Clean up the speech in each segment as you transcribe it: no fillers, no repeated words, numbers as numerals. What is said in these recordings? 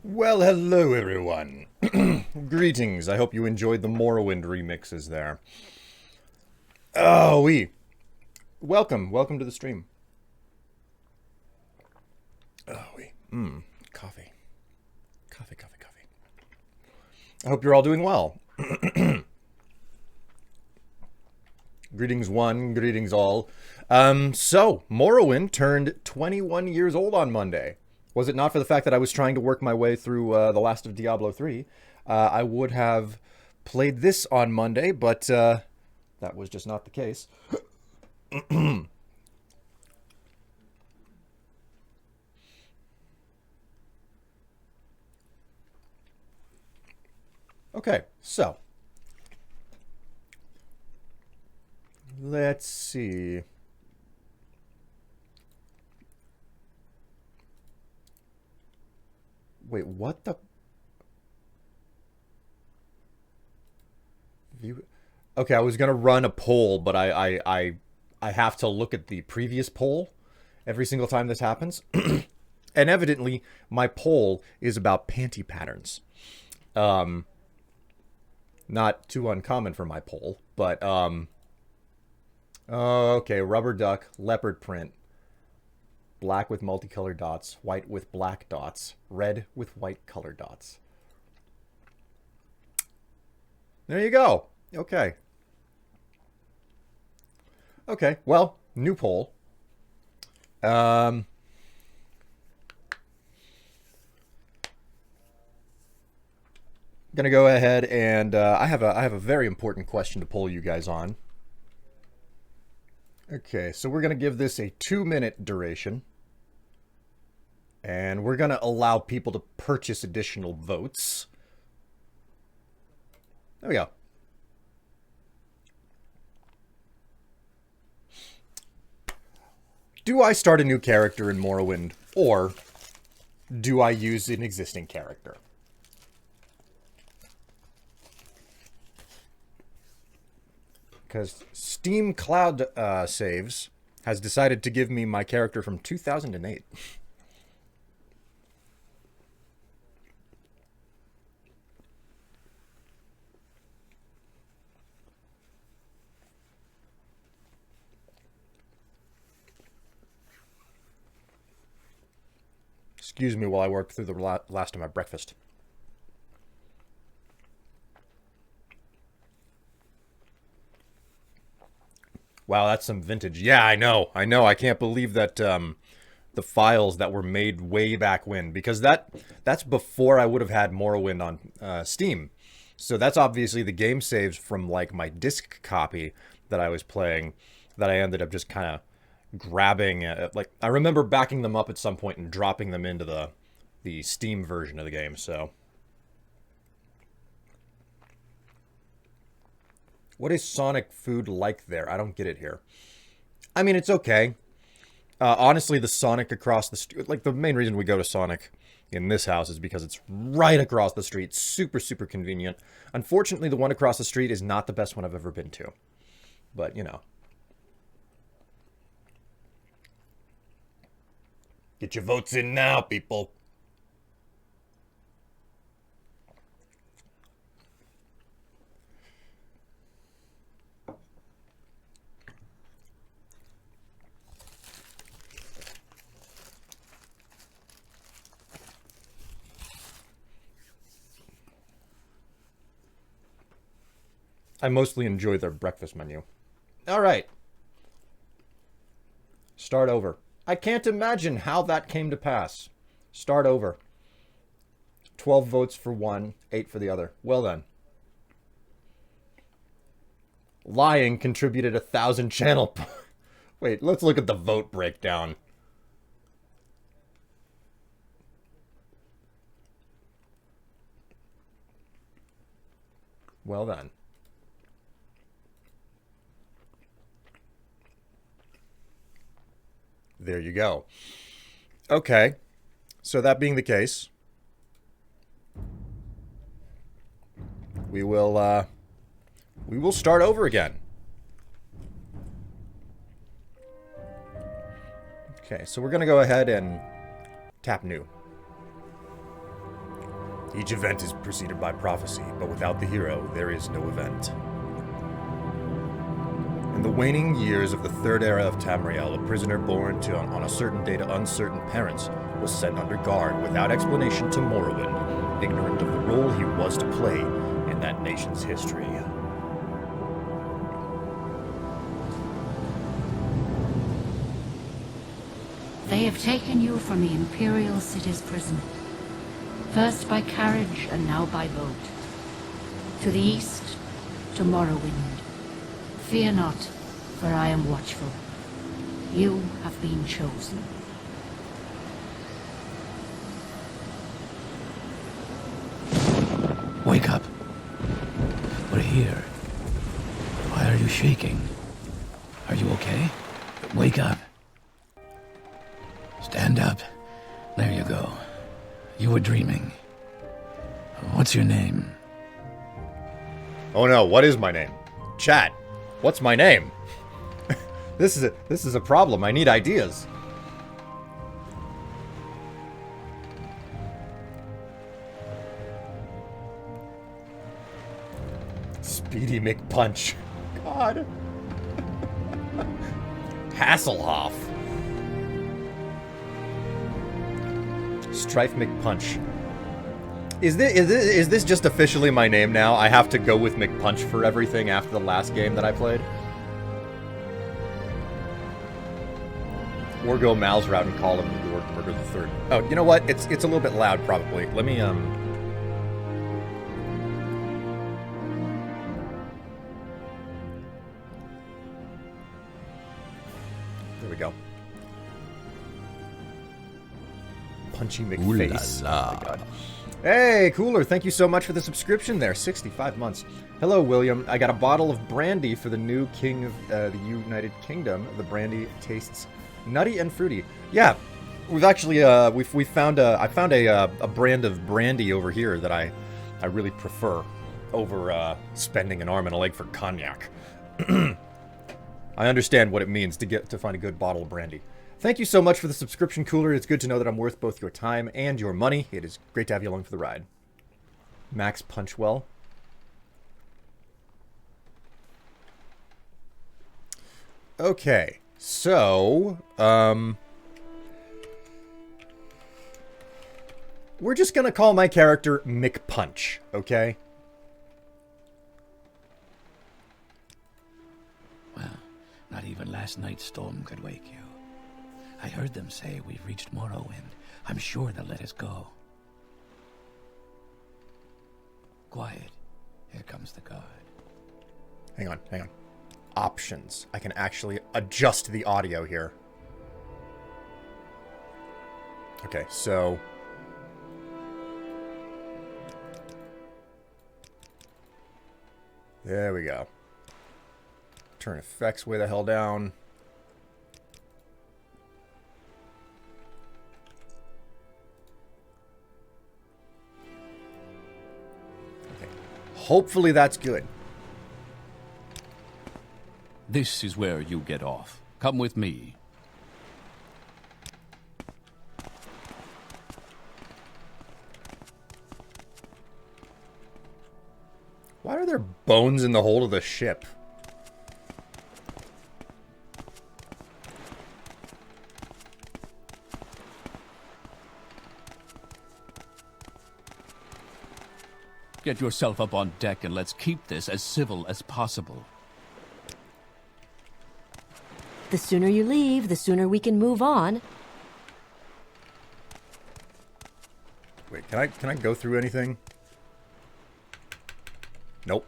Well, hello everyone. Greetings. I hope you enjoyed the Morrowind remixes there. Oh, welcome to the stream. Oh, coffee. Coffee. I hope you're all doing well. Greetings one, greetings all. So, Morrowind turned 21 years old on Monday. Was it not for the fact that I was trying to work my way through the last of Diablo 3, I would have played this on Monday, but that was just not the case. Okay, so let's see. Wait, what the? View. Okay, I was gonna run a poll, but I have to look at the previous poll every single time this happens. And evidently, my poll is about panty patterns. Um, Not too uncommon for my poll, but okay, rubber duck, leopard print, black with multicolored dots, white with black dots, red with white colored dots. There you go. Okay. Okay. Well, new poll. Um, Gonna go ahead and I have a very important question to poll you guys on. Okay, so we're gonna give this a 2-minute duration, and we're gonna allow people to purchase additional votes. There we go. Do I start a new character in Morrowind, or do I use an existing character? Because Steam Cloud Saves has decided to give me my character from 2008. Excuse me while I work through the last of my breakfast. Wow, that's some vintage. Yeah, I know. I can't believe that the files that were made way back when, because that's before I would have had Morrowind on Steam. So that's obviously the game saves from like my disc copy that I was playing that I ended up just kind of grabbing. Like I remember backing them up at some point and dropping them into the Steam version of the game. So what is Sonic food like there? I don't get it here. I mean, it's okay. Honestly, the Sonic across the street, like the main reason we go to Sonic in this house is because it's right across the street. Super, super convenient. Unfortunately, the one across the street is not the best one I've ever been to. But, you know. Get your votes in now, people. I mostly enjoy their breakfast menu. All right. Start over. I can't imagine how that came to pass. Start over. 12 votes for one, 8 for the other. Well done. Lying contributed 1,000 channel. Wait, let's look at the vote breakdown. Well done. There you go. Okay. So that being the case, we will start over again. Okay, so we're going to go ahead and tap new. Each event is preceded by prophecy, but without the hero, there is no event. In the waning years of the Third Era of Tamriel, a prisoner born on a certain day to uncertain parents was sent under guard without explanation to Morrowind, ignorant of the role he was to play in that nation's history. They have taken you from the Imperial City's prison, first by carriage and now by boat. To the east, to Morrowind. Fear not, for I am watchful. You have been chosen. Wake up. We're here. Why are you shaking? Are you okay? Wake up. Stand up. There you go. You were dreaming. What's your name? Oh no, what is my name? Chat, what's my name? This is a problem. I need ideas. Speedy McPunch. God. Hasselhoff. Strife McPunch. Is this just officially my name now? I have to go with McPunch for everything after the last game that I played? Or go Mal's route and call him Lord Murder the Third. Oh, you know what? It's a little bit loud, probably. Let me, There we go. Punchy McFace. Ooh la la. Oh my god. Hey, Cooler, thank you so much for the subscription there. 65 months. Hello, William. I got a bottle of brandy for the new king of the United Kingdom. The brandy tastes nutty and fruity. Yeah, we've actually we found I found a brand of brandy over here that I really prefer over spending an arm and a leg for cognac. I understand what it means to find a good bottle of brandy. Thank you so much for the subscription, Cooler. It's good to know that I'm worth both your time and your money. It is great to have you along for the ride. Max Punchwell. Okay, so, we're just gonna call my character McPunch, okay? Well, not even last night's storm could wake you. I heard them say we've reached Morrowind. I'm sure they'll let us go. Quiet. Here comes the guard. Hang on. Options. I can actually adjust the audio here. Okay, so... there we go. Turn effects way the hell down. Okay. Hopefully that's good. This is where you get off. Come with me. Why are there bones in the hold of the ship? Get yourself up on deck and let's keep this as civil as possible. The sooner you leave, the sooner we can move on. Wait, can I go through anything? Nope.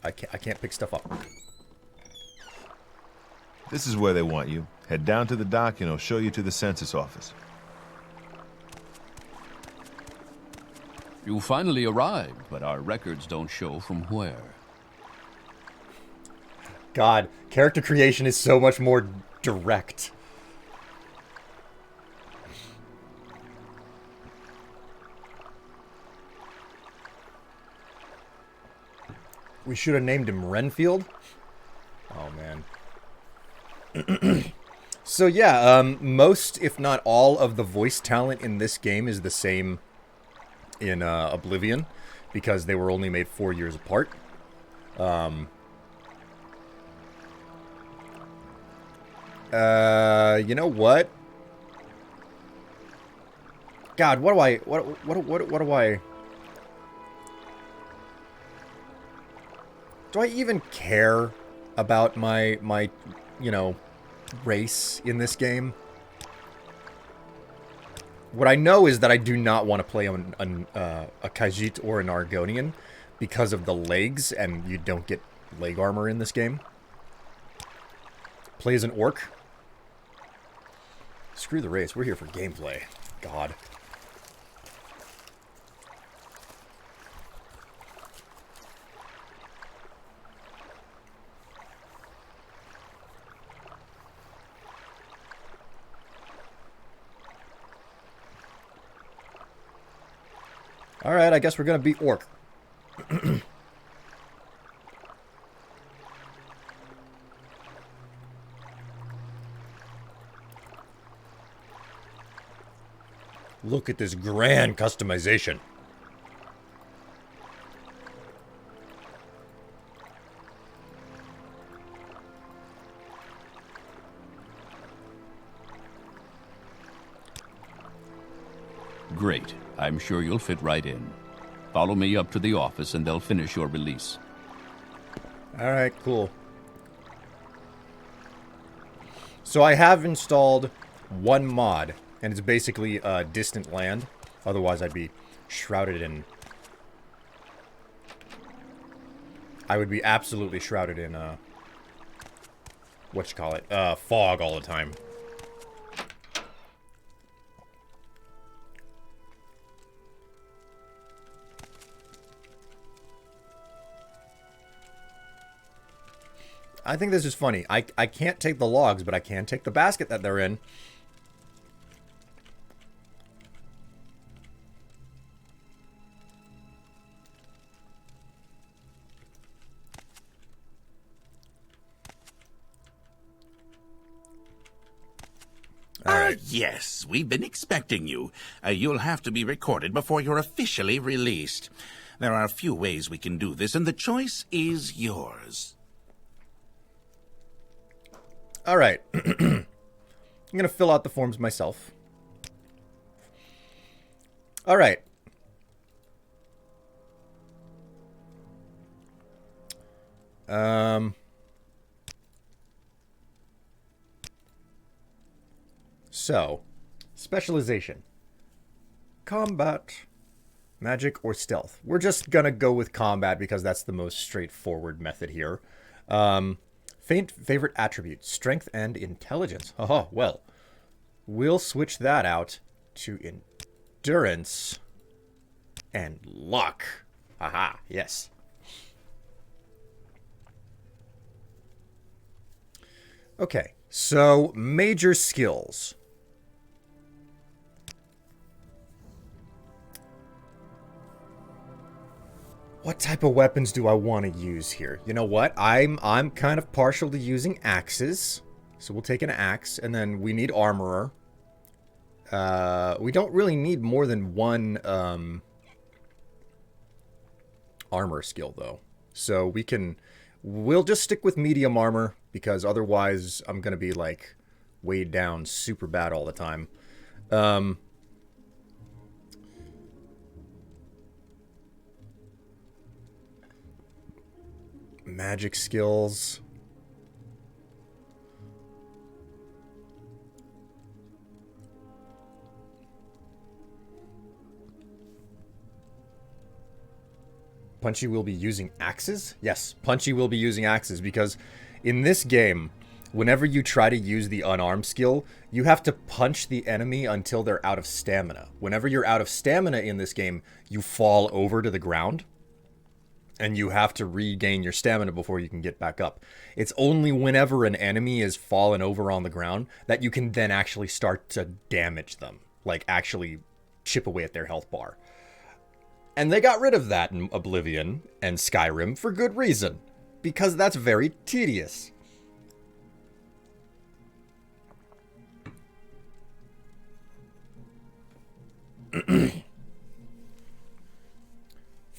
I can't pick stuff up. This is where they want you. Head down to the dock and it'll show you to the census office. You finally arrived, but our records don't show from where. God, character creation is so much more direct. We should have named him Renfield. Oh, man. So, yeah, most, if not all, of the voice talent in this game is the same in Oblivion, because they were only made 4 years apart. You know what? God, what do I... What do I... Do I even care about my you know, race in this game? What I know is that I do not want to play on a Khajiit or an Argonian because of the legs, and you don't get leg armor in this game. Play as an orc. Screw the race. We're here for gameplay. God. Alright, I guess we're gonna beat orc. Look at this grand customization. Great. I'm sure you'll fit right in. Follow me up to the office and they'll finish your release. Alright, cool. So I have installed one mod, and it's basically distant land. Otherwise I'd be shrouded in... I would be absolutely shrouded in, whatchamacallit, fog all the time. I think this is funny. I can't take the logs, but I can take the basket that they're in. Yes, we've been expecting you. You'll have to be recorded before you're officially released. There are a few ways we can do this, and the choice is yours. Alright. I'm gonna fill out the forms myself. Alright. So, specialization. Combat, magic, or stealth. We're just gonna go with combat because that's the most straightforward method here. Favorite attributes, strength and intelligence. Oh, well, we'll switch that out to endurance and luck. Haha, yes. Okay, so major skills. What type of weapons do I want to use here? You know what? I'm kind of partial to using axes. So we'll take an axe, and then we need armorer. We don't really need more than one armor skill, though. So we'll just stick with medium armor, because otherwise I'm going to be, like, weighed down super bad all the time. Magic skills. Punchy will be using axes? Yes, Punchy will be using axes, because in this game, whenever you try to use the unarmed skill, you have to punch the enemy until they're out of stamina. Whenever you're out of stamina in this game, you fall over to the ground, and you have to regain your stamina before you can get back up. It's only whenever an enemy is fallen over on the ground that you can then actually start to damage them. Like, actually chip away at their health bar. And they got rid of that in Oblivion and Skyrim for good reason. Because that's very tedious.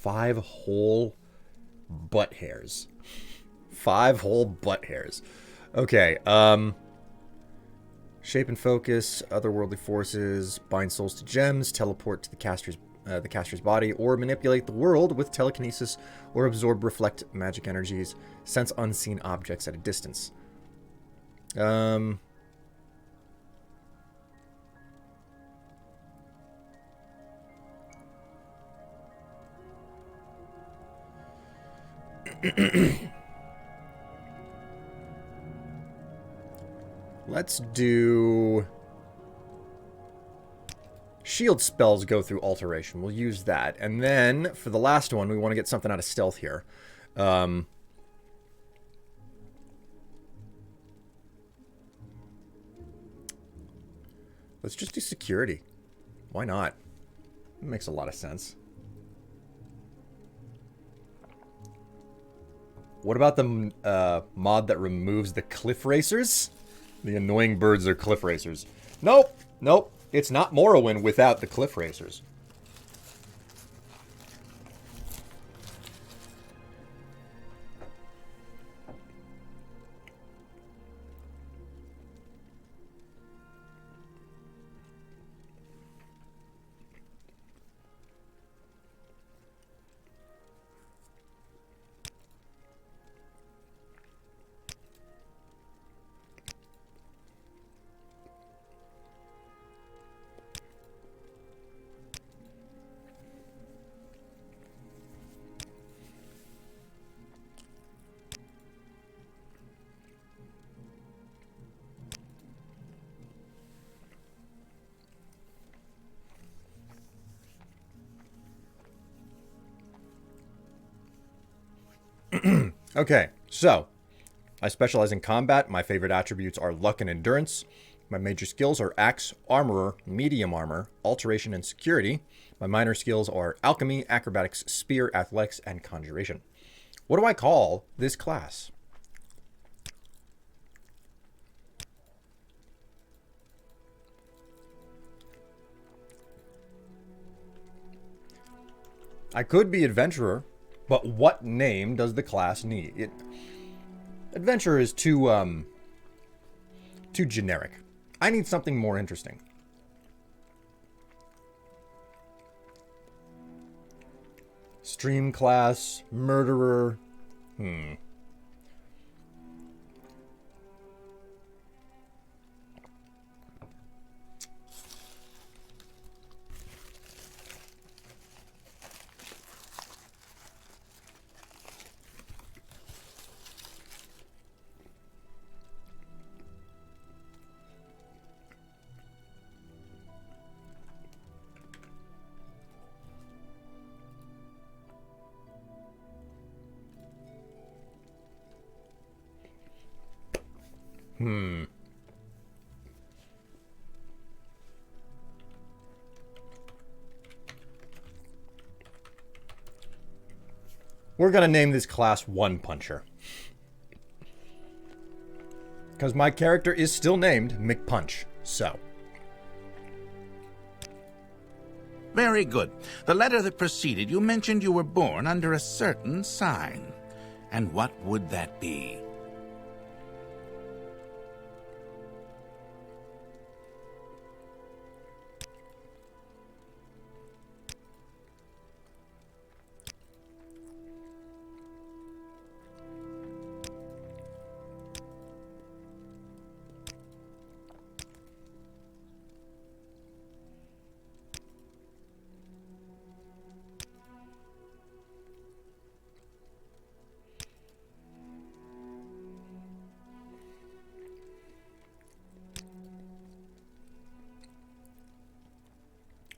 5 whole butt hairs. 5 whole butt hairs. Okay, shape and focus, otherworldly forces, bind souls to gems, teleport to the caster's body, or manipulate the world with telekinesis, or absorb reflect magic energies, sense unseen objects at a distance. Let's do... Shield spells go through alteration. We'll use that. And then, for the last one, we want to get something out of stealth here. Let's just do security. Why not? It makes a lot of sense. What about the mod that removes the cliff racers? The annoying birds are cliff racers. Nope. Nope. It's not Morrowind without the cliff racers. Okay, so I specialize in combat. My favorite attributes are luck and endurance. My major skills are axe, armorer, medium armor, alteration, and security. My minor skills are alchemy, acrobatics, spear, athletics, and conjuration. What do I call this class? I could be adventurer, but what name does the class need? Adventurer is too generic. I need something more interesting. Stream class, murderer. We're going to name this class One Puncher. Because my character is still named McPunch, so. Very good. The letter that preceded you mentioned you were born under a certain sign. And what would that be?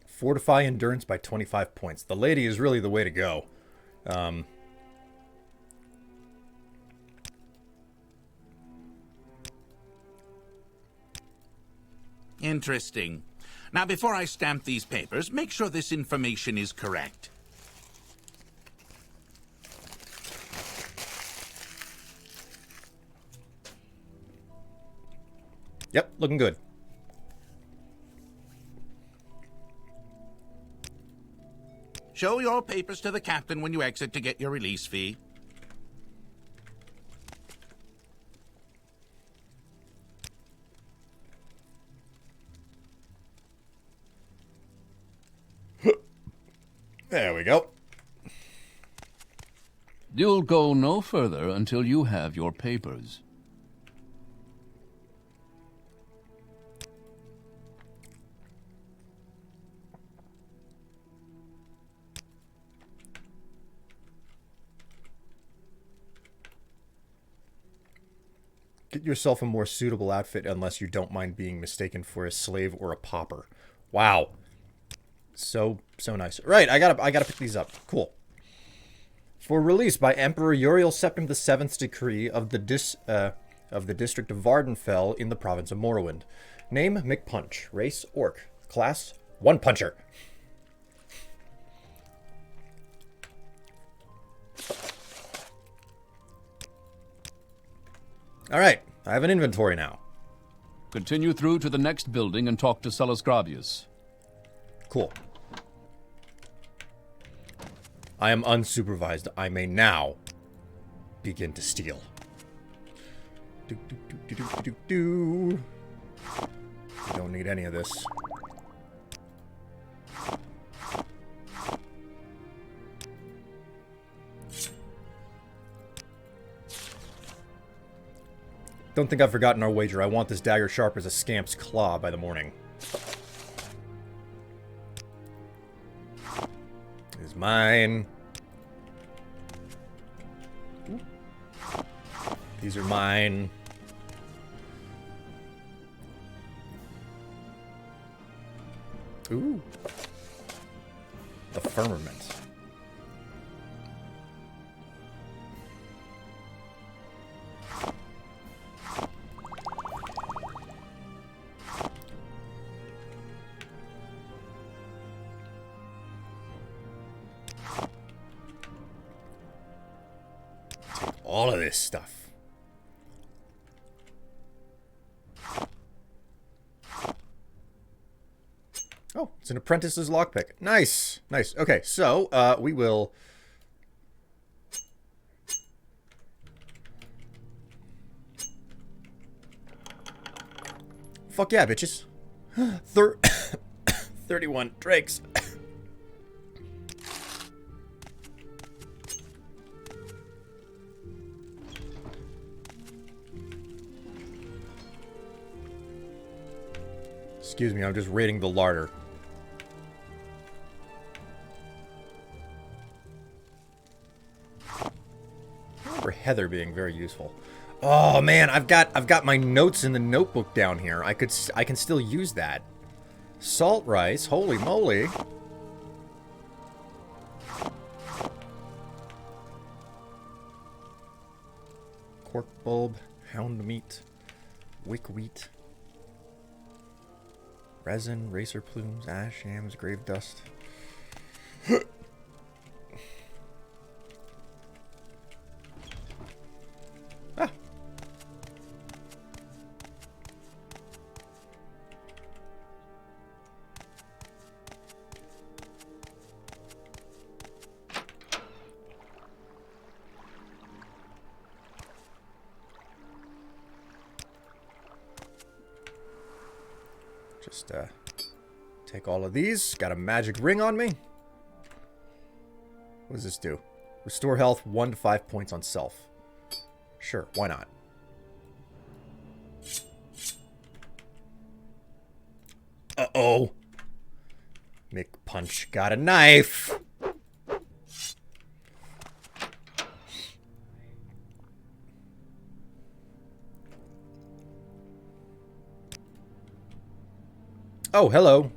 Fortify endurance by 25 points. The lady is really the way to go. Interesting. Now, before I stamp these papers, make sure this information is correct. Yep, looking good. Show your papers to the captain when you exit to get your release fee. There we go. You'll go no further until you have your papers. Get yourself a more suitable outfit unless you don't mind being mistaken for a slave or a pauper. Wow. So nice. Right, I gotta pick these up. Cool. For release by Emperor Uriel Septim VII's decree of the district of Vardenfell in the province of Morrowind. Name McPunch. Race Orc. Class One Puncher. Alright, I have an inventory now. Continue through to the next building and talk to Celes Gravius. Cool. I am unsupervised. I may now begin to steal. Don't need any of this. Don't think I've forgotten our wager. I want this dagger sharp as a scamp's claw by the morning. It is mine. These are mine. Ooh. The firmament. All of this stuff. Oh, it's an apprentice's lockpick. Nice. Nice. Okay, so we will... Fuck yeah, bitches. 31 drakes. Excuse me, I'm just raiding the larder. I remember Heather being very useful. Oh man, I've got my notes in the notebook down here. I can still use that. Salt rice, holy moly. Cork bulb, hound meat, wick wheat. Resin, racer plumes, ash, yams, grave dust. Ah. Just take all of these. Got a magic ring on me. What does this do? Restore health 1 to 5 points on self. Sure, why not? Uh-oh. McPunch got a knife. Oh, hello.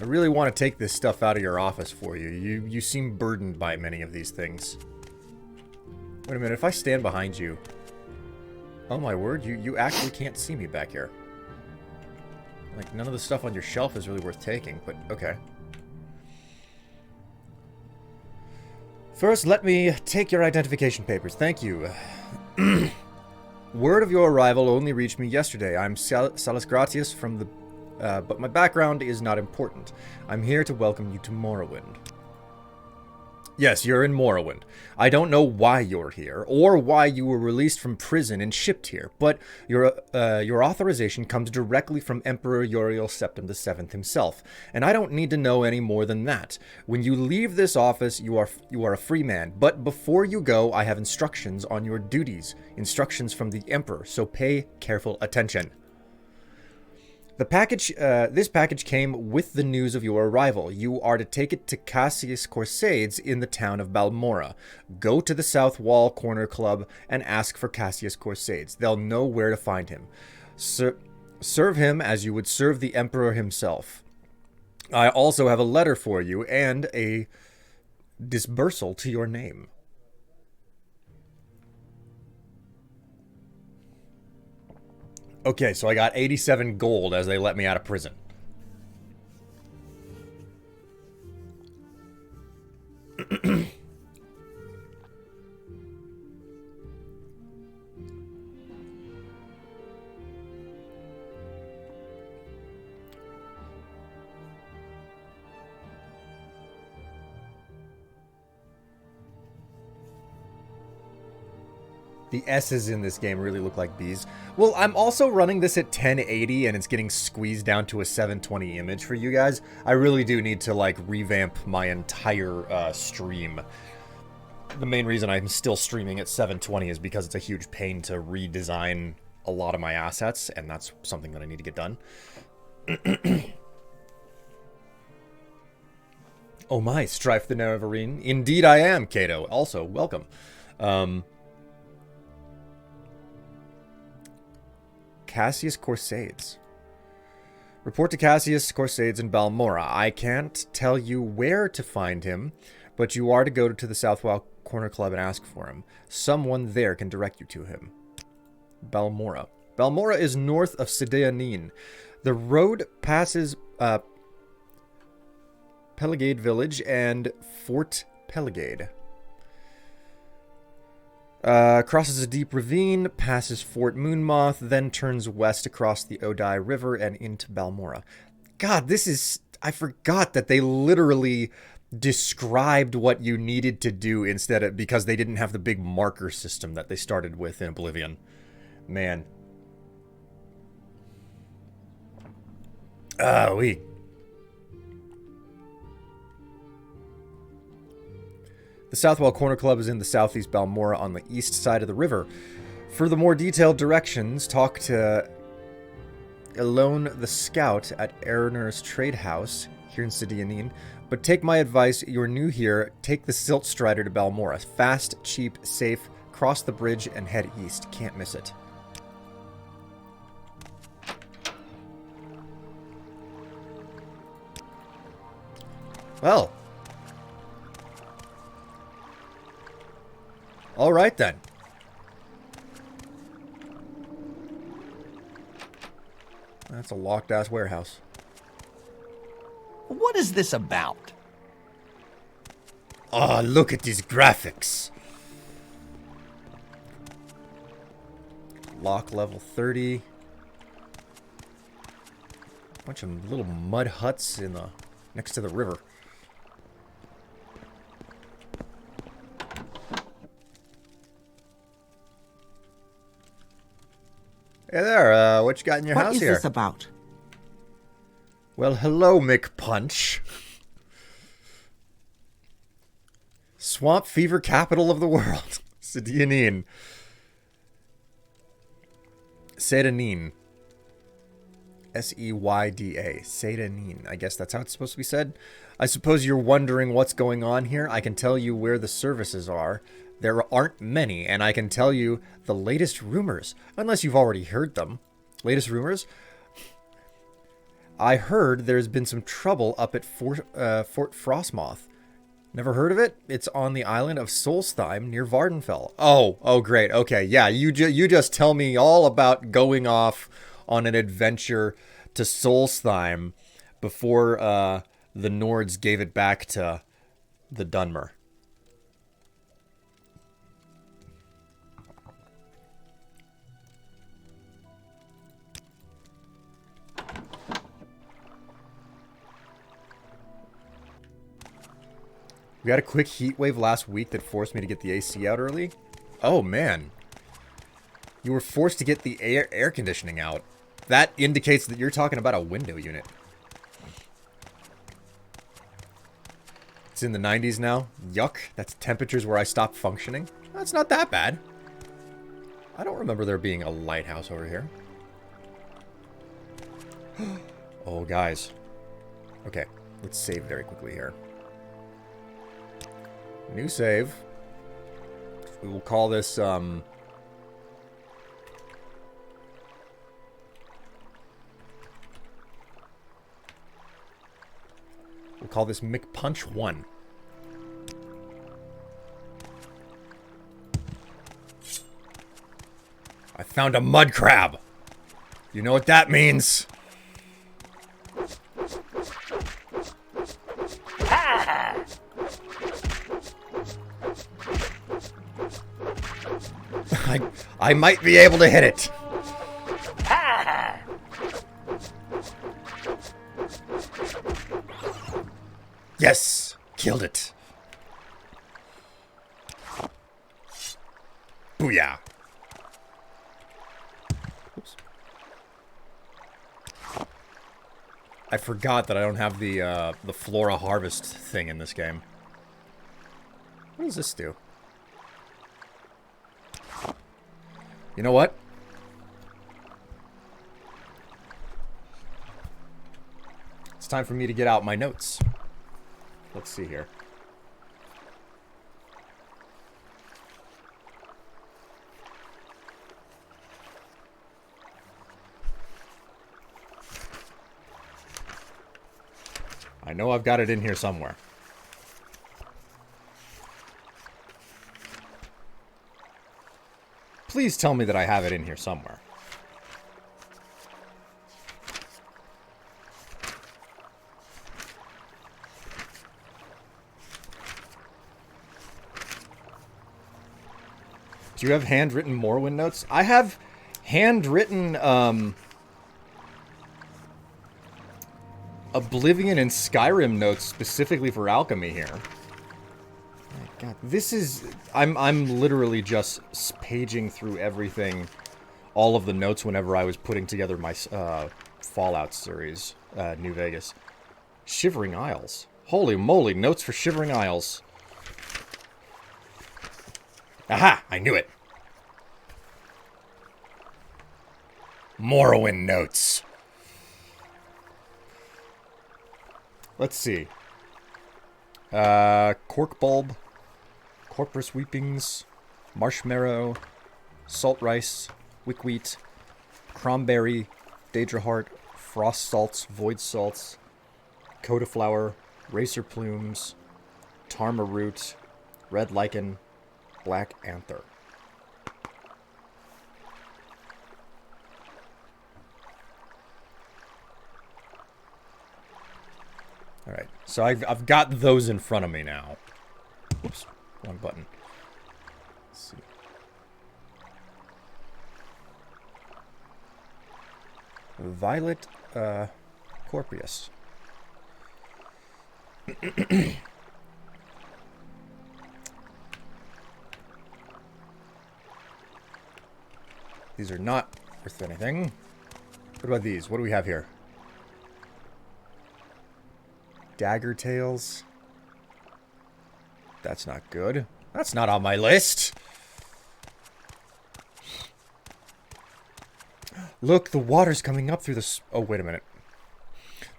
I really want to take this stuff out of your office for you. You seem burdened by many of these things. Wait a minute, if I stand behind you... Oh my word, you actually can't see me back here. Like, none of the stuff on your shelf is really worth taking, but okay. First, let me take your identification papers. Thank you. Word of your arrival only reached me yesterday. I'm Celes Gratius from the but my background is not important. I'm here to welcome you to Morrowind. Yes, you're in Morrowind. I don't know why you're here, or why you were released from prison and shipped here, but your authorization comes directly from Emperor Uriel Septim VII himself, and I don't need to know any more than that. When you leave this office, you are a free man, but before you go, I have instructions on your duties, instructions from the Emperor, so pay careful attention. This package came with the news of your arrival. You are to take it to Cassius Corsades in the town of Balmora. Go to the South Wall Corner Club and ask for Cassius Corsades. They'll know where to find him. Serve him as you would serve the Emperor himself. I also have a letter for you and a disbursal to your name. Okay, so I got 87 gold as they let me out of prison. The S's in this game really look like B's. Well, I'm also running this at 1080 and it's getting squeezed down to a 720 image for you guys. I really do need to like revamp my entire stream. The main reason I'm still streaming at 720 is because it's a huge pain to redesign a lot of my assets, and that's something that I need to get done. Oh my, Strife the Neverine. Indeed I am, Kato. Also, welcome. Cassius Corsades. Report to Cassius Corsades in Balmora. I can't tell you where to find him, but you are to go to the Southwell Corner Club and ask for him. Someone there can direct you to him. Balmora. Balmora is north of Sideanin. The road passes Pelagade Village and Fort Pelagade. Crosses a deep ravine, passes Fort Moonmoth, then turns west across the Odai River and into Balmora. God, this is... I forgot that they literally described what you needed to do instead of... because they didn't have the big marker system that they started with in Oblivion. Man. The Southwell Corner Club is in the southeast Balmora on the east side of the river. For the more detailed directions, talk to Elone the Scout at Eriner's Trade House here in Sidianin. But take my advice, you're new here, take the Silt Strider to Balmora. Fast, cheap, safe, cross the bridge and head east. Can't miss it. Well. All right, then. That's a locked-ass warehouse. What is this about? Oh, look at these graphics. Lock level 30. Bunch of little mud huts in the next to the river. Hey there, what you got in your house here? What is this about? Well, hello, McPunch. Swamp fever capital of the world. Sidianin. Sedanin. S-E-Y-D-A. Sedanin. I guess that's how it's supposed to be said. I suppose you're wondering what's going on here. I can tell you where the services are. There aren't many, and I can tell you the latest rumors, unless you've already heard them. Latest rumors? I heard there's been some trouble up at Fort Frostmoth. Never heard of it? It's on the island of Solstheim near Vardenfell. Oh, great. Okay, yeah, you just tell me all about going off on an adventure to Solstheim before the Nords gave it back to the Dunmer. We had a quick heat wave last week that forced me to get the AC out early. Oh, man. You were forced to get the air conditioning out. That indicates that you're talking about a window unit. It's in the 90s now. Yuck. That's temperatures where I stopped functioning. That's not that bad. I don't remember there being a lighthouse over here. Oh, guys. Okay, let's save very quickly here. New save. We will call this, we'll call this McPunch 1. I found a mud crab. You know what that means? I might be able to hit it. Yes, killed it. Booyah. Oops. I forgot that I don't have the Flora Harvest thing in this game. What does this do? You know what? It's time for me to get out my notes. Let's see here. I know I've got it in here somewhere. Please tell me that I have it in here somewhere. Do you have handwritten Morrowind notes? I have handwritten Oblivion and Skyrim notes specifically for alchemy here. God, this is... I'm literally just paging through everything, all of the notes whenever I was putting together my Fallout series, New Vegas. Shivering Isles. Holy moly, notes for Shivering Isles. Aha! I knew it! Morrowind notes. Let's see. Cork bulb. Corpus weepings, marshmallow, salt rice, wickwheat, cromberry, daedra heart, frost salts, void salts, codiflower, racer plumes, tarma root, red lichen, black anther. All right, so I've got those in front of me now. Whoops. Wrong button. Let's see. Violet Corpius. These are not worth anything. What about these? What do we have here? Dagger tails. That's not good. That's not on my list. Look, the water's coming up through the... Oh, wait a minute.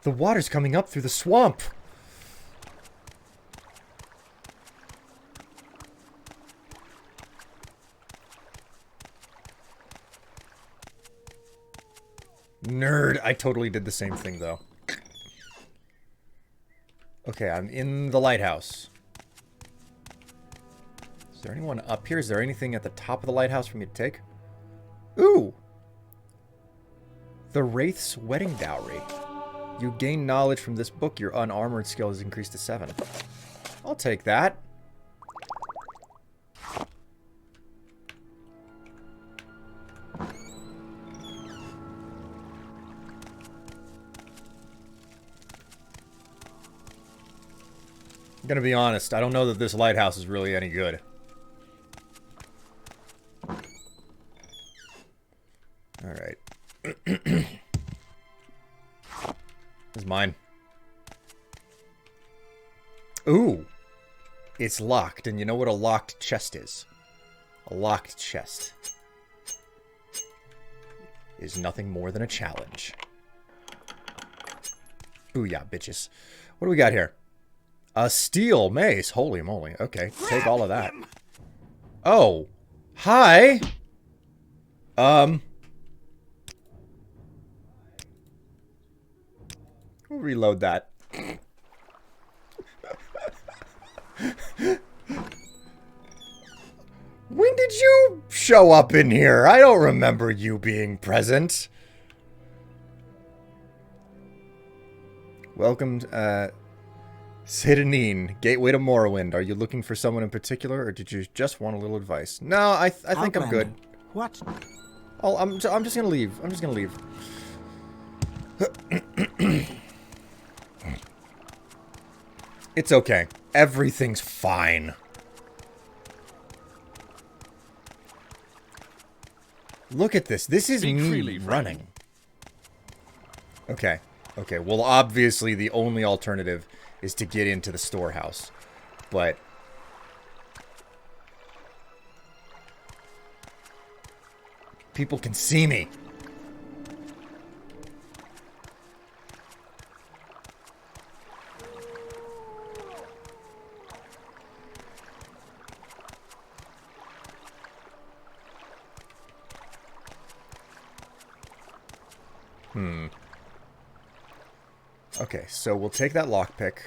The water's coming up through the swamp. Nerd. I totally did the same thing, though. Okay, I'm in the lighthouse. Is there anyone up here? Is there anything at the top of the lighthouse for me to take? Ooh! The Wraith's Wedding Dowry. You gain knowledge from this book. Your unarmored skill is increased to 7. I'll take that. I'm gonna be honest, I don't know that this lighthouse is really any good. Alright. This is mine. Ooh! It's locked, and you know what a locked chest is? A locked chest is nothing more than a challenge. Booyah, bitches. What do we got here? A steel mace. Holy moly. Okay, take all of that. Oh. Hi. We'll reload that. When did you show up in here? I don't remember you being present. Welcome, Sidanine, gateway to Morrowind. Are you looking for someone in particular, or did you just want a little advice? No, I think I'm good. What? Oh, I'm just gonna leave. I'm just gonna leave. It's okay. Everything's fine. Look at this. This is me running. Okay. Okay. Well, obviously, the only alternative is to get into the storehouse. But people can see me. Okay, so we'll take that lockpick.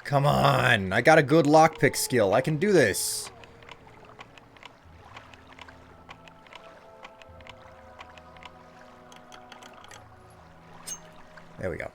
Come on! I got a good lockpick skill. I can do this. There we go.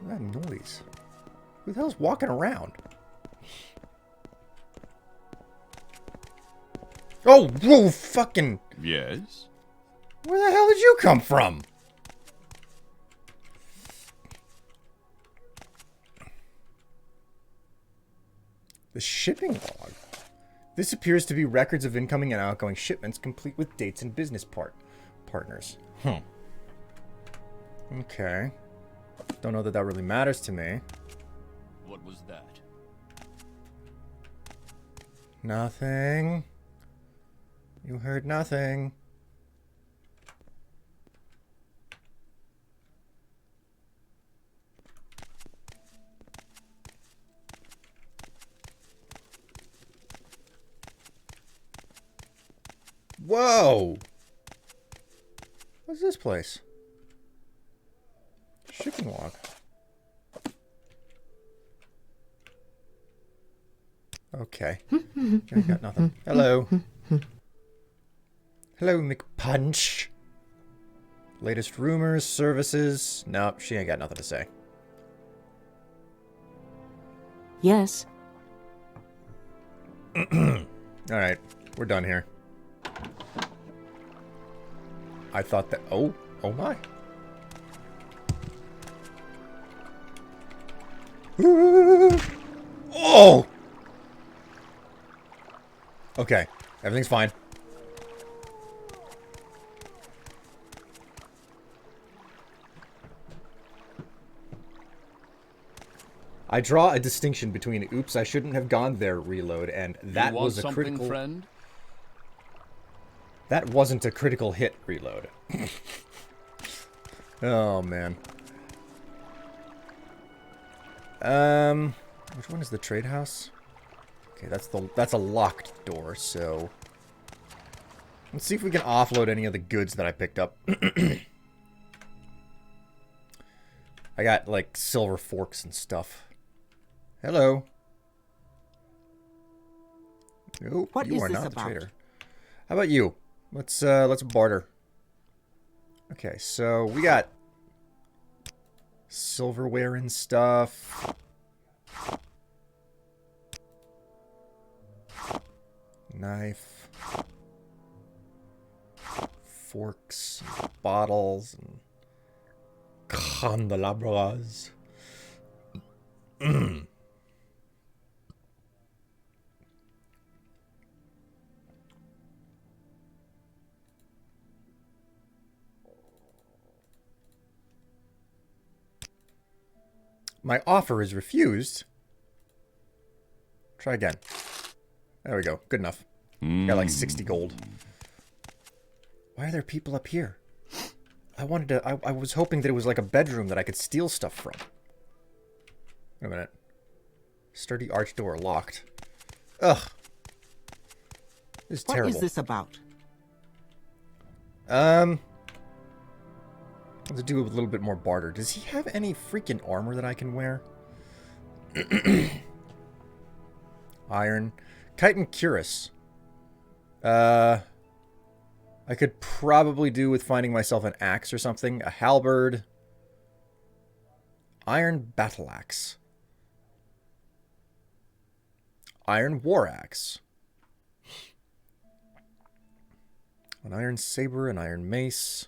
That noise. Who the hell's walking around? Oh, whoa, fucking... Yes? Where the hell did you come from? The shipping log. This appears to be records of incoming and outgoing shipments, complete with dates and business partners. Okay. Don't know that that really matters to me. What was that? Nothing. You heard nothing. Whoa! What's this place? Shipping log. Okay. I got nothing. Hello. Hello, McPunch. Latest rumors, services. Nope, she ain't got nothing to say. Yes. Alright, we're done here. I thought that... Oh my. Oh! Okay, everything's fine. I draw a distinction between oops, I shouldn't have gone there reload and that was a critical... friend? That wasn't a critical hit reload. Oh, man. Which one is the trade house? Okay, that's a locked door, so let's see if we can offload any of the goods that I picked up. I got like silver forks and stuff. Hello. Nope, What you is are this not the about? trader. How about you? Let's barter. Okay, so we got silverware and stuff. Knife. Forks. Bottles. And candelabras. My offer is refused. Try again. There we go. Good enough. Got like 60 gold. Why are there people up here? I was hoping that it was like a bedroom that I could steal stuff from. Wait a minute. Sturdy arch door locked. Ugh. This is terrible. What is this about? Let's do a little bit more barter. Does he have any freaking armor that I can wear? Iron. Chitin cuirass. I could probably do with finding myself an axe or something. A halberd. Iron battle axe. Iron war axe. An iron saber, an iron mace.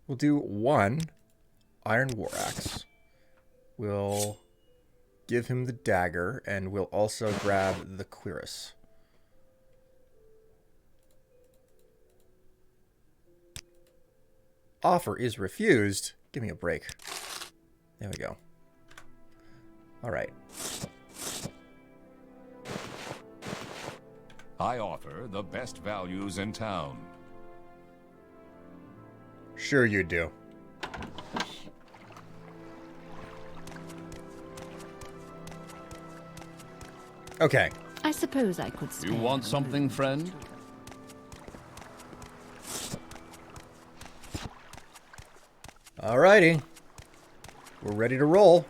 We'll do one iron war axe. We'll give him the dagger, and we'll also grab the cuirass. Offer is refused. Give me a break. There we go. All right. I offer the best values in town. Sure you do. Okay. I suppose I could spare You want a something, moment. friend? Alrighty. We're ready to roll.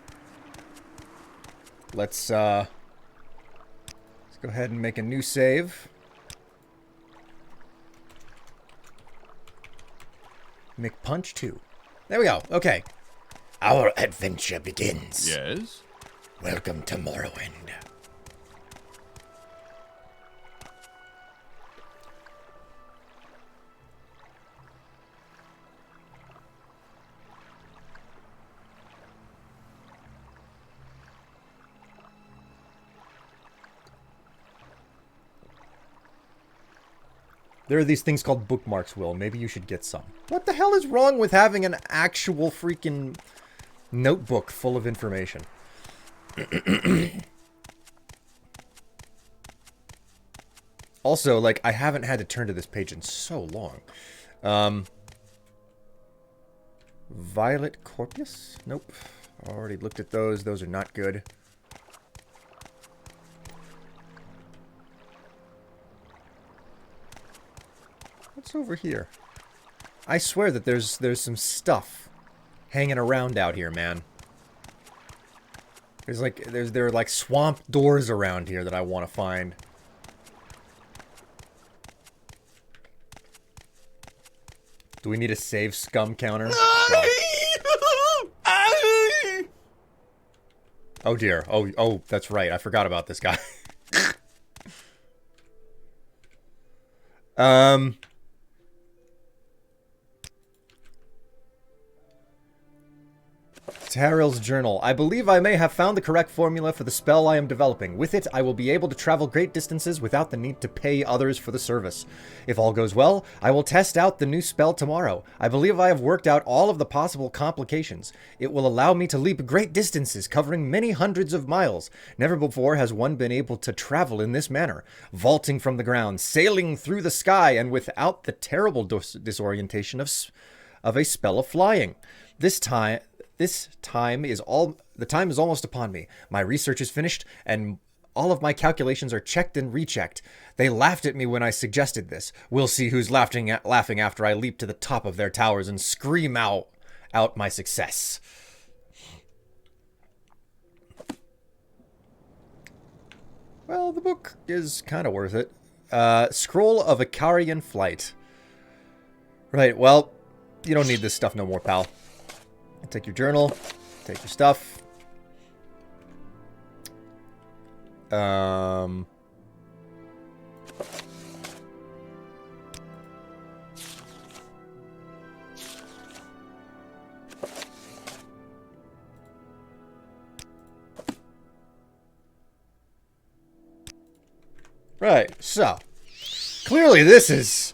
Let's go ahead and make a new save. McPunch 2. There we go. Okay. Our adventure begins. Yes? Welcome to Morrowind. There are these things called bookmarks, Will. Maybe you should get some. What the hell is wrong with having an actual freaking notebook full of information? Also, like, I haven't had to turn to this page in so long. Violet Corpus? Nope. Already looked at those. Those are not good. What's over here? I swear that there's some stuff hanging around out here, man. There are like swamp doors around here that I want to find. Do we need a save scum counter? God. Oh dear. Oh, that's right. I forgot about this guy. Tarrel's journal. I believe I may have found the correct formula for the spell I am developing. With it, I will be able to travel great distances without the need to pay others for the service. If all goes well, I will test out the new spell tomorrow. I believe I have worked out all of the possible complications. It will allow me to leap great distances, covering many hundreds of miles. Never before has one been able to travel in this manner, vaulting from the ground, sailing through the sky, and without the terrible disorientation of a spell of flying. The time is almost upon me. My research is finished, and all of my calculations are checked and rechecked. They laughed at me when I suggested this. We'll see who's laughing after I leap to the top of their towers and scream out my success. Well, the book is kind of worth it. Scroll of Icarian Flight. Right, well, you don't need this stuff no more, pal. Take your journal. Take your stuff. Right, so clearly this is...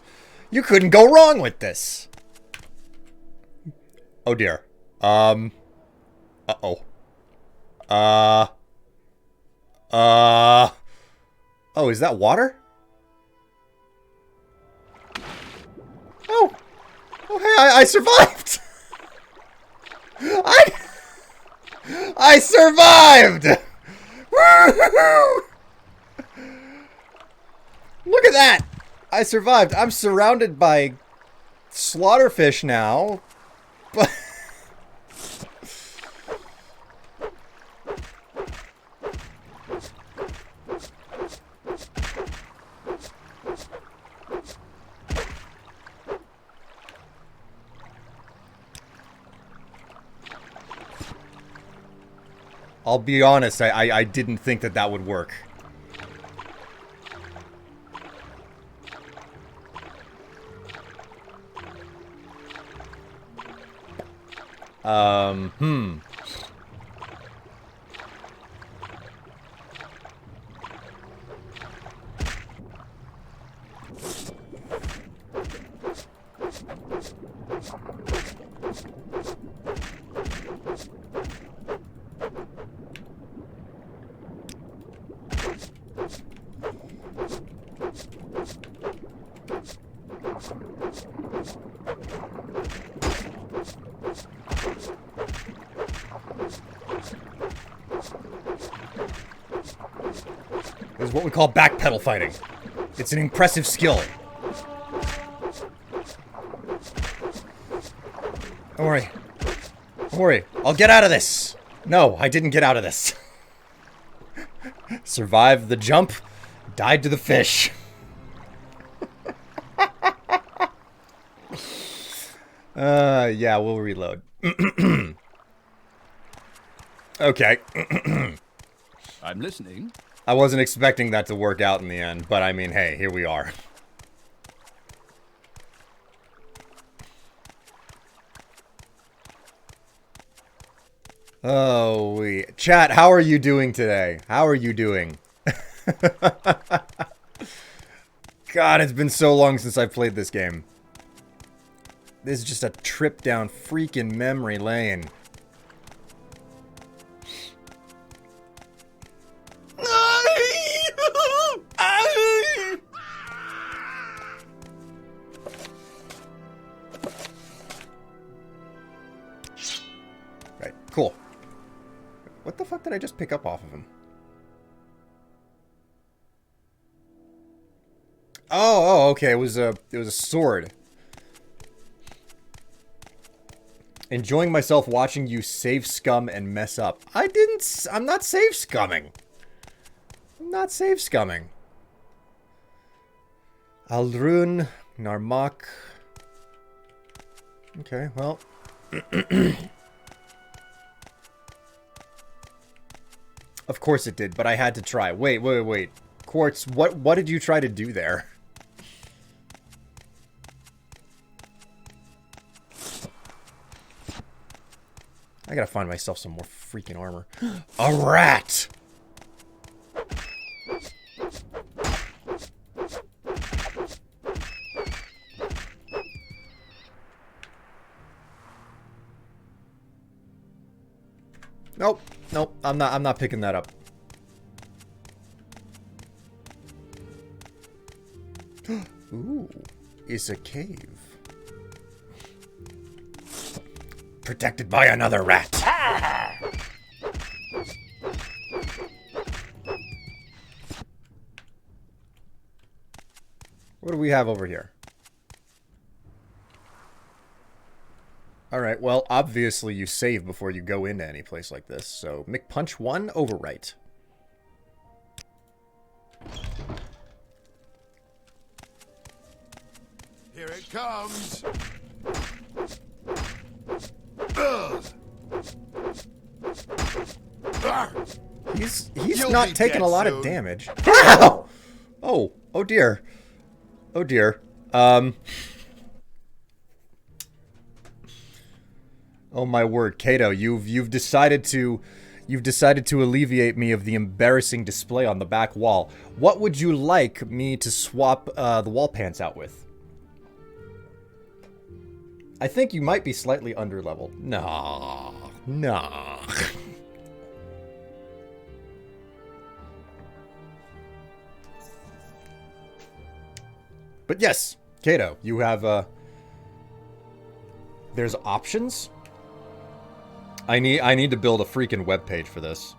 You couldn't go wrong with this. Oh dear. Uh-oh. Oh, is that water? Oh. Oh, hey, I survived. I survived. Woo-hoo-hoo! Look at that. I survived. I'm surrounded by slaughterfish now. But I'll be honest, I didn't think that would work. This is what we call backpedal fighting. It's an impressive skill. Don't worry. Don't worry. I'll get out of this. No, I didn't get out of this. Survived the jump. Died to the fish. Yeah, we'll reload. Okay. I'm listening. I wasn't expecting that to work out in the end, but I mean, hey, here we are. Oh, chat, how are you doing today? How are you doing? God, it's been so long since I've played this game. This is just a trip down freaking memory lane. Right, cool. What the fuck did I just pick up off of him? Oh, okay. It was a sword. Enjoying myself watching you save scum and mess up. I'm not save scumming. I'm not save scumming. Aldrun, Narmak. Okay, well. Of course it did, but I had to try. Wait. Quartz, what did you try to do there? I gotta find myself some more freaking armor. A rat! Nope, I'm not picking that up. Ooh, it's a cave. protected by another rat. What do we have over here? Alright, well, obviously you save before you go into any place like this, so McPunch 1, overwrite. Here it comes. He's not taking a lot of damage. Ow! Oh dear. Oh dear. Oh my word, Kato, you've decided to alleviate me of the embarrassing display on the back wall. What would you like me to swap the wall pants out with? I think you might be slightly underleveled. Nah. But yes, Kato, you have there's options. I need to build a freaking web page for this.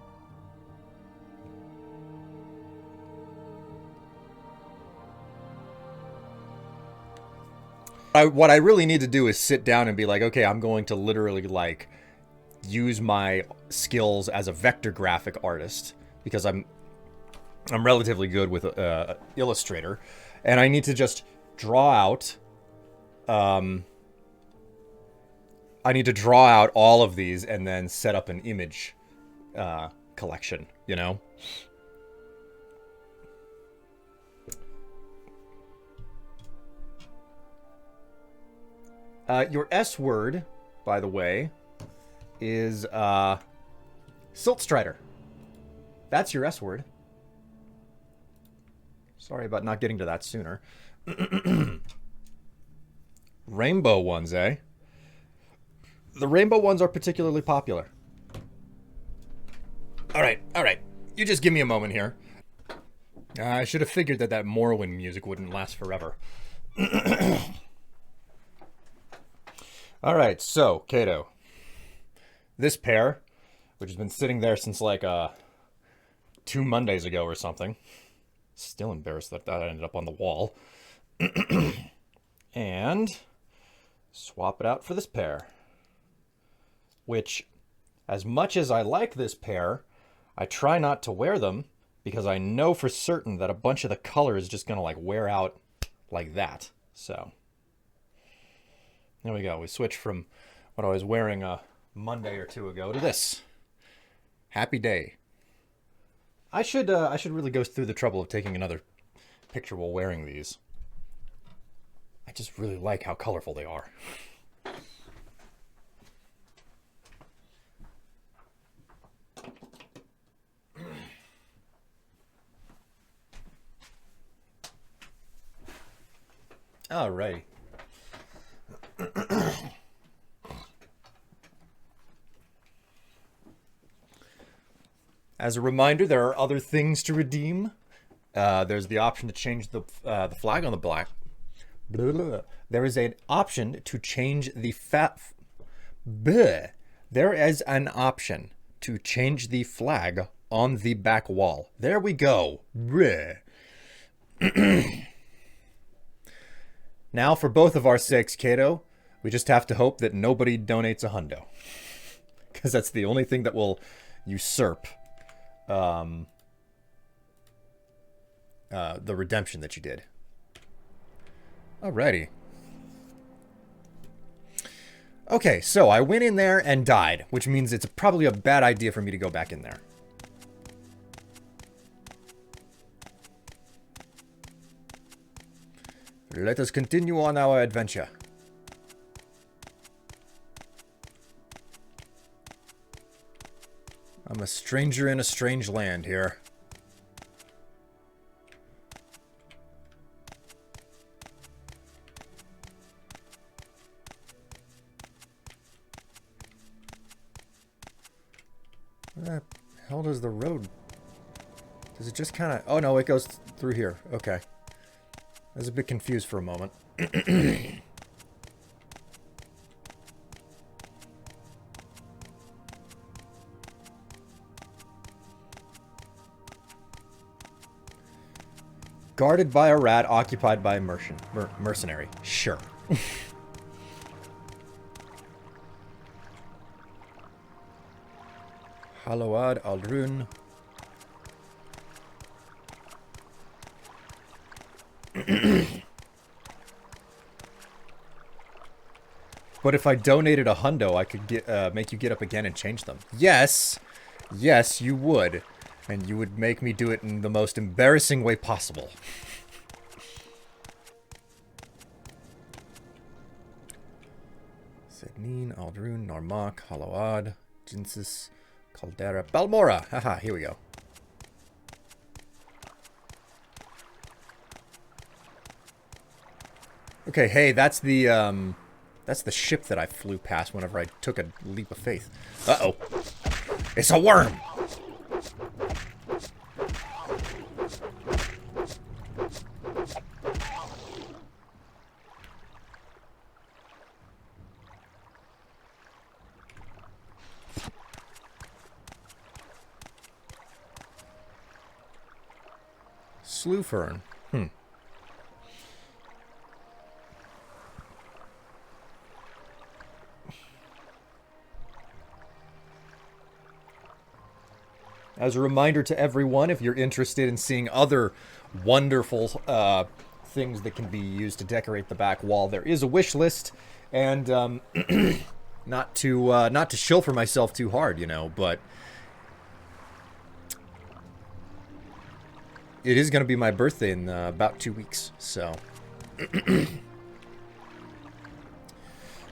What I really need to do is sit down and be like, okay, I'm going to literally like use my skills as a vector graphic artist because I'm relatively good with Illustrator, and I need to just draw out. I need to draw out all of these and then set up an image collection, you know? Your S word, by the way, is Silt Strider. That's your S word. Sorry about not getting to that sooner. Rainbow ones, eh? The rainbow ones are particularly popular. Alright. You just give me a moment here. I should have figured that Morrowind music wouldn't last forever. Alright, so, Kato. This pair, which has been sitting there since like 2 Mondays ago or something. Still embarrassed that ended up on the wall. And swap it out for this pair. Which, as much as I like this pair, I try not to wear them because I know for certain that a bunch of the color is just going to like wear out like that. So, there we go. We switched from what I was wearing a Monday or 2 ago to this. Happy day. I should really go through the trouble of taking another picture while wearing these. I just really like how colorful they are. Alrighty. As a reminder, there are other things to redeem. There's the option to change the flag on the black. Blah, blah, blah. There is an option to change the There is an option to change the flag on the back wall. There we go. Now, for both of our sakes, Kato, we just have to hope that nobody donates a hundo. Because that's the only thing that will usurp the redemption that you did. Alrighty. Okay, so I went in there and died, which means it's probably a bad idea for me to go back in there. Let us continue on our adventure. I'm a stranger in a strange land here. Where the hell does the road... Does it just kind of... Oh no, it goes through here. Okay. I was a bit confused for a moment. Guarded by a rat, occupied by a mercenary. Sure. Haload Aldrun. But if I donated a hundo, I could make you get up again and change them. Yes. Yes, you would. And you would make me do it in the most embarrassing way possible. Sednin, Aldrun, Narmak, Haload, Jinsis, Caldera, Balmora. Haha, here we go. Okay, hey, that's the ship that I flew past whenever I took a leap of faith. Uh-oh. It's a worm! Slew fern. As a reminder to everyone, if you're interested in seeing other wonderful things that can be used to decorate the back wall, there is a wish list, and not to shill for myself too hard, you know, but it is going to be my birthday in about 2 weeks, so.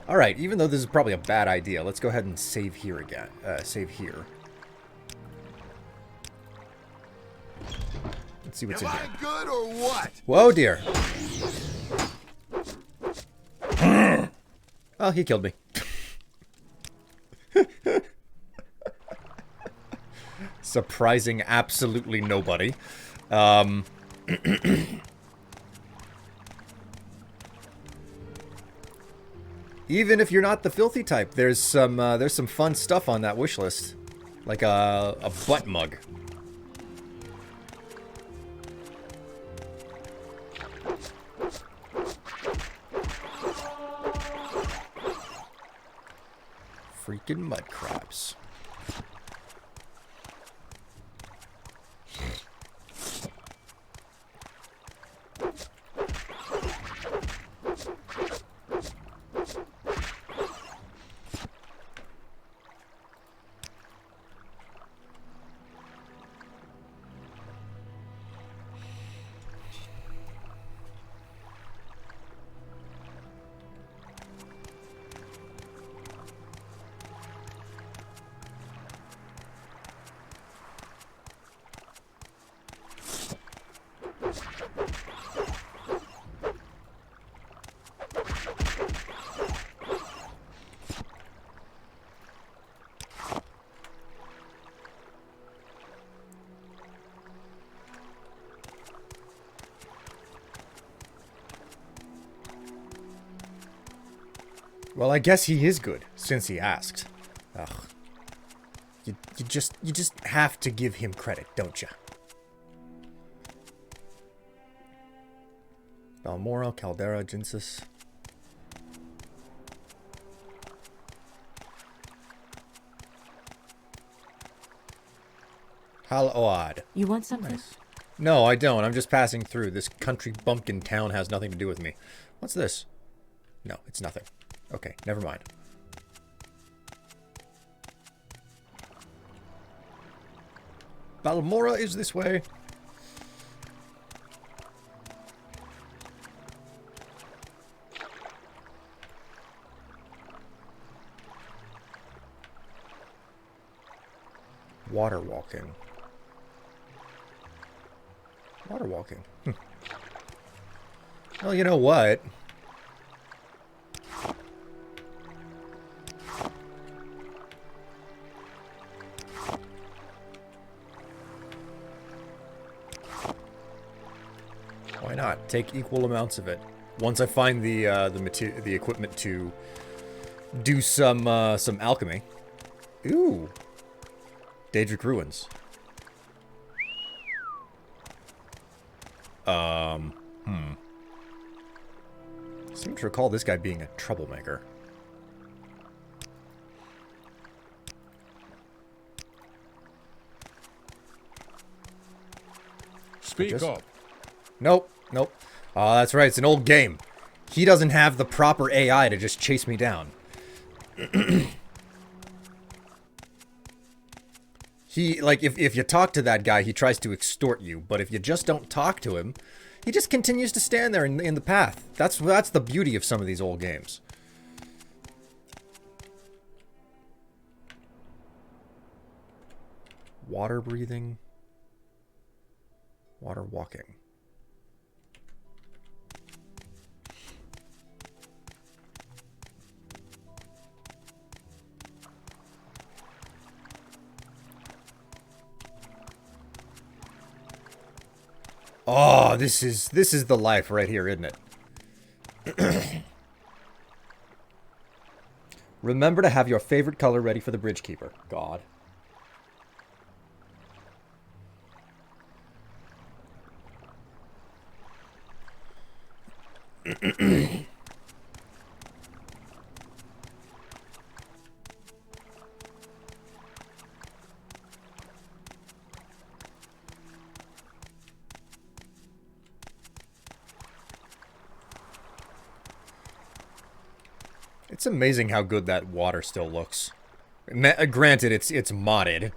All right, even though this is probably a bad idea, let's go ahead and save here again. Save here. Let's see what's in here. Am I good or what? Whoa, dear. Oh, he killed me. Surprising absolutely nobody. Even if you're not the filthy type, there's some fun stuff on that wish list, like a butt mug. Freaking mud crabs. Well, I guess he is good, since he asked. Ugh. You just have to give him credit, don't you? Balmora, Caldera, Jinsis. Haload. You want something? Nice. No, I don't. I'm just passing through. This country bumpkin town has nothing to do with me. What's this? No, it's nothing. Okay, never mind. Balmora is this way. Water walking. Water walking. Well, you know what? Why not? Take equal amounts of it. Once I find the equipment to do some alchemy. Ooh. Daedric Ruins. Seem to recall this guy being a troublemaker. Speak up. Nope, nope. Oh, that's right, it's an old game. He doesn't have the proper AI to just chase me down. He, like, if you talk to that guy, he tries to extort you. But if you just don't talk to him, he just continues to stand there in the path. That's the beauty of some of these old games. Water breathing. Water walking. Oh, this is the life right here, isn't it? Remember to have your favorite color ready for the bridge keeper. God. It's amazing how good that water still looks. Granted, it's modded.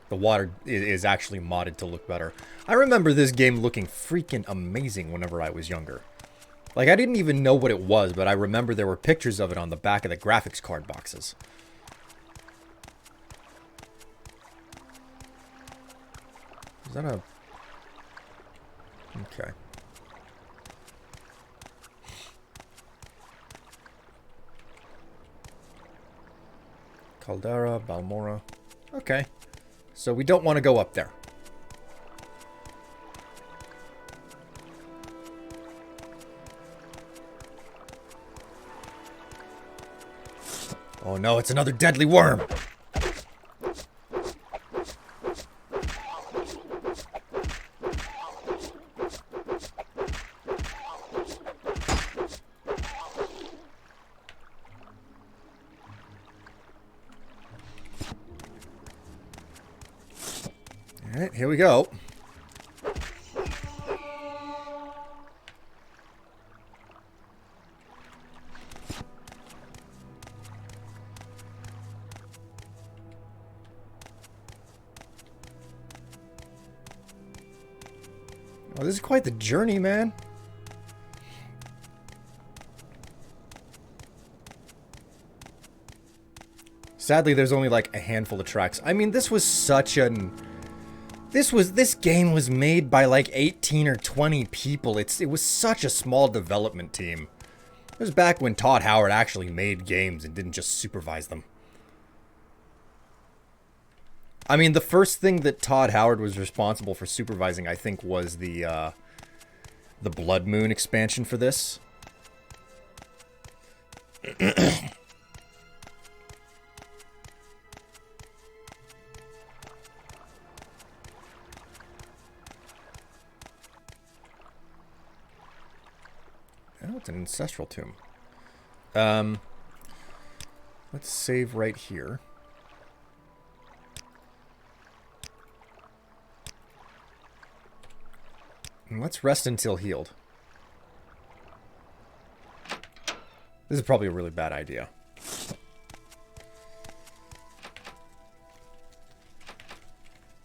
The water is actually modded to look better. I remember this game looking freaking amazing whenever I was younger. Like, I didn't even know what it was, but I remember there were pictures of it on the back of the graphics card boxes. Is that a... Okay. Caldera, Balmora. Okay. So we don't want to go up there. Oh no, it's another deadly worm! Alright, here we go. Oh, this is quite the journey, man. Sadly, there's only like a handful of tracks. I mean, this was such an... This game was made by like 18 or 20 people. It was such a small development team. It was back when Todd Howard actually made games and didn't just supervise them. I mean, the first thing that Todd Howard was responsible for supervising, I think, was the Blood Moon expansion for this. Oh, it's an ancestral tomb. Let's save right here. And let's rest until healed. This is probably a really bad idea.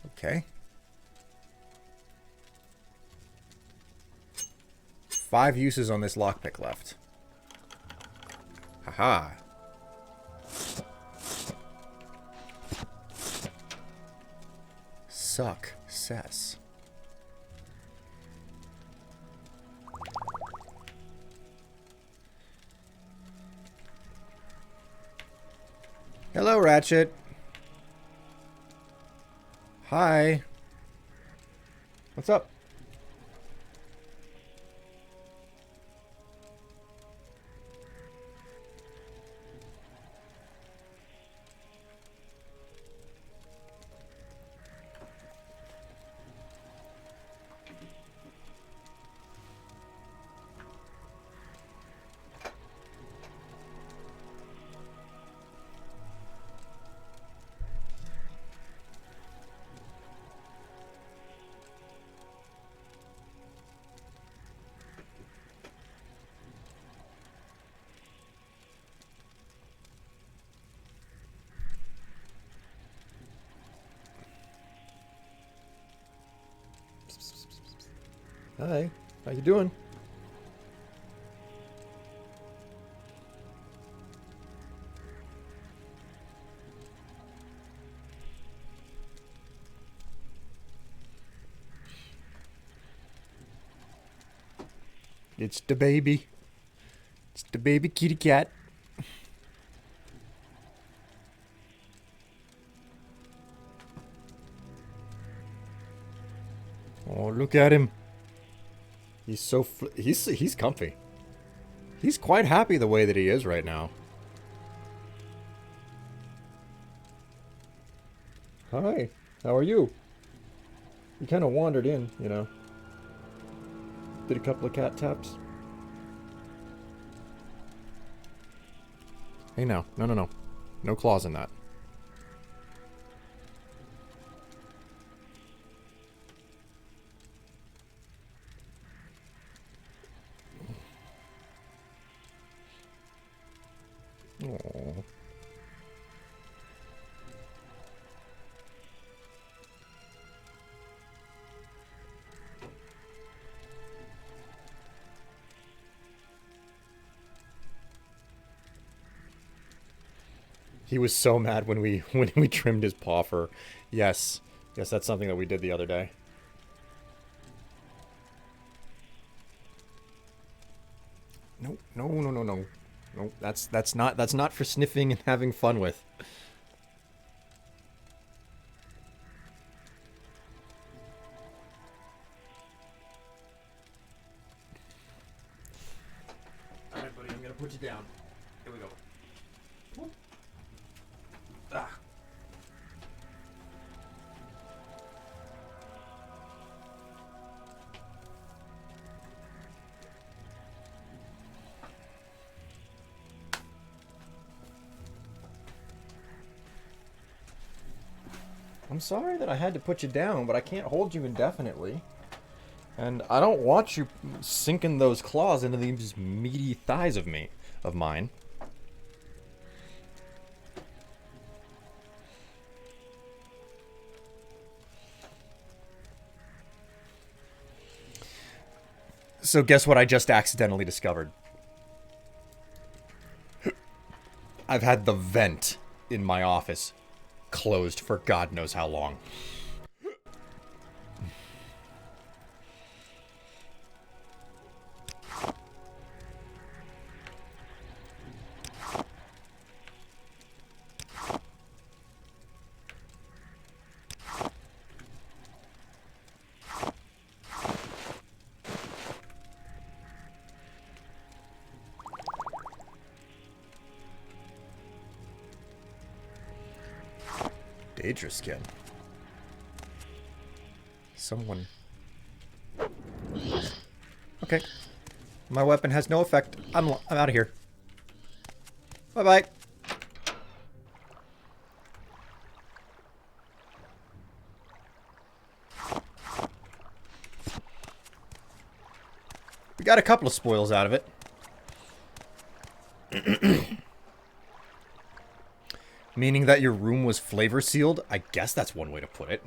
Okay. 5 uses on this lockpick left. Haha. Success. Hello, Ratchet. Hi. What's up? Hi. How you doing? It's the baby. It's the baby kitty cat. Oh, look at him. He's so he's comfy. He's quite happy the way that he is right now. Hi. How are you? You kind of wandered in, you know. Did a couple of cat taps. Hey now. No. No claws in that. Aww. He was so mad when we trimmed his paw fur. Yes. Yes, that's something that we did the other day. No. No, that's not for sniffing and having fun with. All right, buddy, I'm gonna put you down. Here we go. Whoop. Ah. I'm sorry that I had to put you down, but I can't hold you indefinitely. And I don't want you sinking those claws into these meaty thighs of mine. So guess what I just accidentally discovered? I've had the vent in my office closed for God knows how long. Daedra skin. Someone. Okay. My weapon has no effect. I'm out of here. Bye-bye. We got a couple of spoils out of it. Meaning that your room was flavor sealed? I guess that's one way to put it.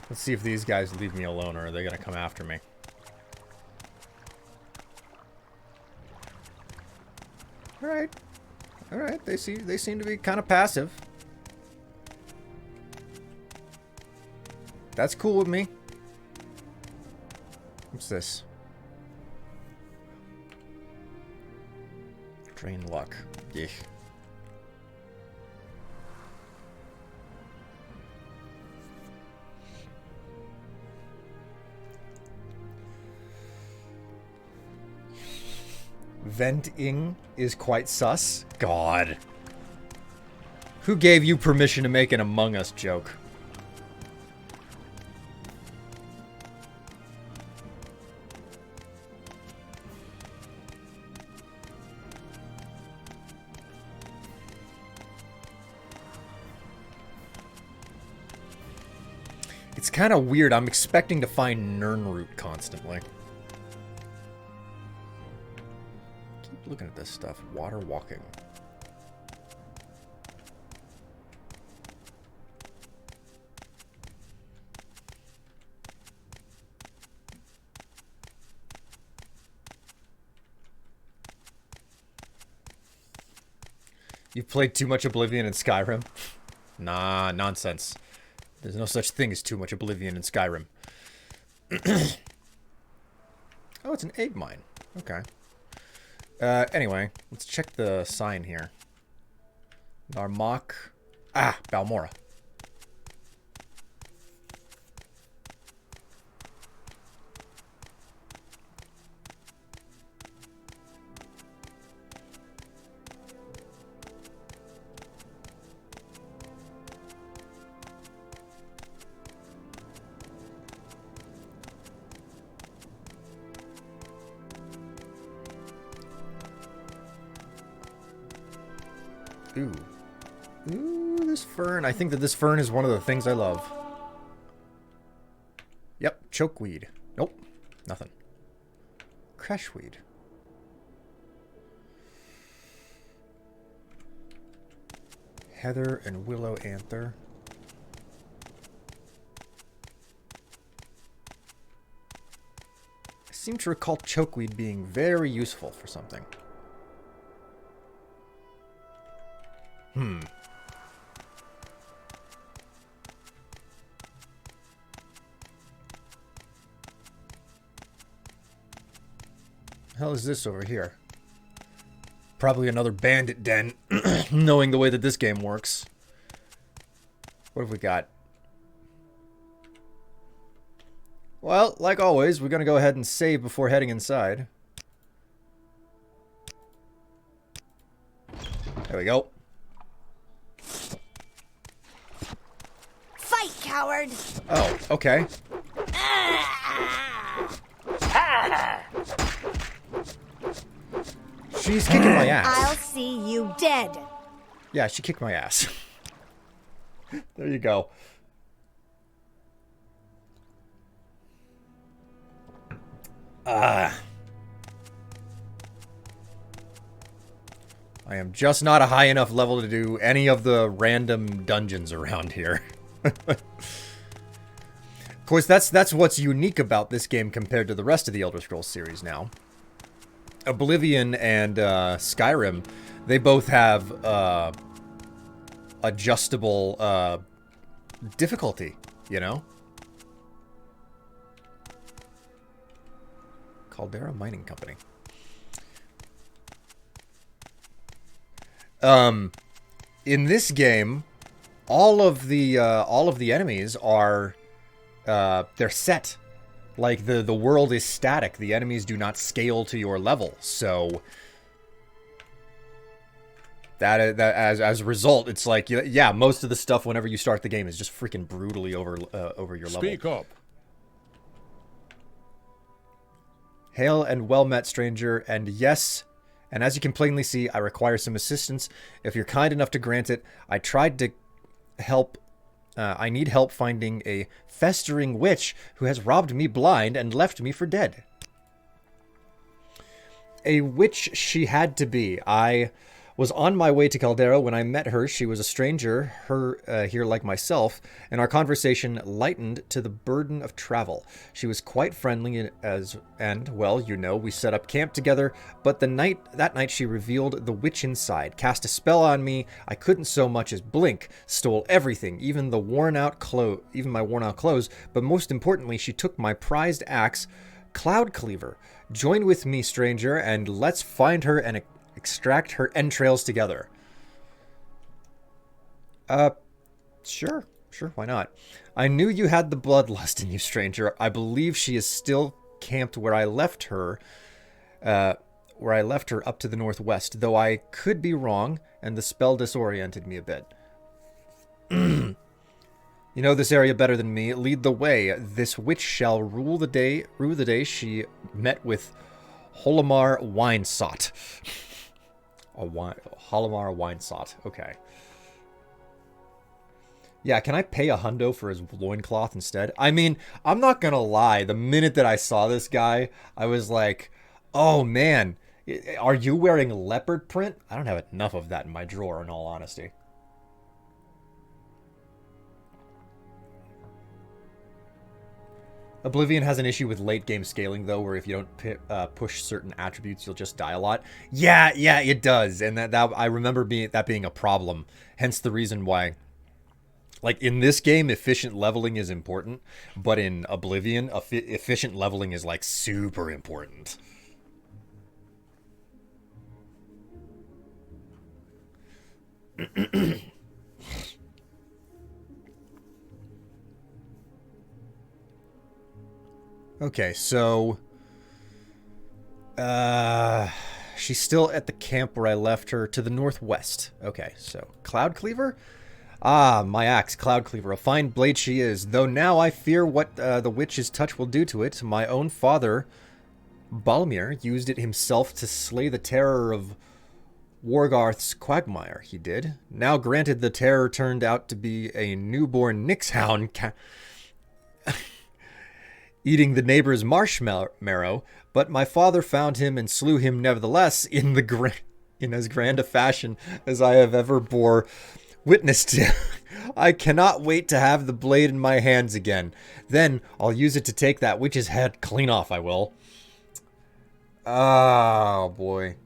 Let's see if these guys leave me alone, or are they gonna come after me? Alright. Alright, they seem to be kind of passive. That's cool with me. What's this? Drain luck. Yeah. Venting is quite sus. God. Who gave you permission to make an Among Us joke? It's kind of weird. I'm expecting to find Nirnroot constantly. looking at this stuff. Water walking. You've played too much Oblivion in Skyrim? Nah, nonsense. There's no such thing as too much Oblivion in Skyrim. Oh, it's an egg mine. Okay. Anyway, let's check the sign here. Narmak. Ah, Balmora. Ooh. Ooh, this fern. I think that this fern is one of the things I love. Yep, chokeweed. Nope, nothing. Crashweed. Heather and willow anther. I seem to recall chokeweed being very useful for something. Hell is this over here? Probably another bandit den, knowing the way that this game works. What have we got? Well, like always, we're gonna go ahead and save before heading inside. There we go. Fight, coward! Oh, okay. She's kicking my ass. I'll see you dead. Yeah, she kicked my ass. There you go. I am just not a high enough level to do any of the random dungeons around here. Of course, that's what's unique about this game compared to the rest of the Elder Scrolls series now. Oblivion and Skyrim, they both have adjustable difficulty, you know? Caldera Mining Company. In this game, all of the enemies are they're set. Like the world is static. The enemies do not scale to your level. So that as a result, it's like yeah, most of the stuff whenever you start the game is just freaking brutally over your level. Speak up. Hail and well met, stranger, and yes, and as you can plainly see, I require some assistance. If you're kind enough to grant it, I tried to help. I need help finding a festering witch who has robbed me blind and left me for dead. A witch she had to be. I was on my way to Caldera when I met her. She was a stranger, here like myself, and our conversation lightened to the burden of travel. She was quite friendly and well, you know, we set up camp together, but that night she revealed the witch inside, cast a spell on me. I couldn't so much as blink, stole everything, even my worn out clothes, but most importantly, she took my prized axe, Cloud Cleaver. Join with me, stranger, and let's find her and extract her entrails together. Sure, why not? I knew you had the bloodlust in you, stranger. I believe she is still camped where I left her, up to the northwest, though I could be wrong, and the spell disoriented me a bit. You know this area better than me. Lead the way. This witch shall rue the day she met with Holomar Winesot. Holomar Winesot. Okay. Yeah, can I pay a hundo for his loincloth instead? I mean, I'm not gonna lie. The minute that I saw this guy, I was like, oh man, Are you wearing leopard print? I don't have enough of that in my drawer, in all honesty. Oblivion has an issue with late game scaling, though, where if you don't push certain attributes, you'll just die a lot. Yeah, it does, and that I remember that being a problem. Hence the reason why, like in this game, efficient leveling is important, but in Oblivion, efficient leveling is like super important. Okay, so she's still at the camp where I left her, to the northwest. Okay, so Cloud Cleaver? Ah, my axe, Cloud Cleaver. A fine blade she is, though now I fear what the witch's touch will do to it. My own father, Balmir, used it himself to slay the terror of Wargarth's quagmire, he did. Now granted, the terror turned out to be a newborn Nixhound eating the neighbor's marshmallow, but my father found him and slew him nevertheless in as grand a fashion as I have ever bore witness to. I cannot wait to have the blade in my hands again. Then I'll use it to take that witch's head clean off, I will. Oh, boy.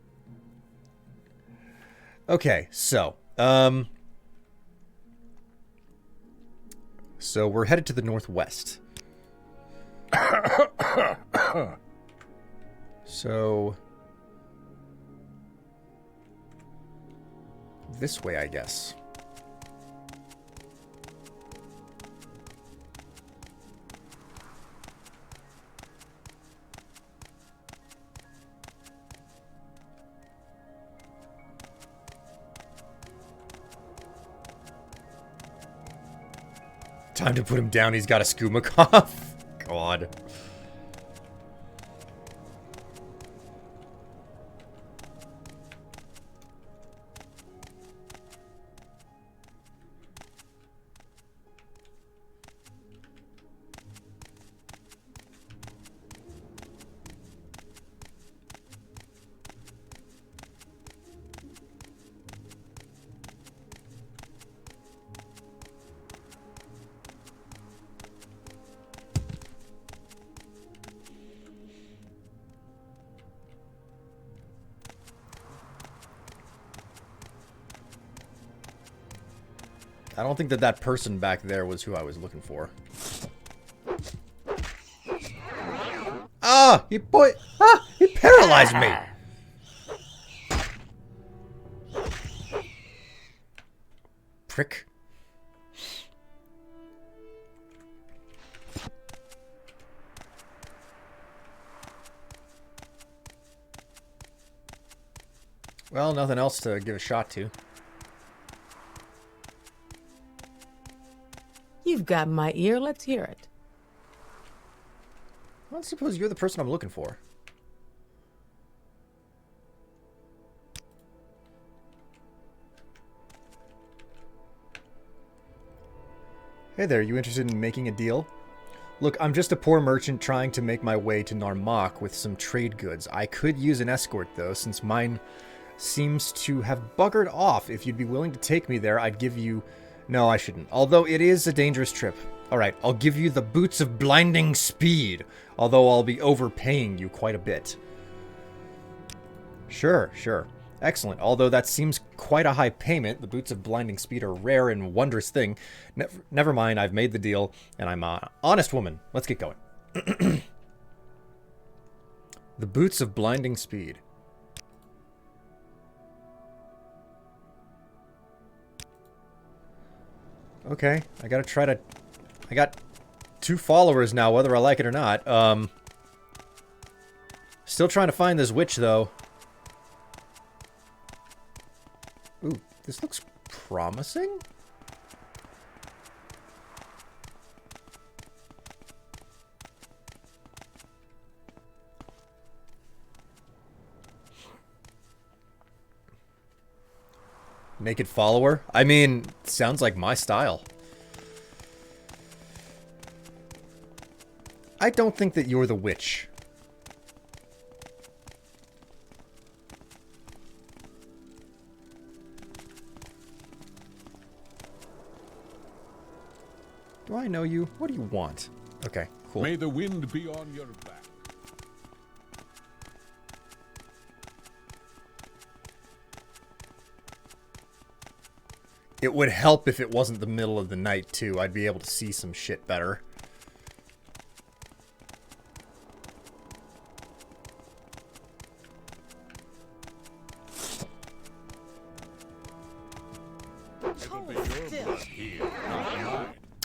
Okay, so we're headed to the northwest. So this way, I guess. Time to put him down. He's got a skooma cough. God. I don't think that person back there was who I was looking for. Ah! He paralyzed me! Prick. Well, nothing else to give a shot to. You've got my ear. Let's hear it. I suppose you're the person I'm looking for. Hey there, you interested in making a deal? Look, I'm just a poor merchant trying to make my way to Narmak with some trade goods. I could use an escort, though, since mine seems to have buggered off. If you'd be willing to take me there, I'd give you... No, I shouldn't. Although it is a dangerous trip. Alright, I'll give you the boots of blinding speed. Although I'll be overpaying you quite a bit. Sure. Excellent. Although that seems quite a high payment, the boots of blinding speed are a rare and wondrous thing. Never mind, I've made the deal, and I'm an honest woman. Let's get going. The boots of blinding speed. Okay, I got 2 followers now, whether I like it or not. Still trying to find this witch, though. Ooh, this looks promising? Naked follower? I mean, sounds like my style. I don't think that you're the witch. I know you. What do you want? Okay, cool. May the wind be on your back. It would help if it wasn't the middle of the night, too. I'd be able to see some shit better.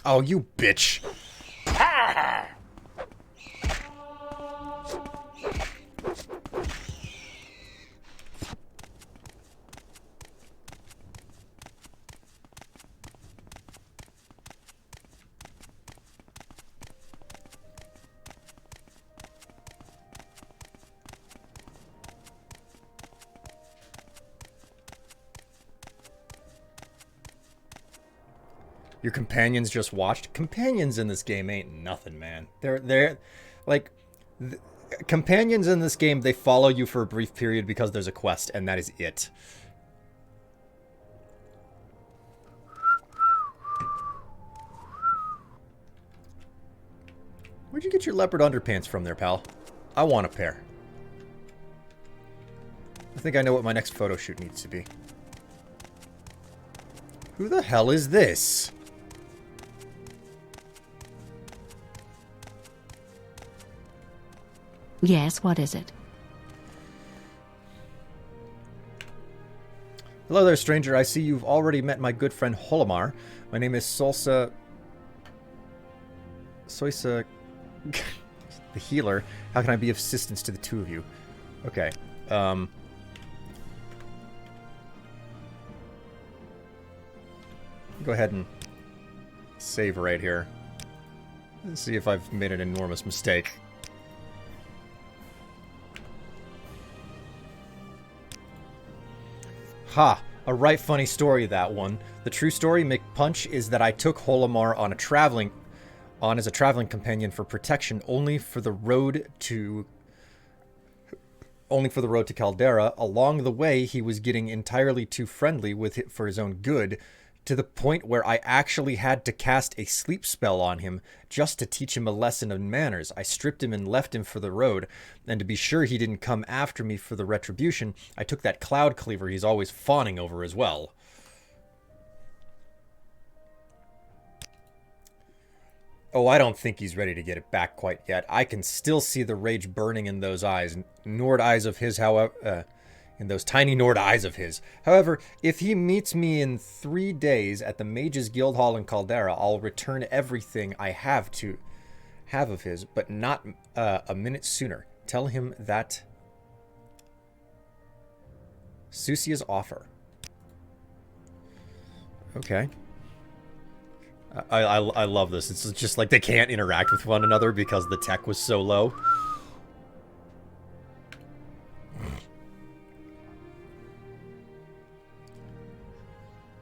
Oh, you bitch. Your companions just watched. Companions in this game ain't nothing, man. They're like companions in this game. They follow you for a brief period because there's a quest, and that is it. Where'd you get your leopard underpants from there, pal? I want a pair. I think I know what my next photo shoot needs to be. Who the hell is this? Yes, what is it? Hello there, stranger. I see you've already met my good friend Holomar. My name is Soisa, the healer. How can I be of assistance to the two of you? Okay. Go ahead and save right here. Let's see if I've made an enormous mistake. Ha! A right funny story, that one. The true story, McPunch, is that I took Holomar on as a traveling companion for protection only for the road to Caldera. Along the way, he was getting entirely too friendly with it for his own good, to the point where I actually had to cast a sleep spell on him just to teach him a lesson of manners. I stripped him and left him for the road, and to be sure he didn't come after me for the retribution, I took that cloud cleaver he's always fawning over as well. Oh, I don't think he's ready to get it back quite yet. I can still see the rage burning in those eyes, Nord eyes of his, however... in those tiny Nord eyes of his. However, if he meets me in 3 days at the Mages Guild Hall in Caldera, I'll return everything I have of his, but not a minute sooner. Tell him that Susia's offer. Okay. I love this. It's just like they can't interact with one another because the tech was so low.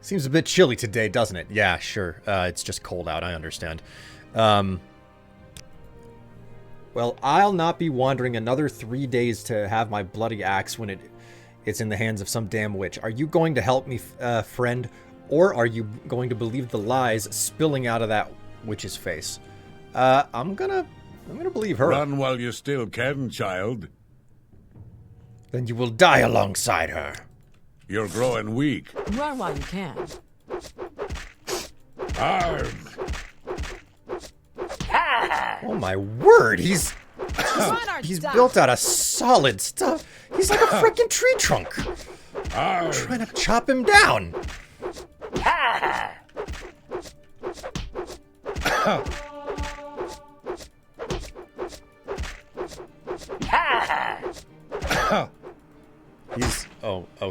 Seems a bit chilly today, doesn't it? Yeah, sure. It's just cold out, I understand. Well, I'll not be wandering another 3 days to have my bloody axe when it's in the hands of some damn witch. Are you going to help me, friend? Or are you going to believe the lies spilling out of that witch's face? I'm gonna believe her. Run while you still can, child. Then you will die alongside her. You're growing weak. Run while you can. Arg! Oh my word, he's Die. built out of solid stuff. He's like a freaking tree trunk. Arg! Trying to chop him down.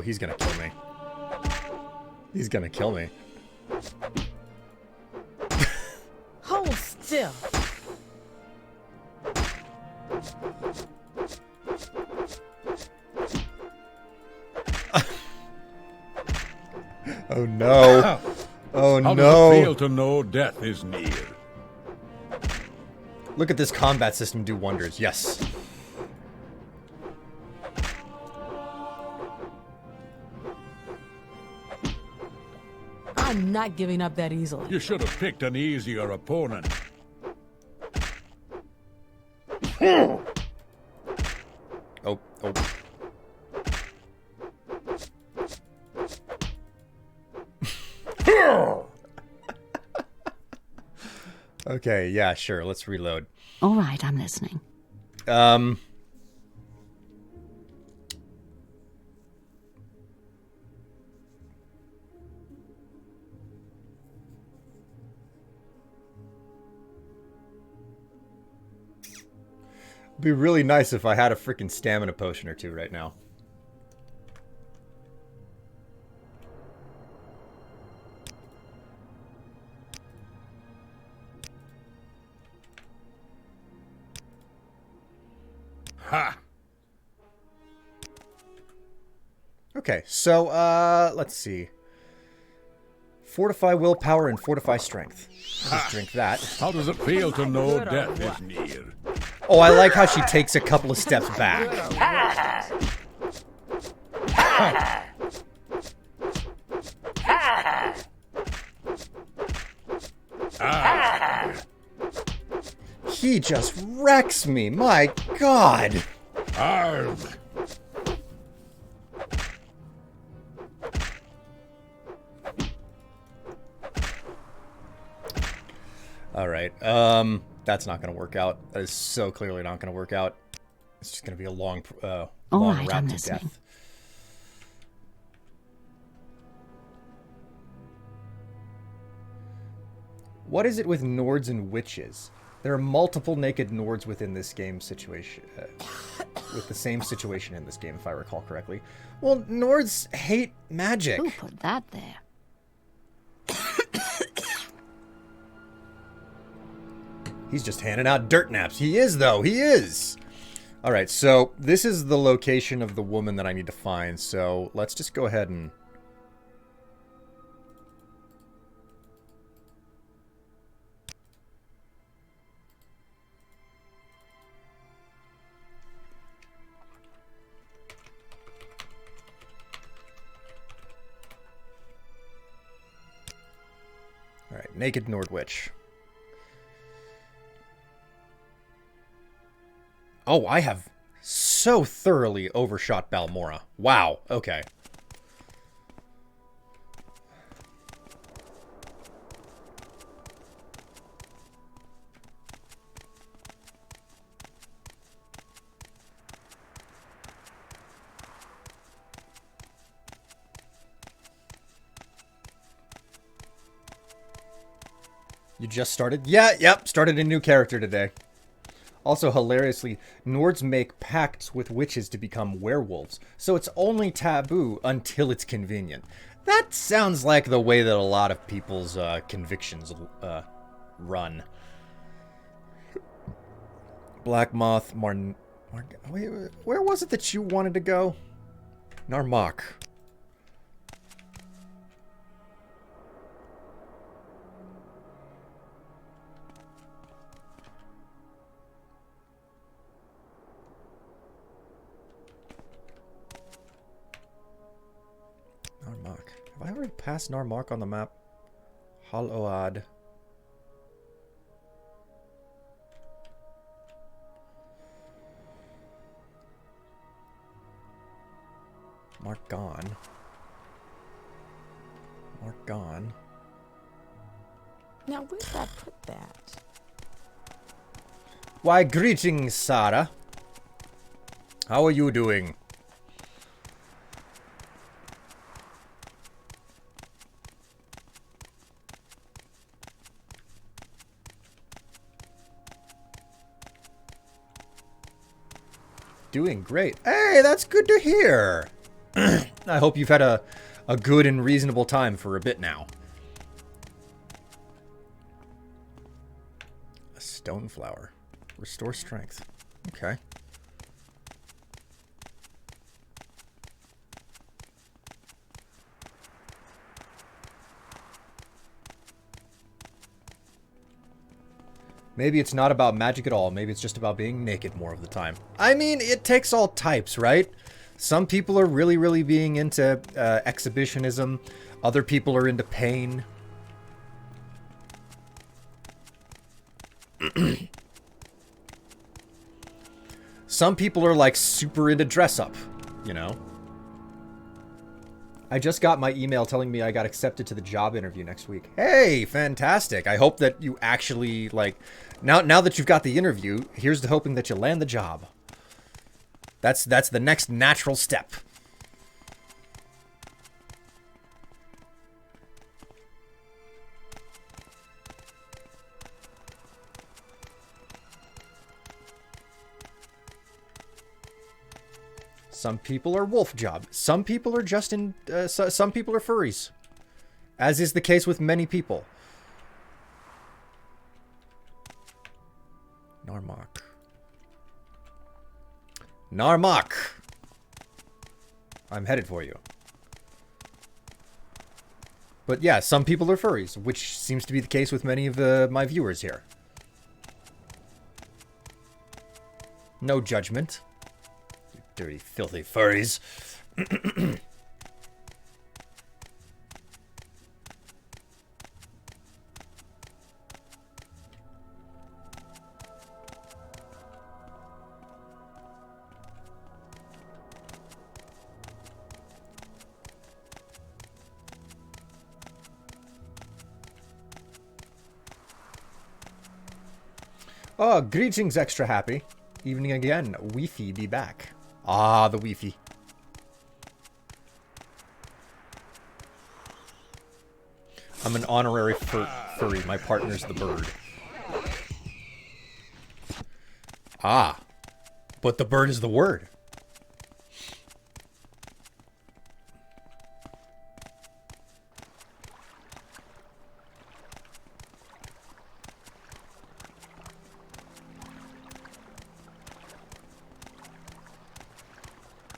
He's gonna kill me. He's gonna kill me. Hold still. Oh no. Oh How does it no. feel to know death is near? Look at this combat system do wonders. Yes. I I'm not giving up that easily. You should have picked an easier opponent. Oh, oh. Okay, yeah, sure. Let's reload. All right, I'm listening. It'd be really nice if I had a freaking stamina potion or two right now. Ha! Okay, so, let's see. Fortify willpower and fortify strength. Just drink that. How does it feel to know death is near? Oh, I like how she takes a couple of steps back. He just wrecks me, my god! Arg! Alright, that's not gonna work out. That is so clearly not gonna work out. It's just gonna be a long All long right, route I'm to listening. death. What is it with Nords and witches? There are multiple naked Nords within this game situation, with the same situation in this game, if I recall correctly. Well, Nords hate magic. Who put that there? He's just handing out dirt naps. He is, though. He is. All right, so this is the location of the woman that I need to find. So let's just go ahead and... All right, naked Nordwitch. Oh, I have so thoroughly overshot Balmora. Wow, okay. You just started? Yeah, yep, started a new character today. Also, hilariously, Nords make pacts with witches to become werewolves, so it's only taboo until it's convenient. That sounds like the way that a lot of people's convictions run. Black Moth, wait, where was it that you wanted to go? Narmak. Narmak. Have I already passed Narmak on the map? Hal-Oad. Mark gone. Now, where'd I put that? Why, greetings, Sarah. How are you doing? Doing great. Hey, that's good to hear. I hope you've had a good and reasonable time for a bit now. A stone flower. Restore strength. Okay. Maybe it's not about magic at all. Maybe it's just about being naked more of the time. I mean, it takes all types, right? Some people are really, really being into exhibitionism. Other people are into pain. Some people are like super into dress up, you know? I just got my email telling me I got accepted to the job interview next week. Hey, fantastic. I hope that you actually, like, now that you've got the interview, here's to hoping that you land the job. That's the next natural step. Some people are wolf job. Some people are just in... some people are furries. As is the case with many people. Narmak. Narmak! I'm headed for you. But yeah, some people are furries, which seems to be the case with many of my viewers here. No judgment. You dirty, filthy furries. Oh, greetings, extra happy. Evening again. Wi-Fi be back. Ah, the Wi-Fi. I'm an honorary furry. My partner's the bird. Ah. But the bird is the word.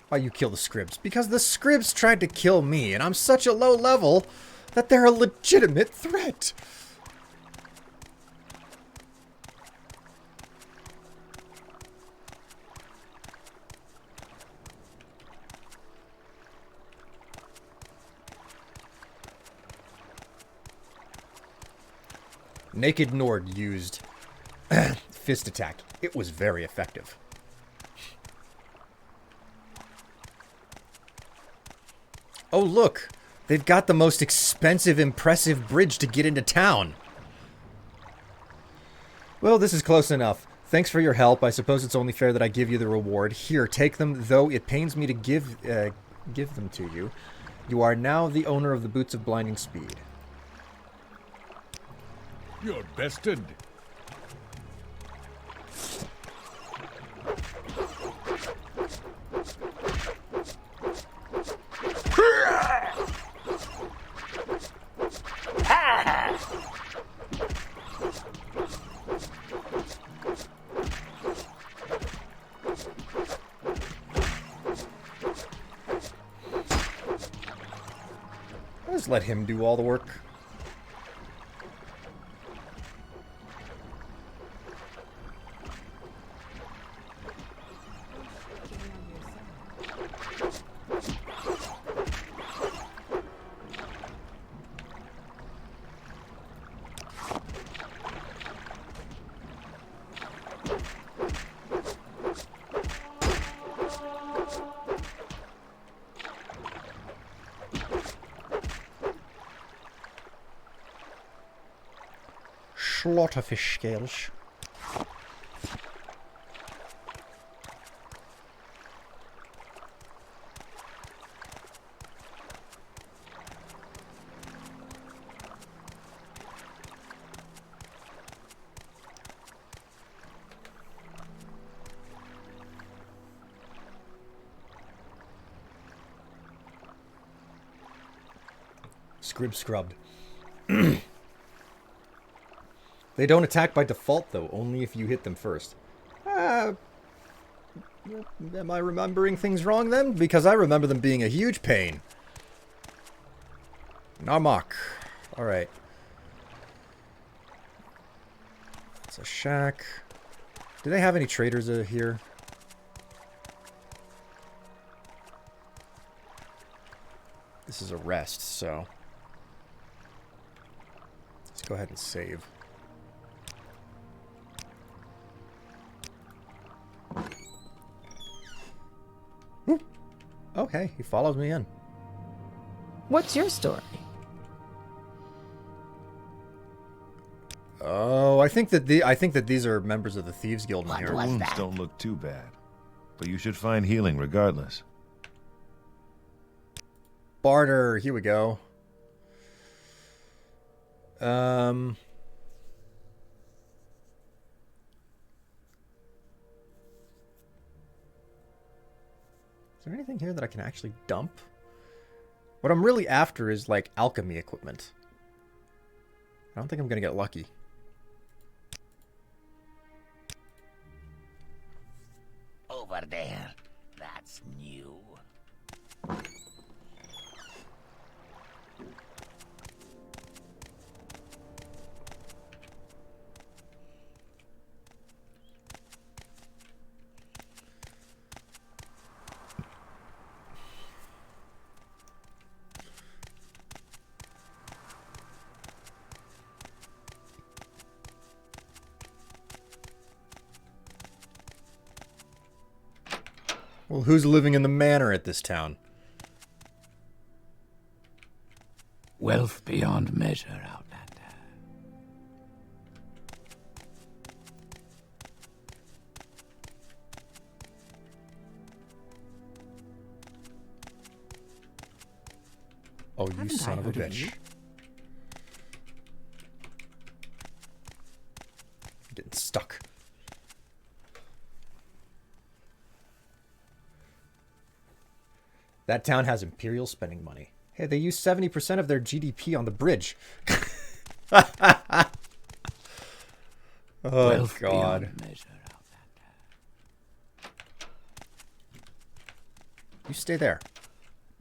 Why you kill the Scribs? Because the Scribs tried to kill me, and I'm such a low level that they're a legitimate threat. Naked Nord used fist attack. It was very effective. Oh, look! They've got the most expensive, impressive bridge to get into town. Well, this is close enough. Thanks for your help. I suppose it's only fair that I give you the reward. Here, take them, though it pains me to give them to you. You are now the owner of the Boots of Blinding Speed. You're bested. Just let him do all the work. Slaughterfish scales. Scrib scrubbed. They don't attack by default, though. Only if you hit them first. Am I remembering things wrong, then? Because I remember them being a huge pain. Narmak. Alright. It's a shack. Do they have any traders here? This is a rest, so let's go ahead and save. Woo. Oh, hey, he follows me in. What's your story? Oh, I think that these are members of the Thieves Guild in here. Wounds don't look too bad, but you should find healing regardless. Barter, here we go. Is there anything here that I can actually dump? What I'm really after is like alchemy equipment. I don't think I'm gonna get lucky. Over there. That's new. Well, who's living in the manor at this town? Wealth beyond measure, Outlander. Oh, you Haven't son I of a heard of you? bitch. Getting stuck. That town has Imperial spending money. Hey, they use 70% of their GDP on the bridge. Oh, Wealth God. beyond measure, Outlander. You stay there.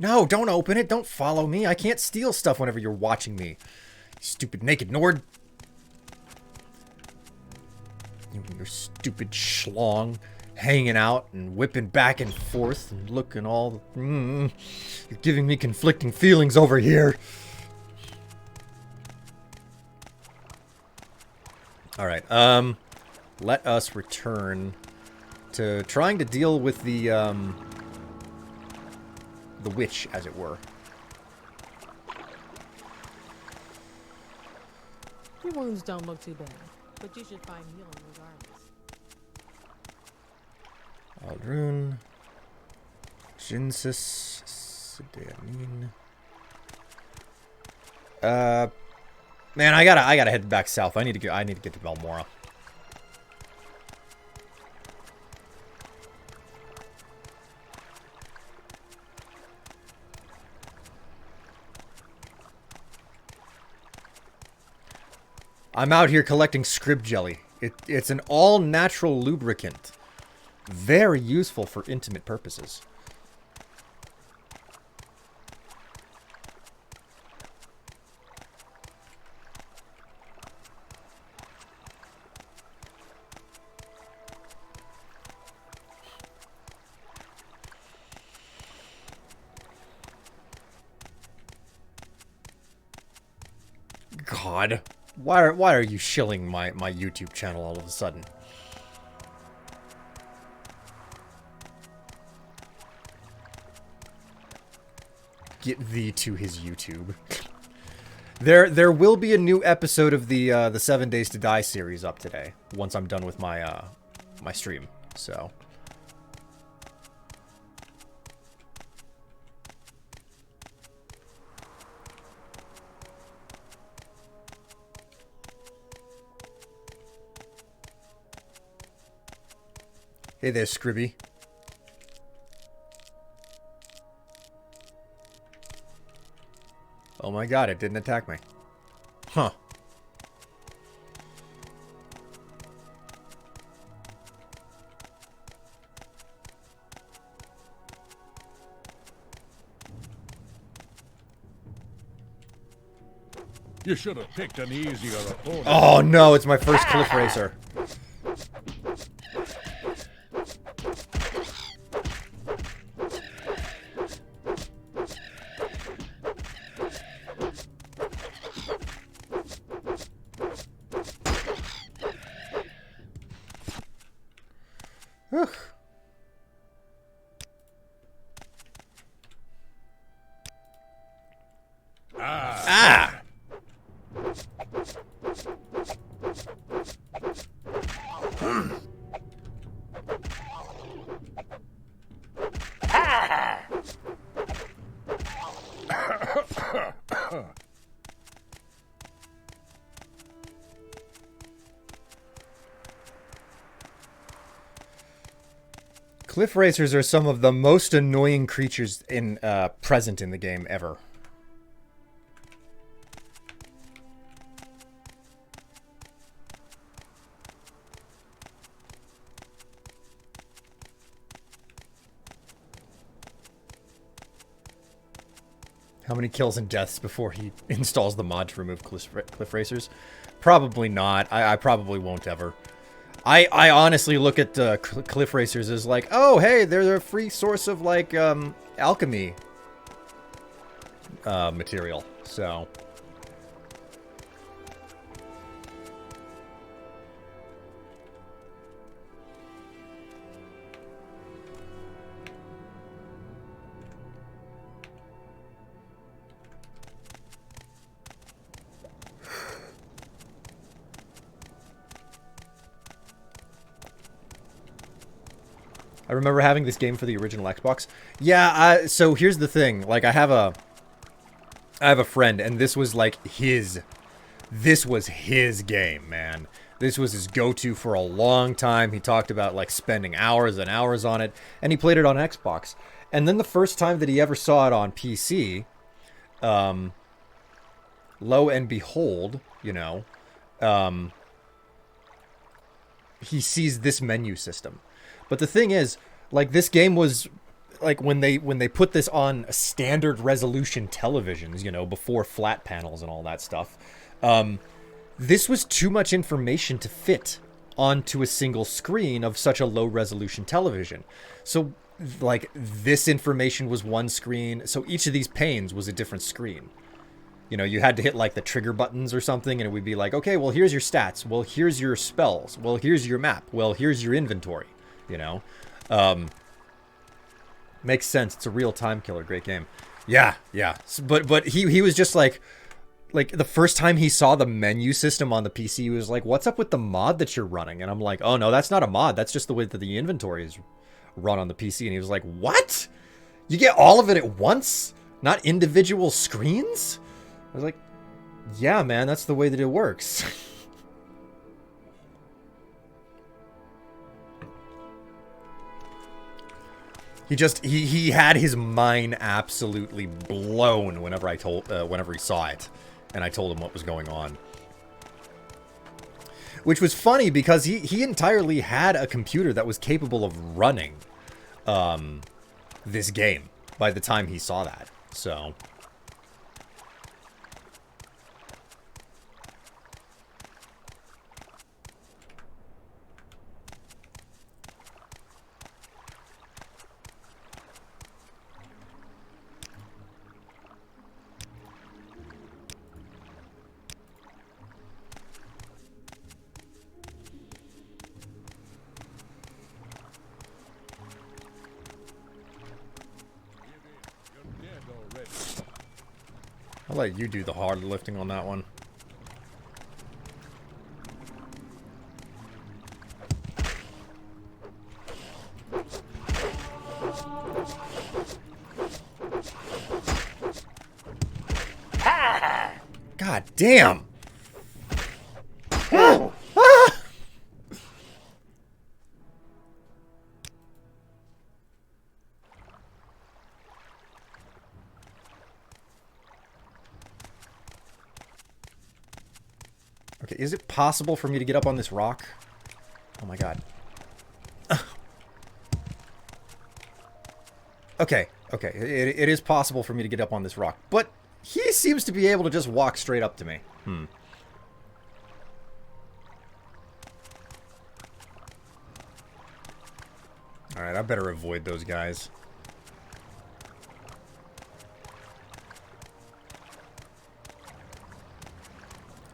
No, don't open it. Don't follow me. I can't steal stuff whenever you're watching me. You stupid naked Nord. You and your stupid schlong. Hanging out and whipping back and forth and looking all... You're giving me conflicting feelings over here. Alright, let us return to trying to deal with the witch, as it were. Your wounds don't look too bad, but you should find healing regardless. Aldrun, Jinsis, Sideanin. Man, I gotta head back south. I need to get to Balmora. I'm out here collecting scrib jelly. It's an all-natural lubricant. Very useful for intimate purposes. God, why are you shilling my YouTube channel all of a sudden? Get thee to his YouTube. There will be a new episode of the 7 Days to Die series up today once I'm done with my my stream. So hey there, Scribby. Oh my god, it didn't attack me. Huh. You should have picked an easier opponent. Oh no, it's my first cliff racer. Ugh. Ah! Cliff racers are some of the most annoying creatures present in the game ever. How many kills and deaths before he installs the mod to remove cliff racers? Probably not. I probably won't ever. I honestly look at cliff racers as like, oh, hey, they're a free source of, like, alchemy material. So... I remember having this game for the original Xbox. Yeah, so here's the thing. Like, I have a friend, and this was like this was his game, man. This was his go-to for a long time. He talked about, like, spending hours and hours on it, and he played it on Xbox. And then the first time that he ever saw it on PC, lo and behold, you know, he sees this menu system. But the thing is, like, this game was, like, when they put this on standard resolution televisions, you know, before flat panels and all that stuff, this was too much information to fit onto a single screen of such a low resolution television. So, like, this information was one screen, so each of these panes was a different screen. You know, you had to hit, like, the trigger buttons or something, and it would be like, okay, well, here's your stats. Well, here's your spells. Well, here's your map. Well, here's your inventory. You know, makes sense. It's a real time killer. Great game. Yeah. But he was just like the first time he saw the menu system on the PC, he was like, "What's up with the mod that you're running?" And I'm like, "Oh no, that's not a mod. That's just the way that the inventory is run on the PC." And he was like, "What? You get all of it at once, not individual screens?" I was like, "Yeah, man, that's the way that it works." He had his mind absolutely blown whenever he saw it, and I told him what was going on. Which was funny because he entirely had a computer that was capable of running this game by the time he saw that. So I'll let you do the hard lifting on that one. God damn! Okay, is it possible for me to get up on this rock? Oh my god. Okay. It is possible for me to get up on this rock, but he seems to be able to just walk straight up to me. Alright, I better avoid those guys.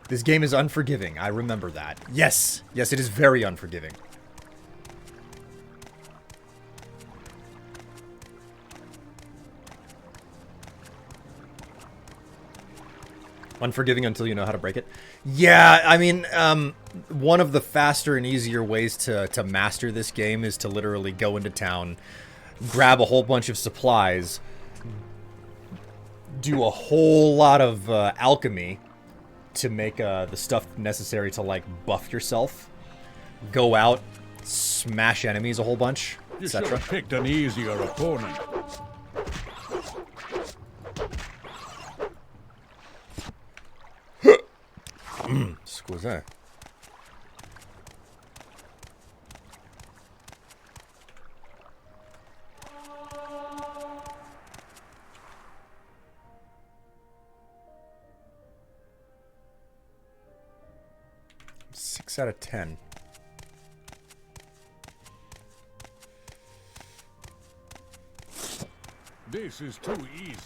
This game is unforgiving. I remember that. Yes, it is very unforgiving. Unforgiving until you know how to break it. Yeah, I mean, one of the faster and easier ways to master this game is to literally go into town, grab a whole bunch of supplies, do a whole lot of alchemy to make the stuff necessary to, like, buff yourself, go out, smash enemies a whole bunch, You should etc. have picked an easier opponent. Scusa. Six out of 10. This is too easy.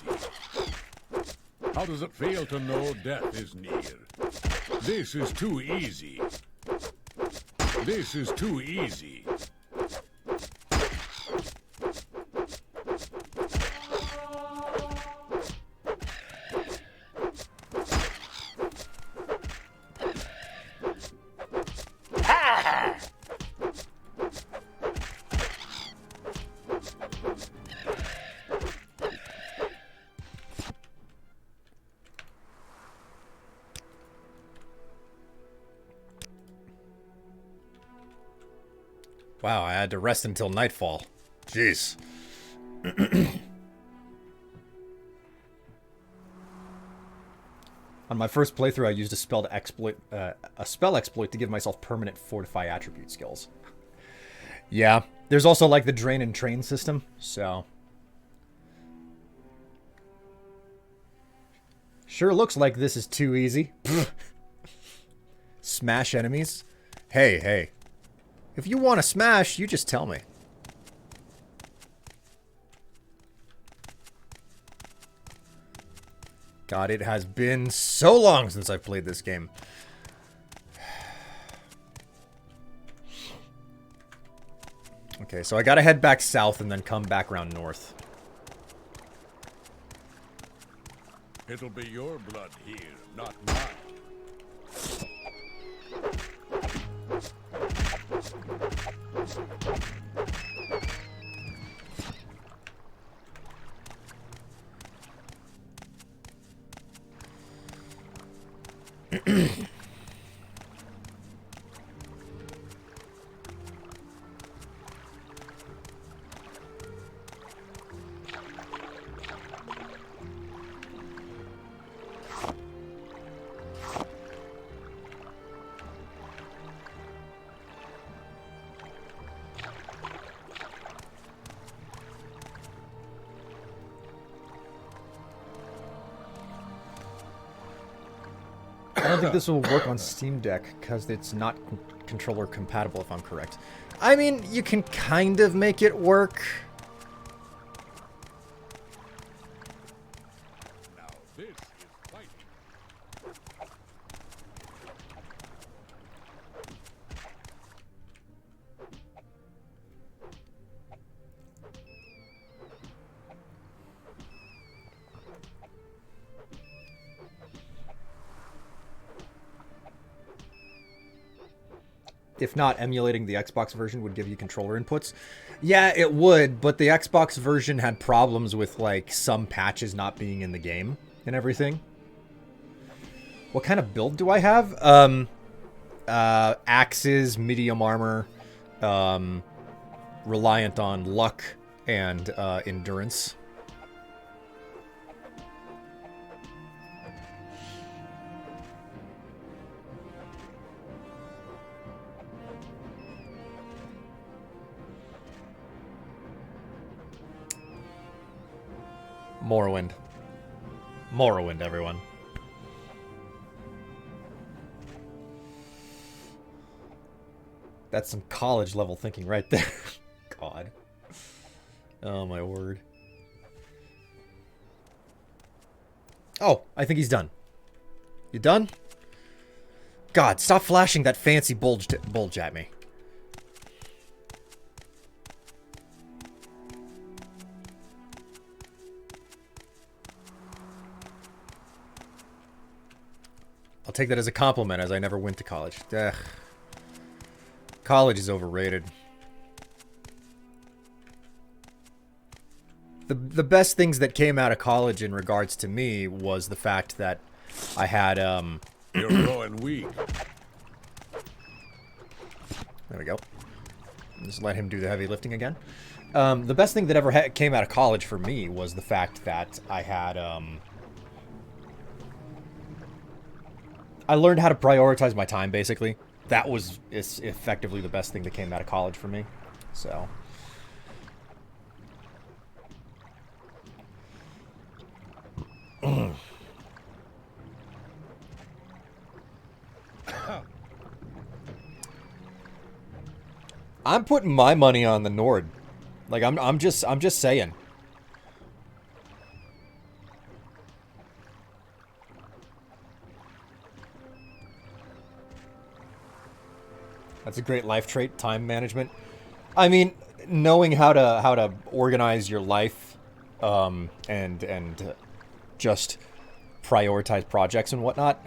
How does it feel to know death is near? This is too easy. This is too easy. Wow, I had to rest until nightfall. Jeez. On my first playthrough, I used a spell exploit to give myself permanent fortify attribute skills. Yeah, there's also like the drain and train system, so sure looks like this is too easy. Smash enemies. Hey. If you want to smash, you just tell me. God, it has been so long since I've played this game. Okay, so I gotta head back south and then come back around north. It'll be your blood here, not mine. I don't think this will work on Steam Deck because it's not controller compatible, if I'm correct. I mean, you can kind of make it work. Now this is fighting. If not, emulating the Xbox version would give you controller inputs. Yeah, it would, but the Xbox version had problems with, like, some patches not being in the game and everything. What kind of build do I have? Axes, medium armor, reliant on luck and endurance. Morrowind. Morrowind, everyone. That's some college level thinking right there. God. Oh my word. Oh, I think he's done. You done? God, stop flashing that fancy bulge at me. I'll take that as a compliment, as I never went to college. Ugh. College is overrated. The best things that came out of college in regards to me was the fact that I had You're growing weak. there we go. Just let him do the heavy lifting again. The best thing that ever came out of college for me was the fact that I had I learned how to prioritize my time, basically. That was effectively the best thing that came out of college for me. So I'm putting my money on the Nord. Like I'm just saying. That's a great life trait, time management. I mean, knowing how to organize your life and just prioritize projects and whatnot.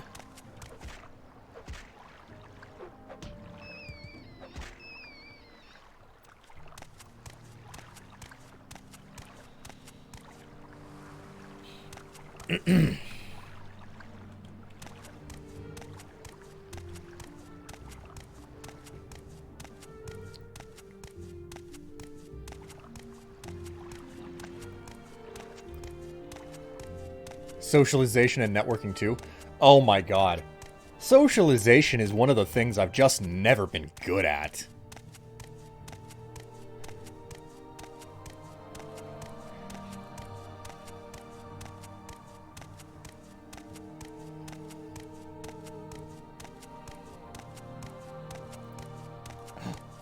Socialization and networking too. Oh my god. Socialization is one of the things I've just never been good at.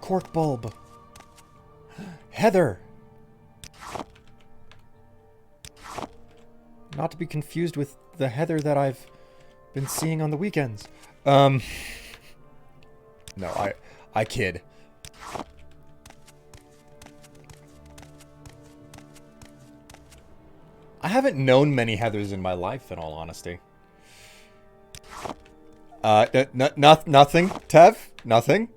Cork bulb. Heather. Not to be confused with the Heather that I've been seeing on the weekends. No, I kid. I haven't known many Heathers in my life, in all honesty. Nothing, Tev? Nothing?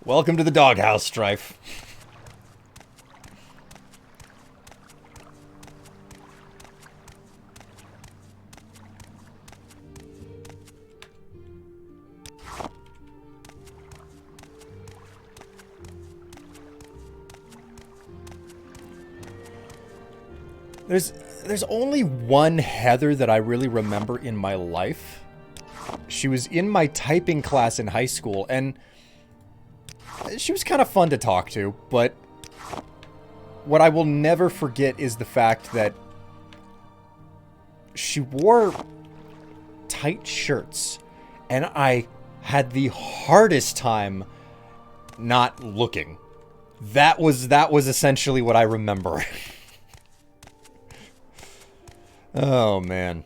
Welcome to the doghouse, Strife. There's only one Heather that I really remember in my life. She was in my typing class in high school, and she was kind of fun to talk to, but what I will never forget is the fact that she wore tight shirts, and I had the hardest time not looking. That was essentially what I remember. Oh, man.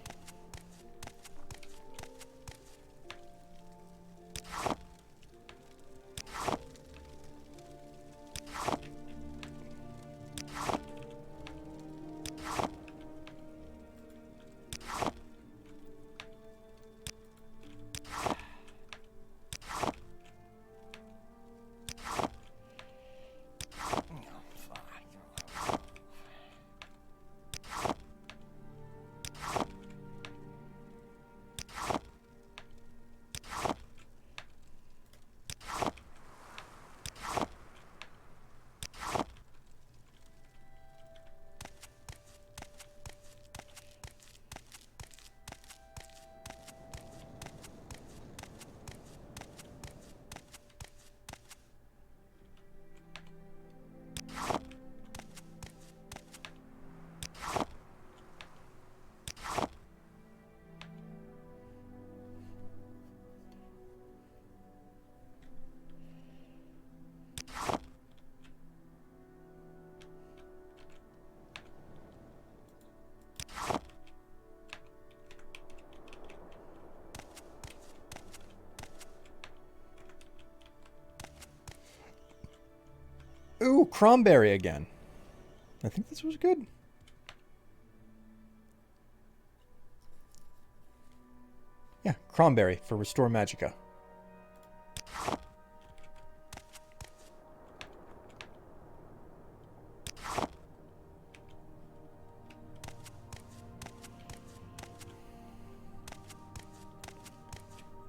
Ooh, Cranberry again. I think this was good. Yeah, Cranberry for Restore Magicka.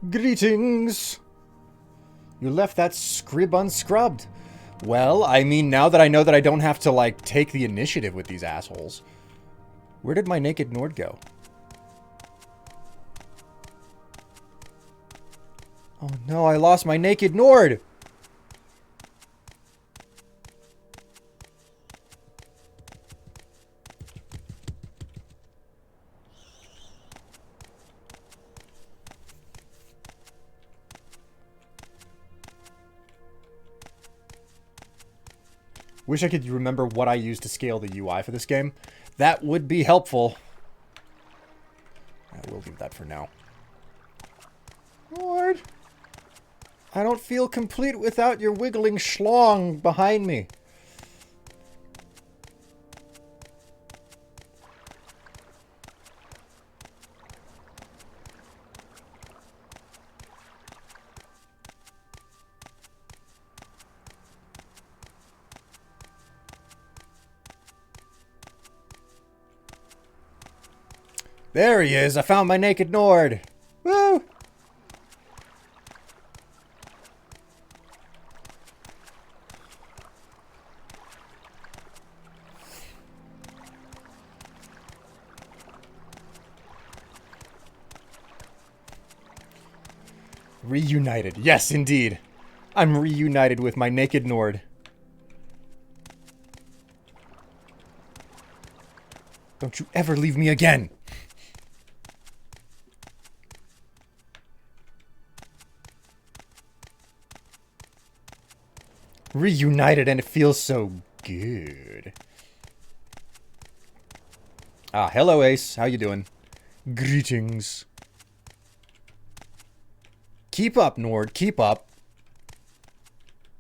Greetings! You left that scrib unscrubbed. Well, I mean, now that I know that I don't have to, like, take the initiative with these assholes. Where did my naked Nord go? Oh no, I lost my naked Nord! Wish I could remember what I used to scale the UI for this game. That would be helpful. I will do that for now. Lord, I don't feel complete without your wiggling schlong behind me. There he is. I found my naked Nord. Woo! Reunited. Yes, indeed. I'm reunited with my naked Nord. Don't you ever leave me again. Reunited, and it feels so good. Ah, hello Ace. How you doing? Greetings. Keep up, Nord. Keep up.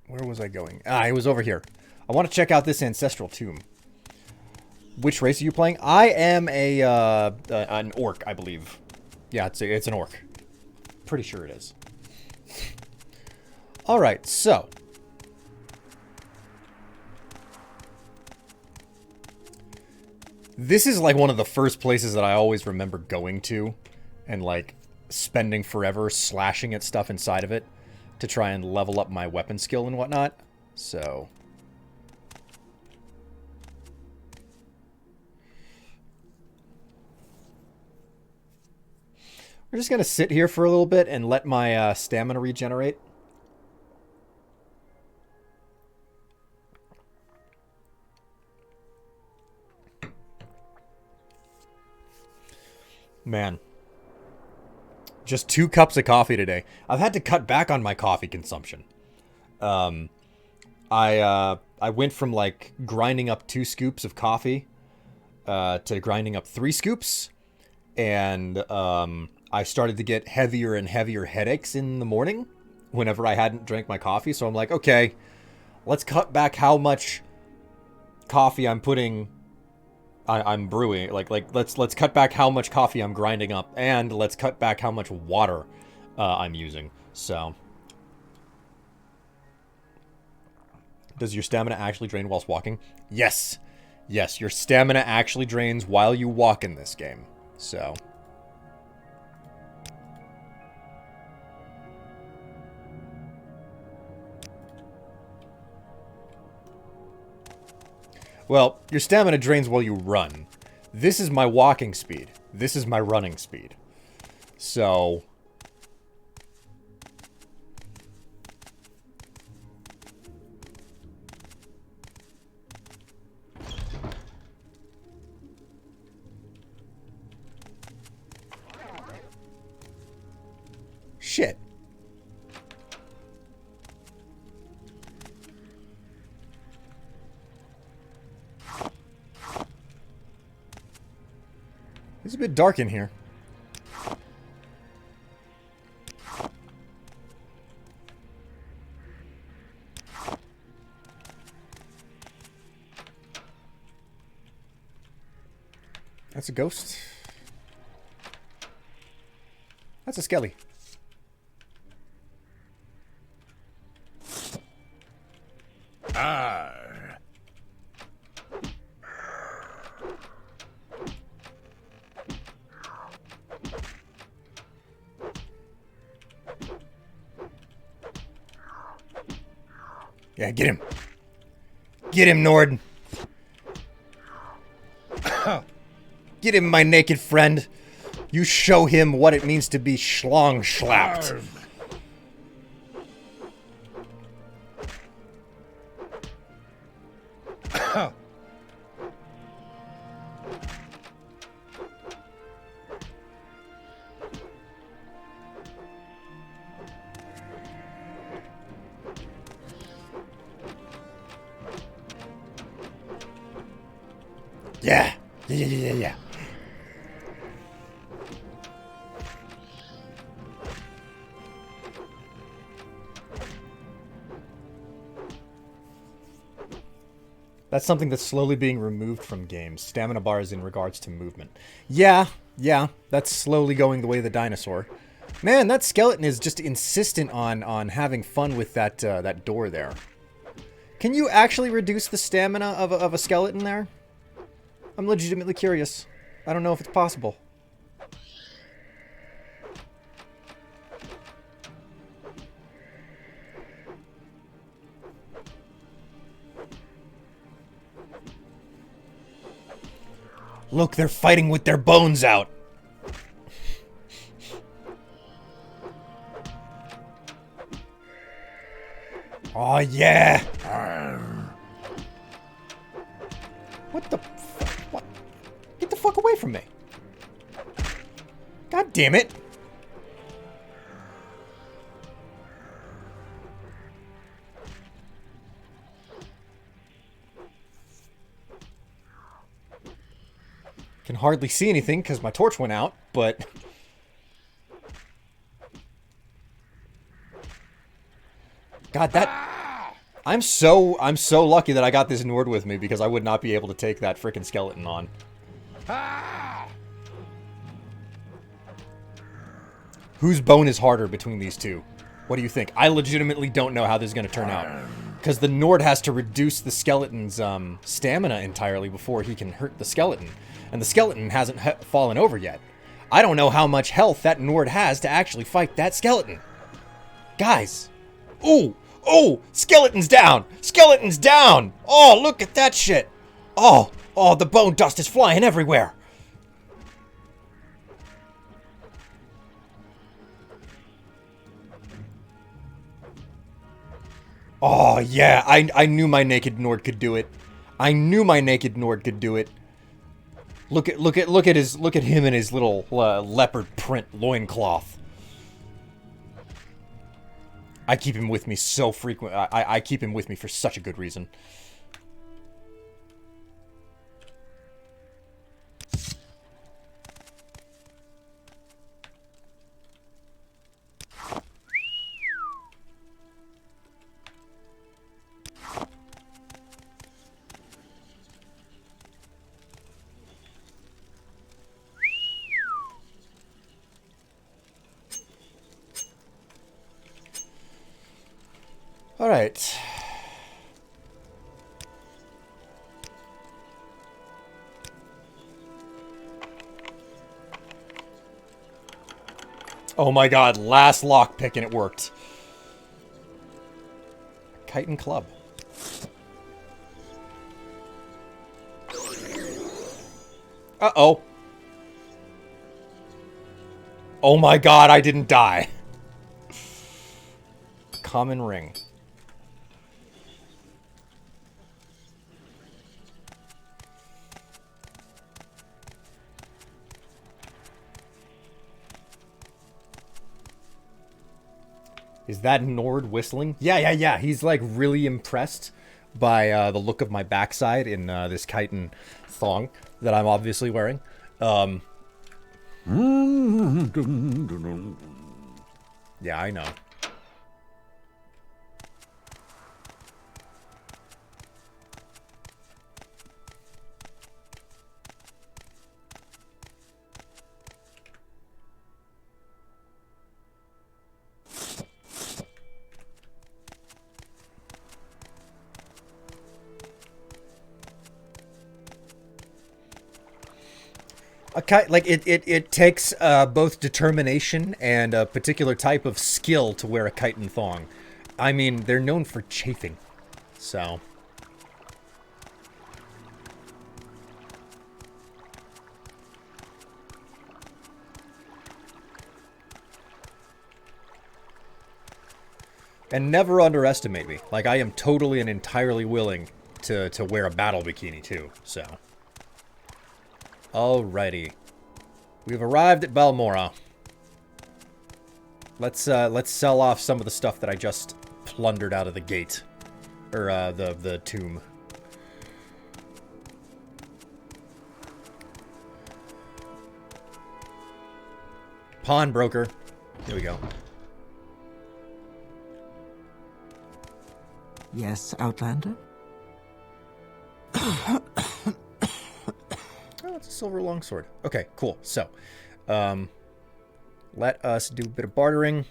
Where was I going? Ah, I was over here. I want to check out this ancestral tomb. Which race are you playing? I am an orc, I believe. Yeah, it's an orc. Pretty sure it is. All right, so this is like one of the first places that I always remember going to and like spending forever slashing at stuff inside of it to try and level up my weapon skill and whatnot. So we're just going to sit here for a little bit and let my stamina regenerate. Man. Just 2 cups of coffee today. I've had to cut back on my coffee consumption. I went from like grinding up 2 scoops of coffee to grinding up 3 scoops. And I started to get heavier and heavier headaches in the morning whenever I hadn't drank my coffee. So I'm like, okay, let's cut back how much coffee I'm putting... I'm brewing. Let's cut back how much coffee I'm grinding up, and let's cut back how much water I'm using. So, does your stamina actually drain whilst walking? Yes, yes, your stamina actually drains while you walk in this game. So, well, your stamina drains while you run. This is my walking speed. This is my running speed. So... Shit. It's a bit dark in here. That's a ghost. That's a skelly. Ah. Yeah, get him. Get him, Nord. Get him, my naked friend. You show him what it means to be schlong schlapped. Yeah. Yeah. That's something that's slowly being removed from games. Stamina bars in regards to movement. Yeah, that's slowly going the way of the dinosaur. Man, that skeleton is just insistent on having fun with that that door there. Can you actually reduce the stamina of a skeleton there? I'm legitimately curious. I don't know if it's possible. Look, they're fighting with their bones out. Oh, yeah. What the fuck? What? Get the fuck away from me. God damn it. Can hardly see anything because my torch went out, but... God, that... I'm so lucky that I got this Nord with me because I would not be able to take that freaking skeleton on. Whose bone is harder between these two? What do you think? I legitimately don't know how this is going to turn out. Because the Nord has to reduce the skeleton's stamina entirely before he can hurt the skeleton. And the skeleton hasn't fallen over yet. I don't know how much health that Nord has to actually fight that skeleton. Guys. Ooh. Oh, skeleton's down! Skeleton's down! Oh, look at that shit! Oh, the bone dust is flying everywhere! Oh, yeah, I knew my naked Nord could do it. I knew my naked Nord could do it. Look at him in his little leopard print loincloth. I keep him with me so frequent. I keep him with me for such a good reason. All right. Oh my god, last lockpick and it worked. Chitin Club. Uh-oh. Oh my god, I didn't die. Common ring. Is that Nord whistling? Yeah. He's like really impressed by the look of my backside in this chitin thong that I'm obviously wearing. Yeah, I know. Like it takes both determination and a particular type of skill to wear a chitin thong. I mean, they're known for chafing, so. And never underestimate me. Like, I am totally and entirely willing to wear a battle bikini, too, so. Alrighty. We've arrived at Balmora. Let's sell off some of the stuff that I just plundered out of the gate. Or, the tomb. Pawnbroker. Here we go. Yes, Outlander? Oh, it's a silver longsword. Okay, cool. So, let us do a bit of bartering.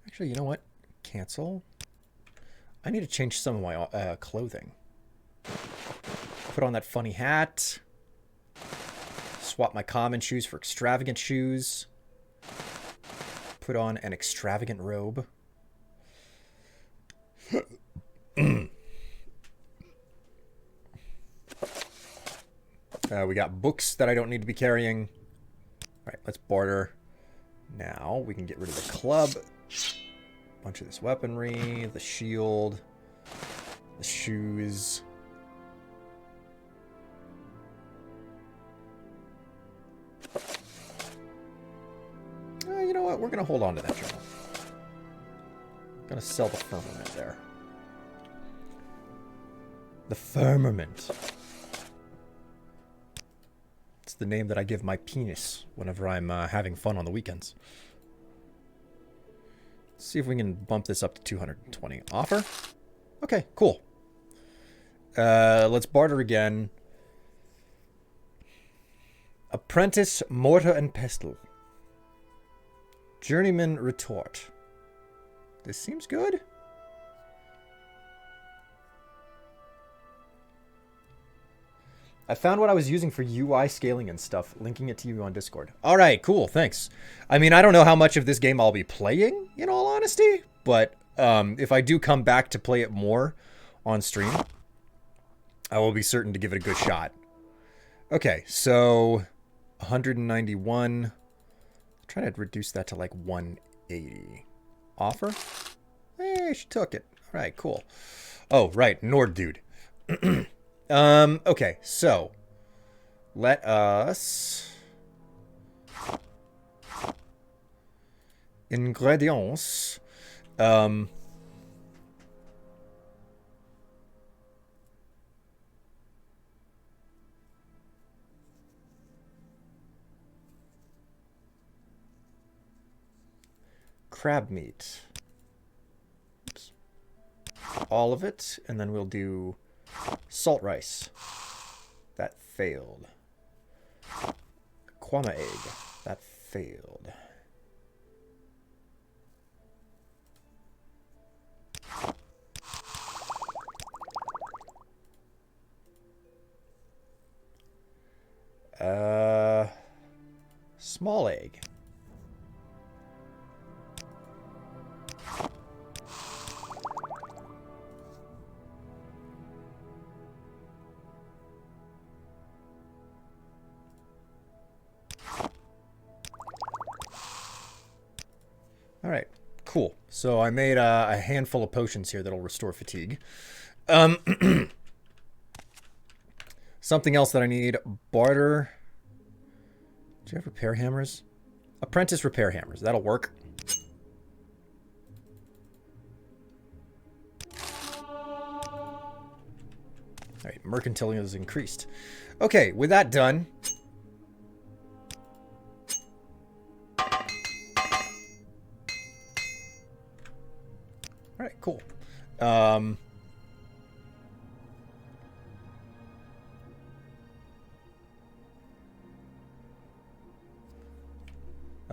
Actually, you know what? Cancel. I need to change some of my clothing. Put on that funny hat. Swap my common shoes for extravagant shoes. Put on an extravagant robe. We got books that I don't need to be carrying. All right, let's barter. Now we can get rid of the club. Bunch of this weaponry, the shield, the shoes. You know what? We're going to hold on to that journal. Going to sell the firmament there. The firmament. It's the name that I give my penis whenever I'm having fun on the weekends. Let's see if we can bump this up to 220. Offer? Okay, cool. Let's barter again. Apprentice, mortar and pestle. Journeyman retort. This seems good. I found what I was using for UI scaling and stuff, linking it to you on Discord. All right, cool, thanks. I mean, I don't know how much of this game I'll be playing, in all honesty, but if I do come back to play it more on stream, I will be certain to give it a good shot. Okay, so 191. Try to reduce that to like 180. Offer? Hey, she took it. All right, cool. Oh, right, Nord dude. Okay, so let us ingredients. Crab meat. Oops. All of it, and then we'll do salt rice. That failed. Kwama egg. That failed. Small egg. All right, cool. So I made a handful of potions here that'll restore fatigue. Something else that I need. Barter. Do you have repair hammers? Apprentice repair hammers. That'll work. All right, mercantility is increased. Okay, with that done. All right, cool.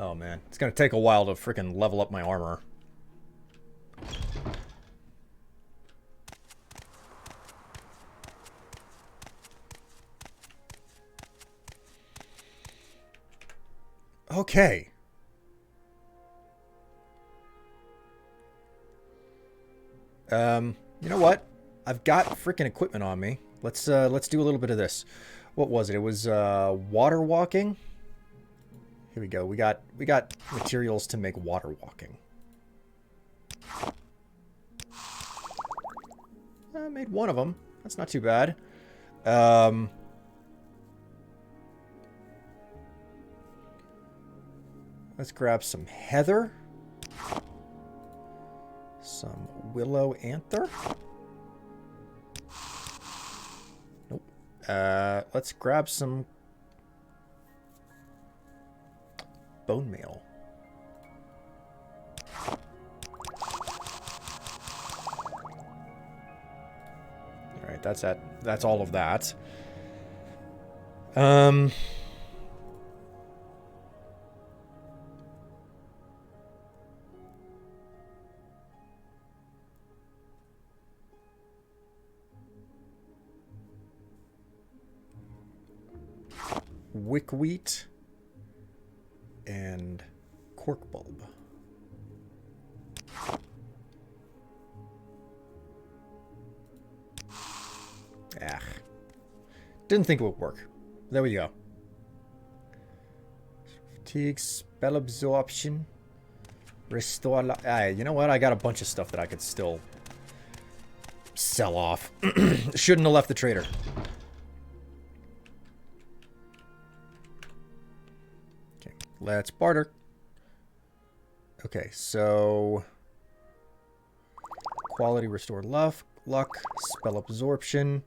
Oh man, it's gonna take a while to freaking level up my armor. Okay. You know what? I've got freaking equipment on me. Let's do a little bit of this. What was it? It was water walking. Here we go. We got materials to make water walking. I made one of them. That's not too bad. Let's grab some heather. Some willow anther. Nope. Let's grab some bone meal. All right, that's all of that. Wickwheat and cork bulb. Ah. Didn't think it would work. There we go. Fatigue, spell absorption, restore. You know what? I got a bunch of stuff that I could still sell off. Shouldn't have left the trader. Okay, let's barter. Okay, so quality, restore luck, spell absorption,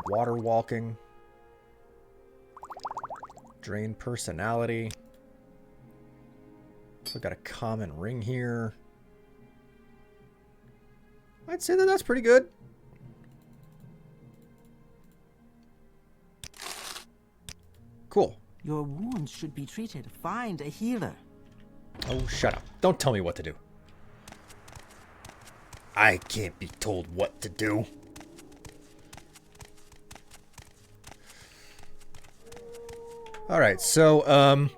water walking, drain personality. So got a common ring here. I'd say that that's pretty good. Cool. Your wounds should be treated. Find a healer. Oh, shut up. Don't tell me what to do. I can't be told what to do. Alright, so,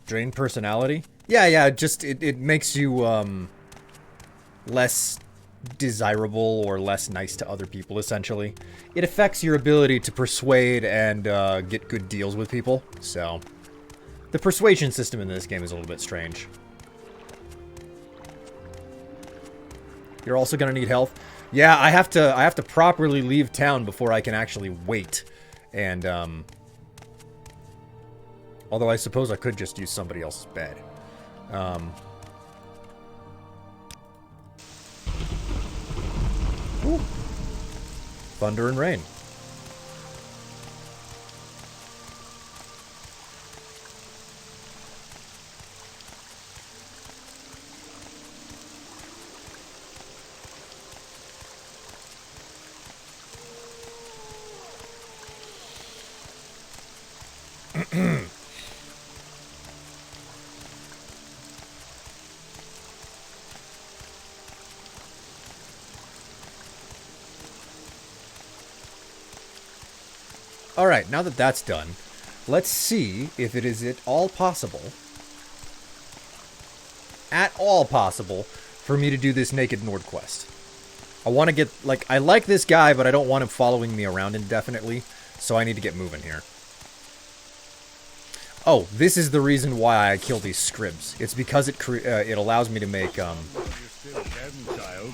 drain personality? Yeah, just, it makes you, less desirable or less nice to other people, essentially. It affects your ability to persuade and get good deals with people, so the persuasion system in this game is a little bit strange. You're also gonna need health. Yeah, I have to properly leave town before I can actually wait. And although I suppose I could just use somebody else's bed. Ooh. Thunder and rain. Alright, now that that's done, let's see if it is at all possible, for me to do this Naked Nord quest. I want to get, like, I like this guy, but I don't want him following me around indefinitely, so I need to get moving here. Oh, this is the reason why I kill these scribs. It's because it allows me to make, You're still dead, child.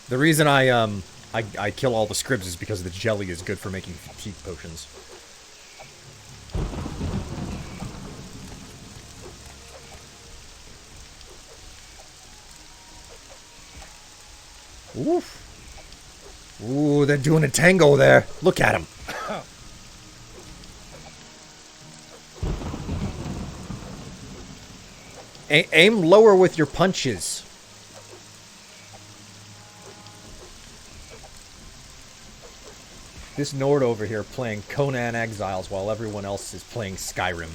The reason I kill all the scribs is because the jelly is good for making fatigue potions. Oof. Ooh, they're doing a tango there. Look at him. Aim lower with your punches. This Nord over here playing Conan Exiles while everyone else is playing Skyrim.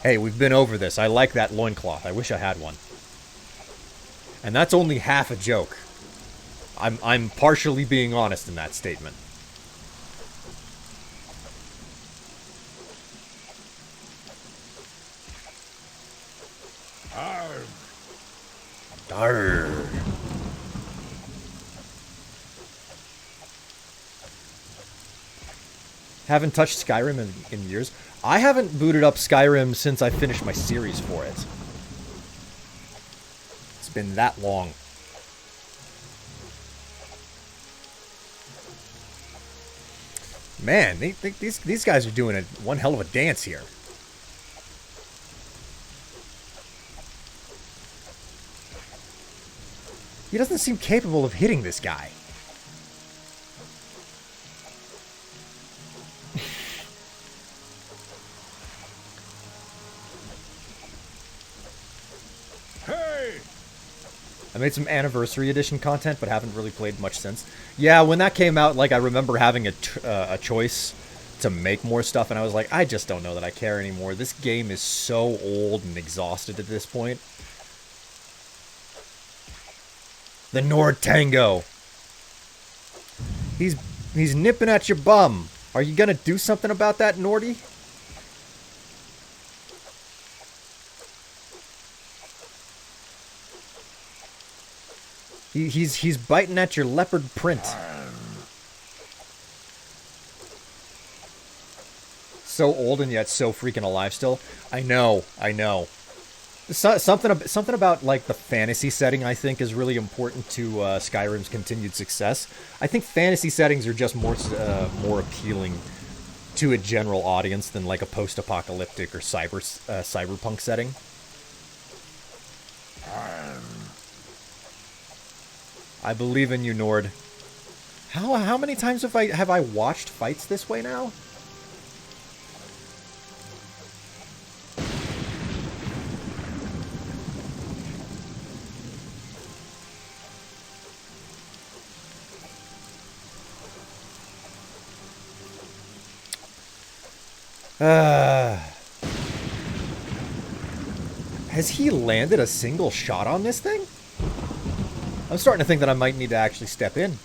Hey, we've been over this. I like that loincloth. I wish I had one. And that's only half a joke. I'm partially being honest in that statement. Arr. Haven't touched Skyrim in years. I haven't booted up Skyrim since I finished my series for it. It's been that long. Man, these guys are doing one hell of a dance here. He doesn't seem capable of hitting this guy. I made some Anniversary Edition content, but haven't really played much since. Yeah, when that came out, like, I remember having a choice to make more stuff, and I was like, I just don't know that I care anymore. This game is so old and exhausted at this point. The Nord Tango. He's nipping at your bum. Are you gonna do something about that, Nordy? He's biting at your leopard print. So old and yet so freaking alive still. I know. Something about like the fantasy setting I think is really important to Skyrim's continued success. I think fantasy settings are just more appealing to a general audience than like a post-apocalyptic or cyberpunk setting. I believe in you, Nord. How many times have I watched fights this way now? Has he landed a single shot on this thing? I'm starting to think that I might need to actually step in.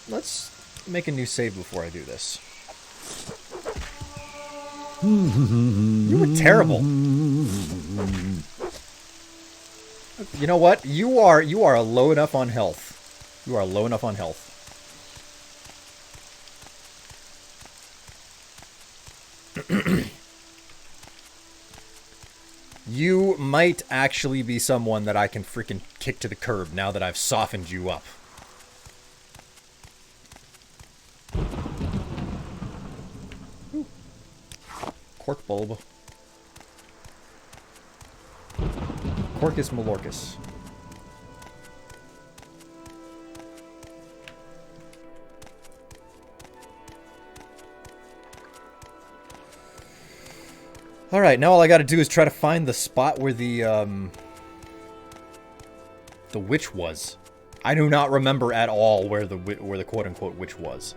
Let's make a new save before I do this. You were terrible. You know what? You are low enough on health. You are low enough on health. You might actually be someone that I can freaking kick to the curb now that I've softened you up. Cork bulb. Corcus Malorcus. Alright, now all I gotta do is try to find the spot where the witch was. I do not remember at all where the quote-unquote witch was.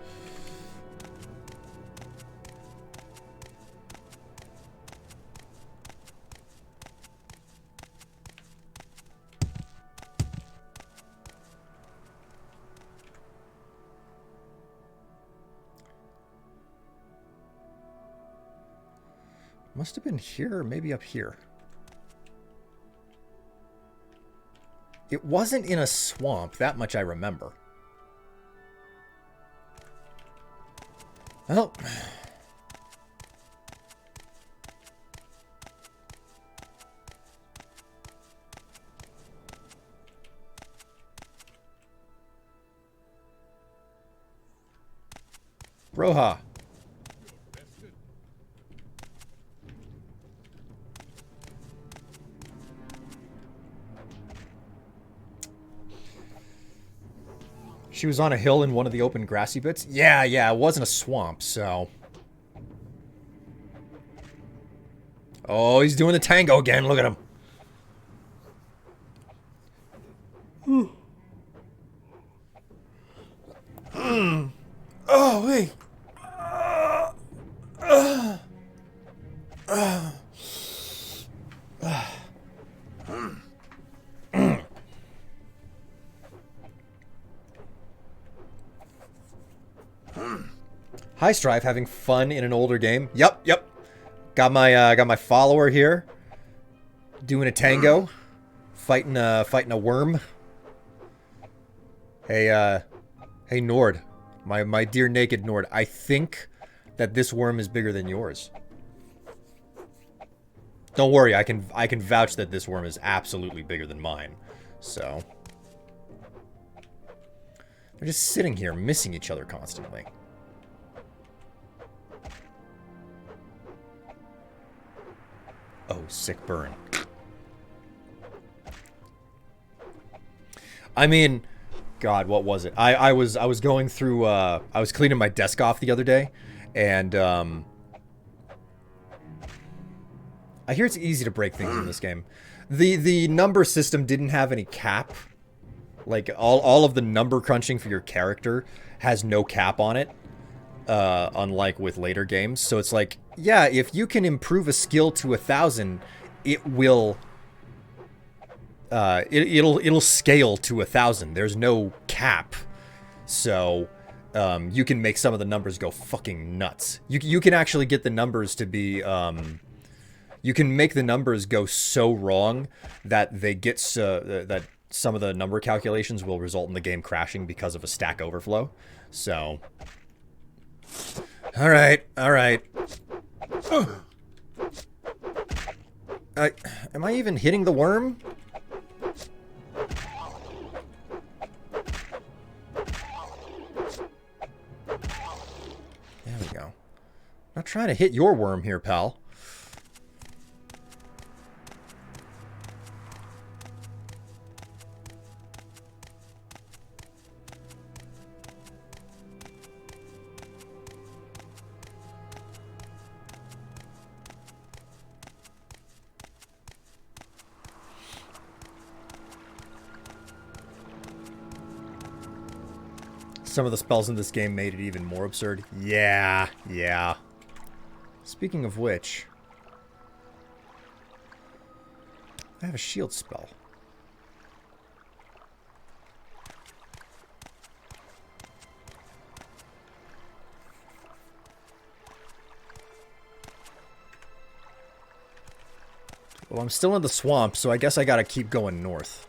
Must have been here or maybe up here. It wasn't in a swamp, that much I remember. Well, Roja. She was on a hill in one of the open grassy bits? Yeah, it wasn't a swamp, so... Oh, he's doing the tango again. Look at him. Oh, wait. Hi, Strife. Having fun in an older game? Yep. Got my follower here, doing a tango, fighting a worm. Hey Nord, my dear naked Nord. I think that this worm is bigger than yours. Don't worry, I can vouch that this worm is absolutely bigger than mine. So they're just sitting here missing each other constantly. Oh, sick burn. I mean, God, what was it? I was going through I was cleaning my desk off the other day, and I hear it's easy to break things in this game. The number system didn't have any cap. Like all of the number crunching for your character has no cap on it. Unlike with later games. So it's like, yeah, if you can improve a skill to 1,000, it will it'll scale to 1,000. There's no cap. So you can make some of the numbers go fucking nuts. You can actually get the numbers to be you can make the numbers go so wrong that they get that some of the number calculations will result in the game crashing because of a stack overflow. So All right. Am I even hitting the worm? There we go. Not trying to hit your worm here, pal. Some of the spells in this game made it even more absurd. Yeah. Speaking of which, I have a shield spell. Well, I'm still in the swamp, so I guess I gotta keep going north.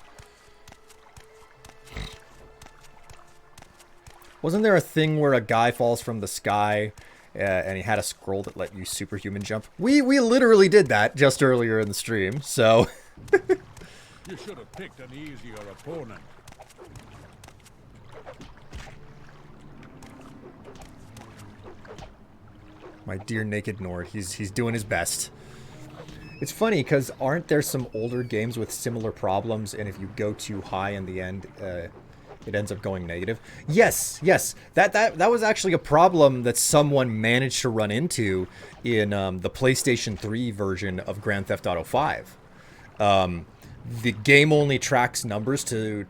Wasn't there a thing where a guy falls from the sky and he had a scroll that let you superhuman jump? We literally did that just earlier in the stream, so... You should have picked an easier opponent. My dear naked Nord, he's doing his best. It's funny, because aren't there some older games with similar problems, and if you go too high in the end... it ends up going negative. Yes. That was actually a problem that someone managed to run into in the PlayStation 3 version of Grand Theft Auto 5. The game only tracks numbers to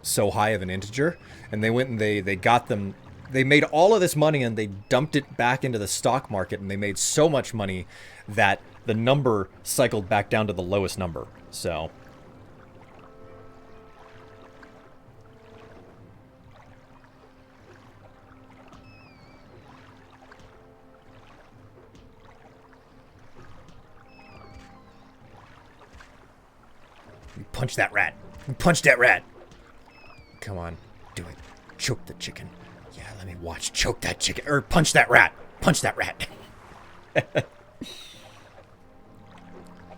so high of an integer, and they went and they got them. They made all of this money and they dumped it back into the stock market, and they made so much money that the number cycled back down to the lowest number. So. Punch that rat. Punch that rat. Come on. Do it. Choke the chicken. Yeah, let me watch. Choke that chicken. Or punch that rat. Punch that rat.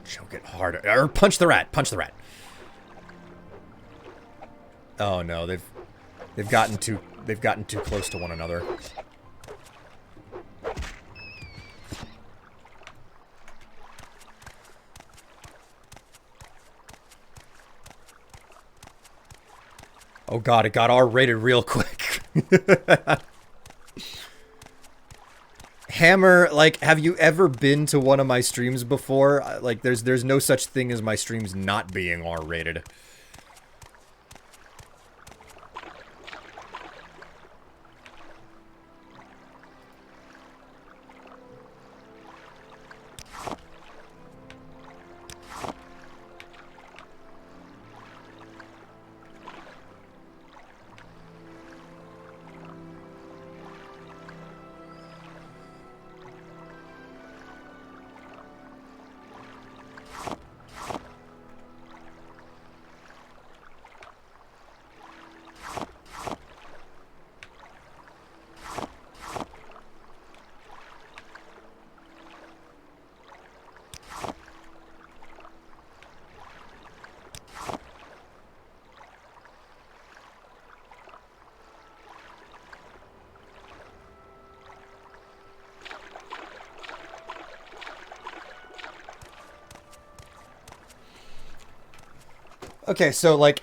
Choke it harder. Or punch the rat. Punch the rat. Oh no, they've gotten too close to one another. Oh god, it got R-rated real quick. Hammer, like, have you ever been to one of my streams before? Like, there's no such thing as my streams not being R-rated. Okay, so like,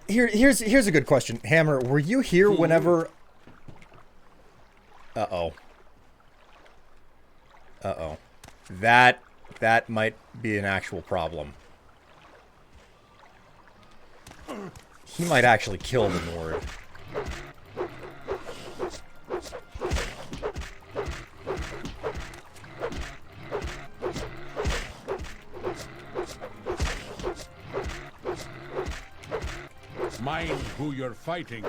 here's a good question, Hammer. Were you here whenever? Uh-oh. Uh-oh. That might be an actual problem. He might actually kill the Nord. Mind who you're fighting.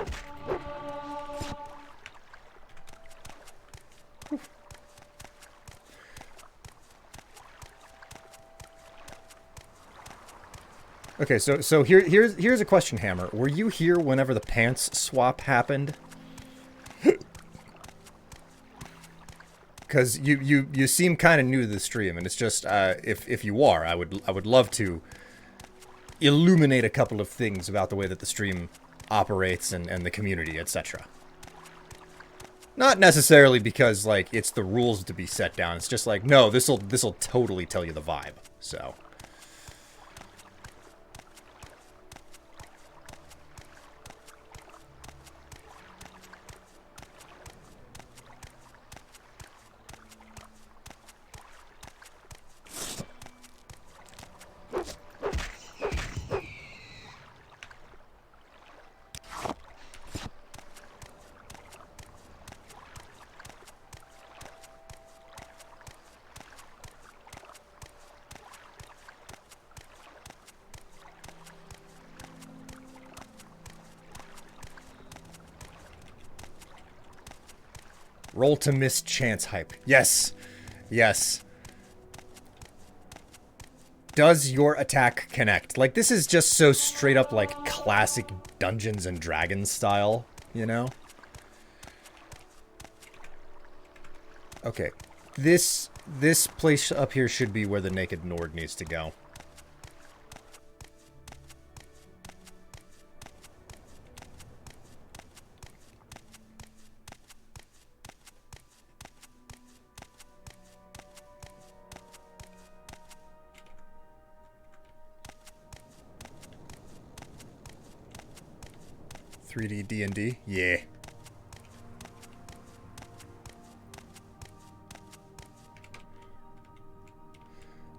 Okay, so here's a question, Hammer. Were you here whenever the pants swap happened? Because you seem kind of new to the stream, and it's just if you are, I would love to illuminate a couple of things about the way that the stream operates and the community, etc. Not necessarily because like it's the rules to be set down. It's just like, no, this'll totally tell you the vibe. So. Roll to miss chance hype. Yes. Yes. Does your attack connect? Like, this is just so straight up, like, classic Dungeons and Dragons style, you know? Okay. This place up here should be where the Naked Nord needs to go. D&D? Yeah.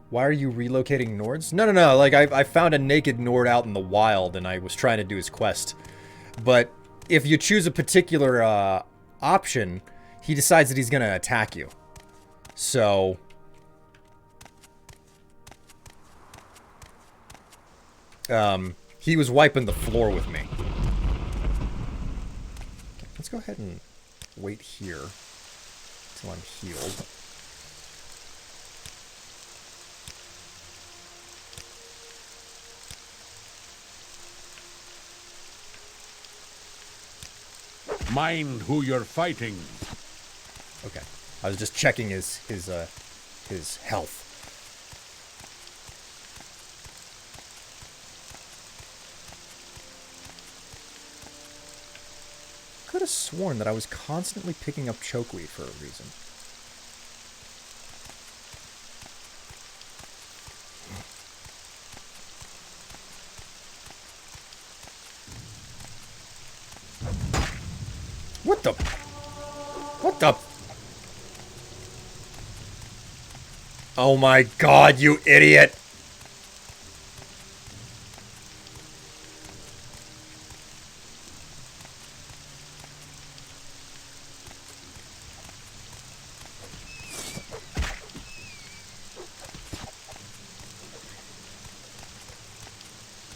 Why are you relocating Nords? No. Like, I found a naked Nord out in the wild, and I was trying to do his quest. But if you choose a particular option, he decides that he's going to attack you. So... he was wiping the floor with me. Let's go ahead and wait here until I'm healed. Mind who you're fighting. Okay. I was just checking his health. Could have sworn that I was constantly picking up chokeweed for a reason. What the? What the? Oh my god, you idiot!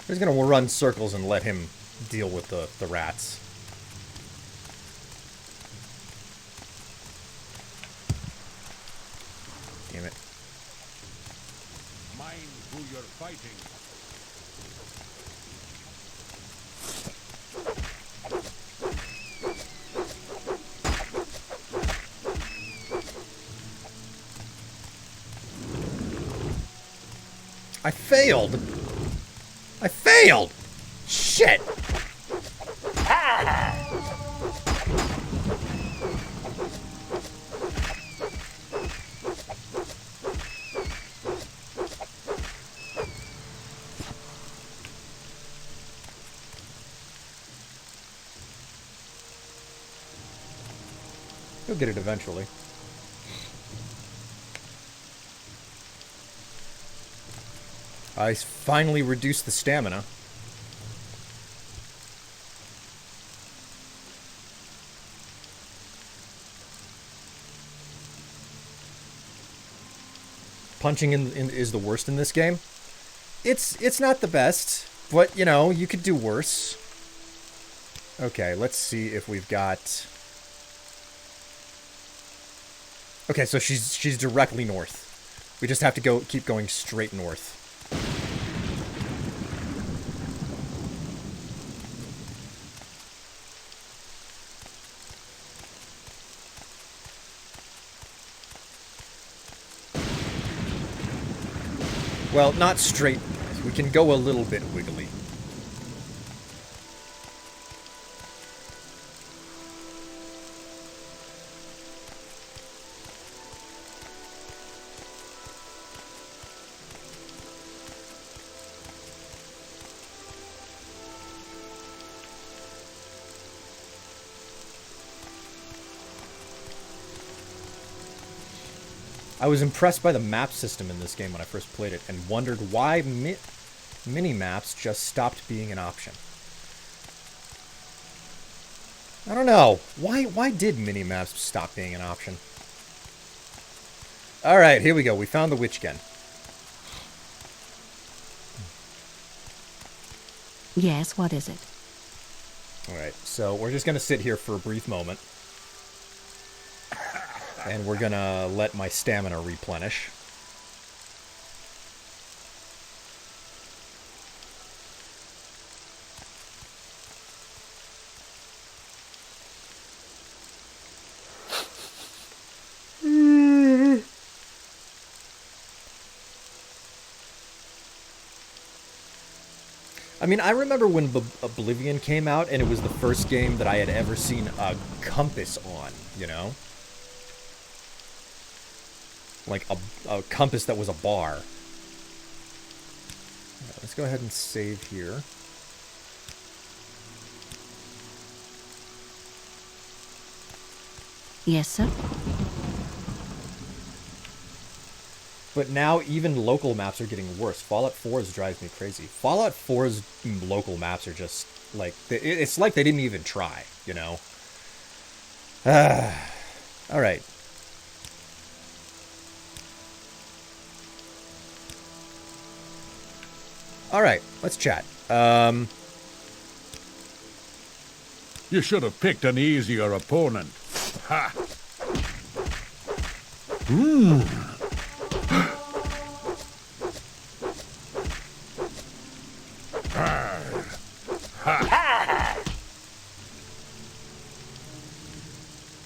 He's gonna run circles and let him deal with the rats. Damn it. Mind who you're fighting. I failed! I failed! Shit! You'll get it eventually. I finally reduced the stamina. Punching in is the worst in this game. It's not the best, but you know, you could do worse. Okay, let's see if we've got. Okay, so she's directly north. We just have to keep going straight north. Well, not straight north. We can go a little bit wiggly. I was impressed by the map system in this game when I first played it, and wondered why mini-maps just stopped being an option. I don't know. Why did mini-maps stop being an option? Alright, here we go. We found the witch den. Yes, what is it? Alright, so we're just going to sit here for a brief moment. And we're gonna let my stamina replenish. I mean, I remember when Oblivion came out, and it was the first game that I had ever seen a compass on, you know? Like a compass that was a bar. Right, let's go ahead and save here. Yes, sir. But now even local maps are getting worse. Fallout 4's drives me crazy. Fallout 4's local maps are just like it's like they didn't even try, you know. All right. Alright, let's chat. You should have picked an easier opponent. Ha!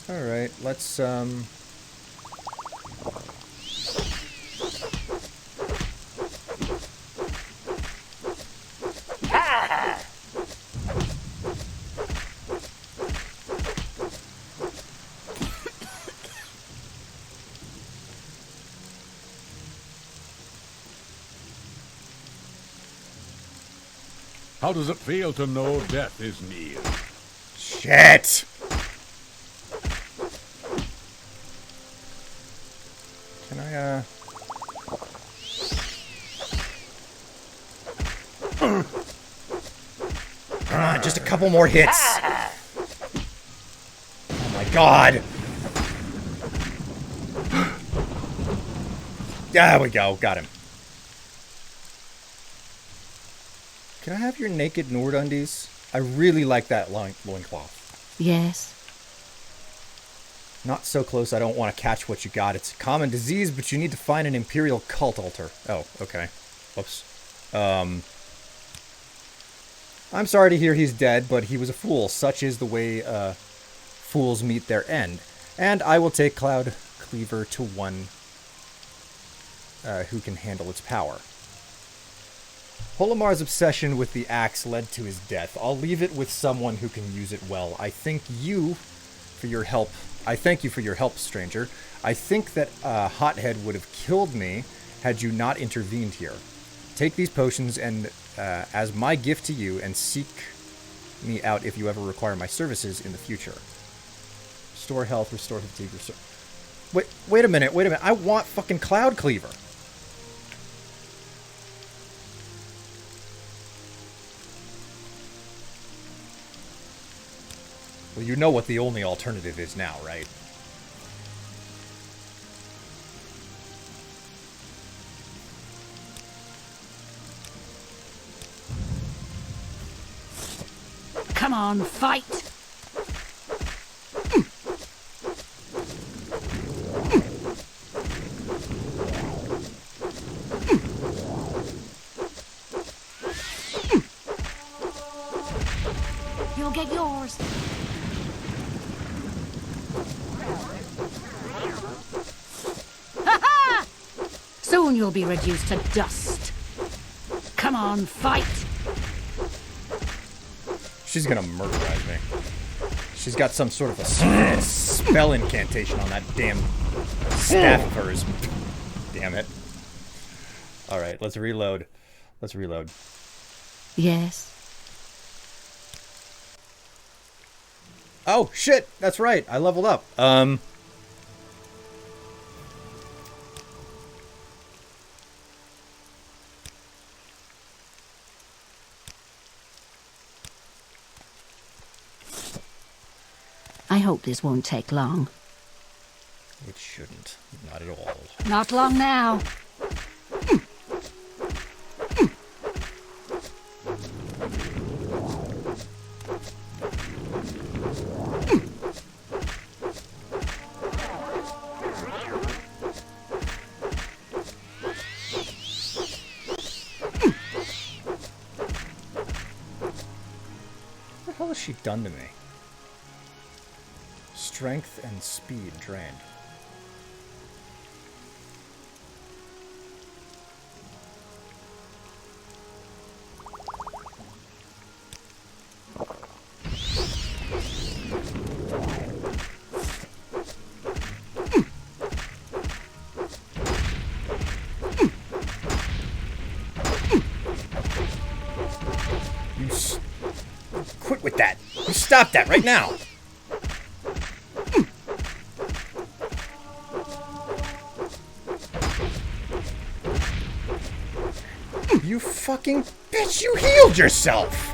Alright, let's, How does it feel to know death is near? Shit! Can I, Come on, just a couple more hits. Oh my god. There we go, got him. Can I have your naked Nord undies? I really like that loincloth. Yes. Not so close, I don't want to catch what you got. It's a common disease, but you need to find an Imperial cult altar. Oh, okay. Whoops. I'm sorry to hear he's dead, but he was a fool. Such is the way fools meet their end. And I will take Cloud Cleaver to one who can handle its power. Holomar's obsession with the axe led to his death. I'll leave it with someone who can use it well. I thank you for your help, stranger. I think that Hothead would have killed me had you not intervened here. Take these potions and as my gift to you, and seek me out if you ever require my services in the future. Restore health, restore fatigue, restore... Wait a minute. I want fucking Cloud Cleaver. Well, you know what the only alternative is now, right? Come on, fight! You'll get yours. Ha-ha! Soon you'll be reduced to dust. Come on, fight! She's gonna murderize me. She's got some sort of a spell incantation on that damn staff of hers. Damn it. Alright, let's reload. Yes. Oh, shit! That's right, I leveled up. I hope this won't take long. It shouldn't. Not at all. Not long now. What the hell has she done to me? Strength and speed drained. Quit with that! You stop that right now! You fucking bitch, you healed yourself!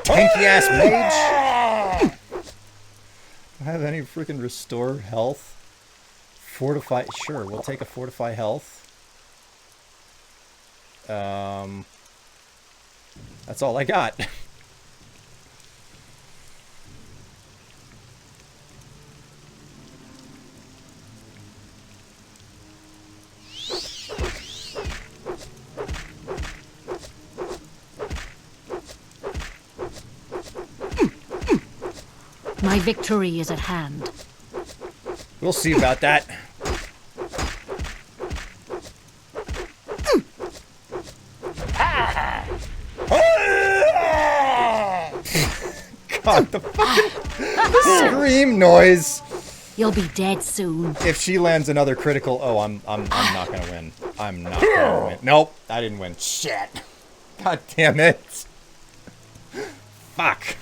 Tanky ass mage. Do I have any freaking restore health? Fortify, sure, we'll take a fortify health. That's all I got. My victory is at hand. We'll see about that. God, the fucking scream noise. You'll be dead soon. If she lands another critical, oh, I'm not gonna win. I'm not gonna win. Nope, I didn't win. Shit. God damn it. Fuck.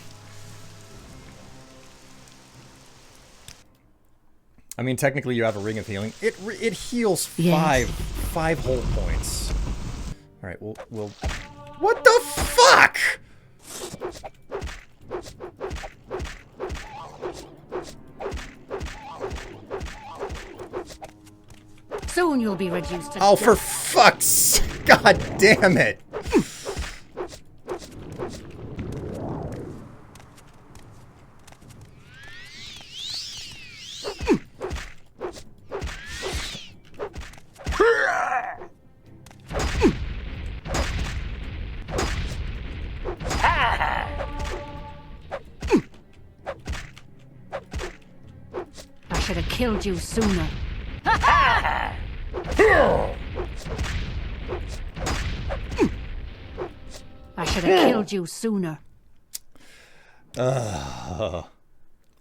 I mean, technically, you have a ring of healing. It heals five whole points. All right, we'll. What the fuck? Soon you'll be reduced to Oh, for fuck's... God damn it. I should have killed you sooner. I should have killed you sooner.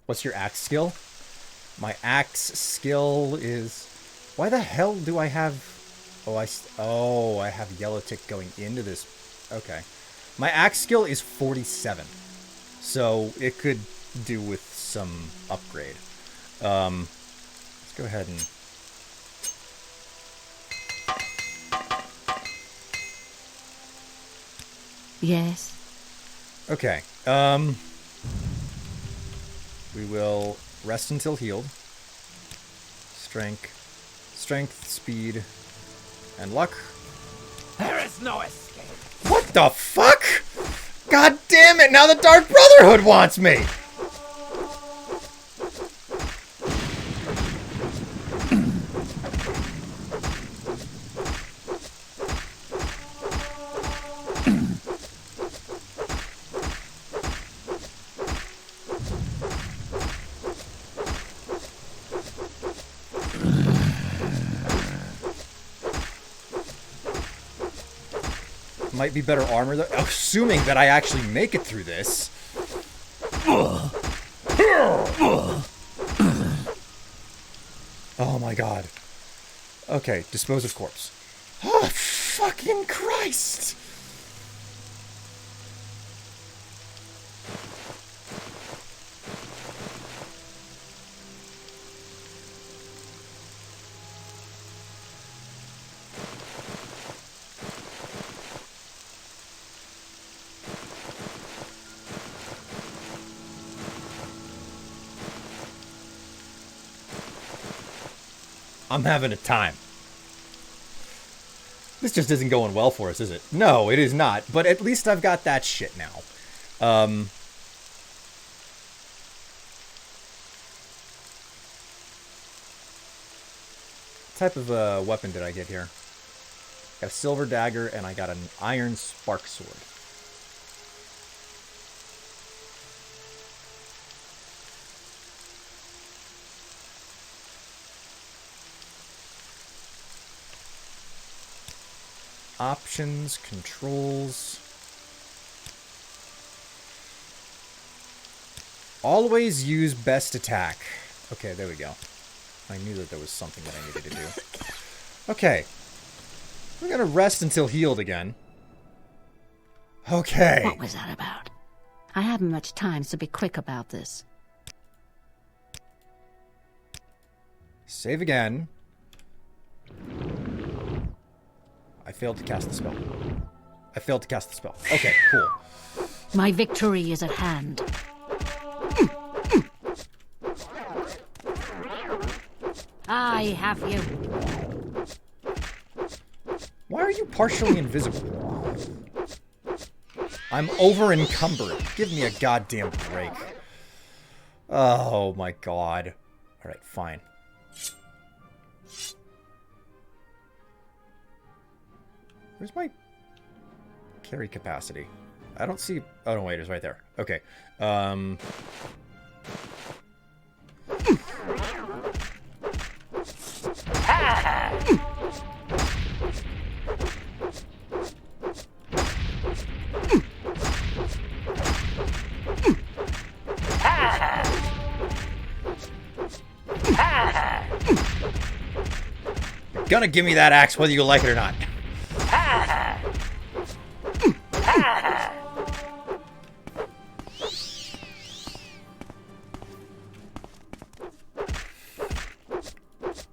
What's your axe skill? My axe skill is... Why the hell do I have... Oh, I have yellow tick going into this. Okay. My axe skill is 47. So it could do with some upgrade. Let's go ahead and... Yes. Okay. We will rest until healed. Strength, speed, and luck. There is no escape. What the fuck? God damn it, now the Dark Brotherhood wants me! Might be better armor, though. Assuming that I actually make it through this. Oh my god. Okay, dispose of corpse. Oh, fucking Christ! I'm having a time. This just isn't going well for us, is it? No, it is not. But at least I've got that shit now. What type of weapon did I get here? Got a silver dagger and I got an iron spark sword. Options, controls. Always use best attack. Okay, there we go. I knew that there was something that I needed to do. Okay. We're gonna rest until healed again. Okay. What was that about? I haven't much time, so be quick about this. Save again. I failed to cast the spell. I failed to cast the spell. Okay, cool. My victory is at hand. I have you. Why are you partially invisible? I'm over encumbered. Give me a goddamn break. Oh my god. Alright, fine. Where's my carry capacity? I don't see... Oh, no, wait, it's right there. Okay. Gonna give me that axe whether you like it or not.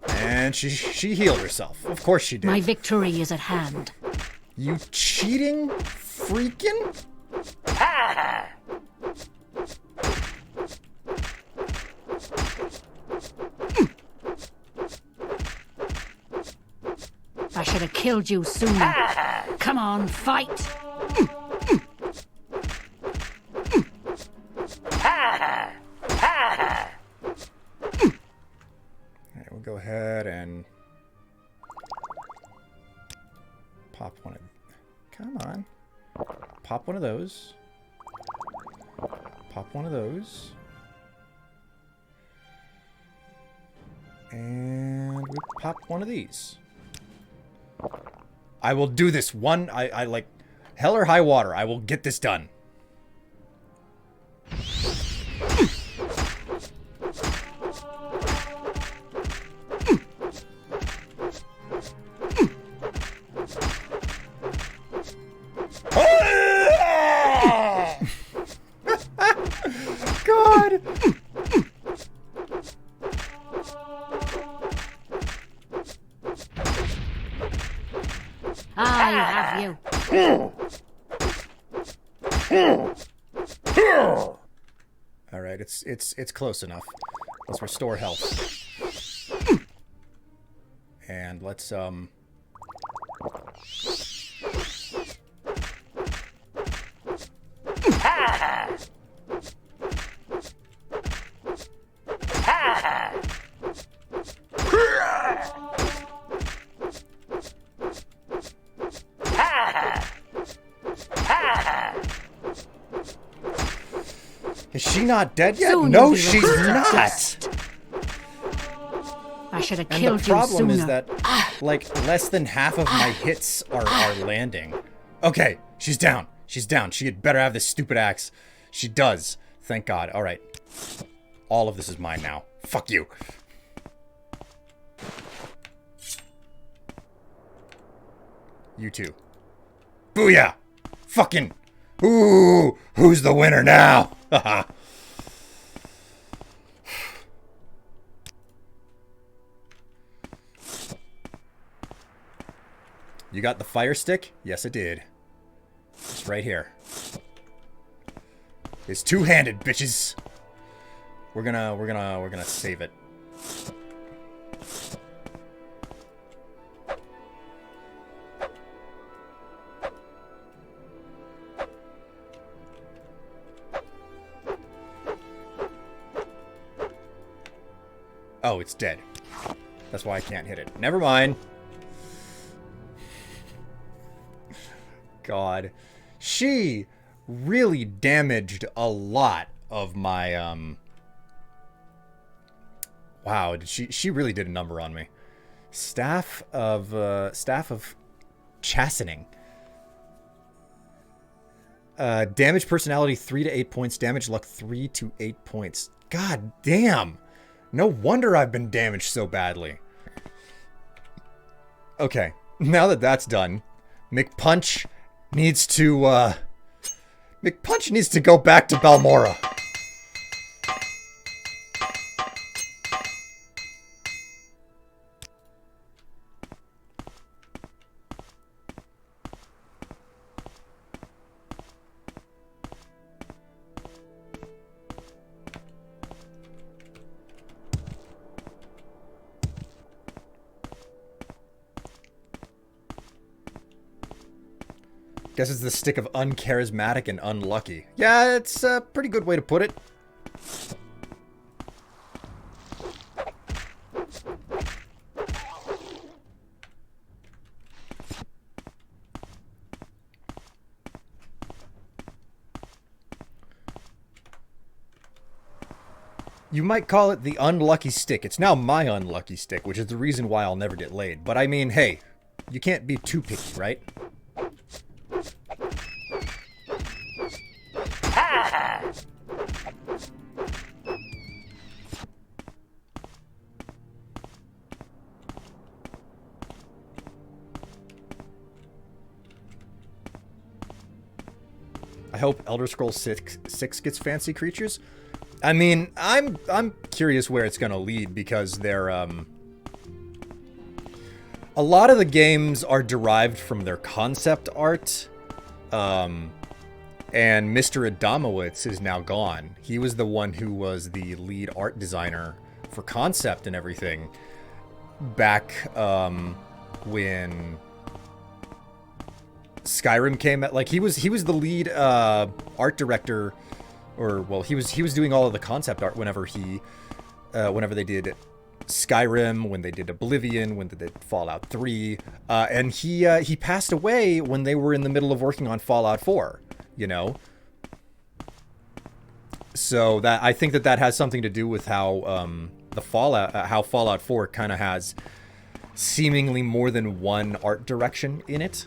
And she healed herself. Of course she did. My victory is at hand. You cheating freaking? I should have killed you sooner. Come on, fight! Alright, we'll go ahead and pop one of... Come on. Pop one of those. Pop one of those. And we pop one of these. I will do this one. I like hell or high water. I will get this done. God. I have you. All right, it's close enough. Let's restore health. And let's Is she not dead yet? Soon No, you'll be she's reduced to not. dust. I should have And killed the you problem sooner. is that, like, less than half of my hits are landing. Okay, she's down. She's down. She had better have this stupid axe. She does. Thank God. All right. All of this is mine now. Fuck you. You too. Booyah! Fucking... Ooh! Who's the winner now? Haha. You got the fire stick? Yes, I did. It's right here. It's two-handed, bitches. We're gonna save it. Oh, it's dead. That's why I can't hit it. Never mind. God. She really damaged a lot of my, Wow, she really did a number on me. Staff of chastening. Damage personality 3 to 8 points. Damage luck 3 to 8 points. God damn. No wonder I've been damaged so badly. Okay, now that that's done, McPunch needs to go back to Balmora. Guess it's the stick of uncharismatic and unlucky. Yeah, it's a pretty good way to put it. You might call it the unlucky stick. It's now my unlucky stick, which is the reason why I'll never get laid. But I mean, hey, you can't be too picky, right? I hope Elder Scrolls 6 gets fancy creatures. I mean, I'm curious where it's gonna lead because they're a lot of the games are derived from their concept art. And Mr. Adamowitz is now gone. He was the one who was the lead art designer for concept and everything back when Skyrim came out. Like he was the lead art director, or well, he was doing all of the concept art whenever they did Skyrim, when they did Oblivion, when they did Fallout 3, and he passed away when they were in the middle of working on Fallout 4. You know, so that I think that has something to do with how how Fallout 4 kind of has seemingly more than one art direction in it.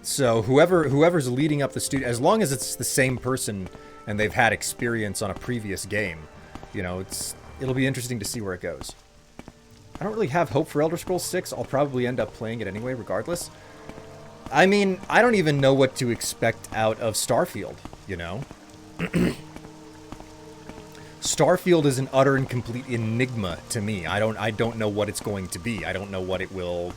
So whoever's leading up the studio, as long as it's the same person and they've had experience on a previous game, you know, it'll be interesting to see where it goes. I don't really have hope for Elder Scrolls 6. I'll probably end up playing it anyway, regardless. I mean, I don't even know what to expect out of Starfield, you know? Starfield is an utter and complete enigma to me. I don't know what it's going to be. I don't know what it will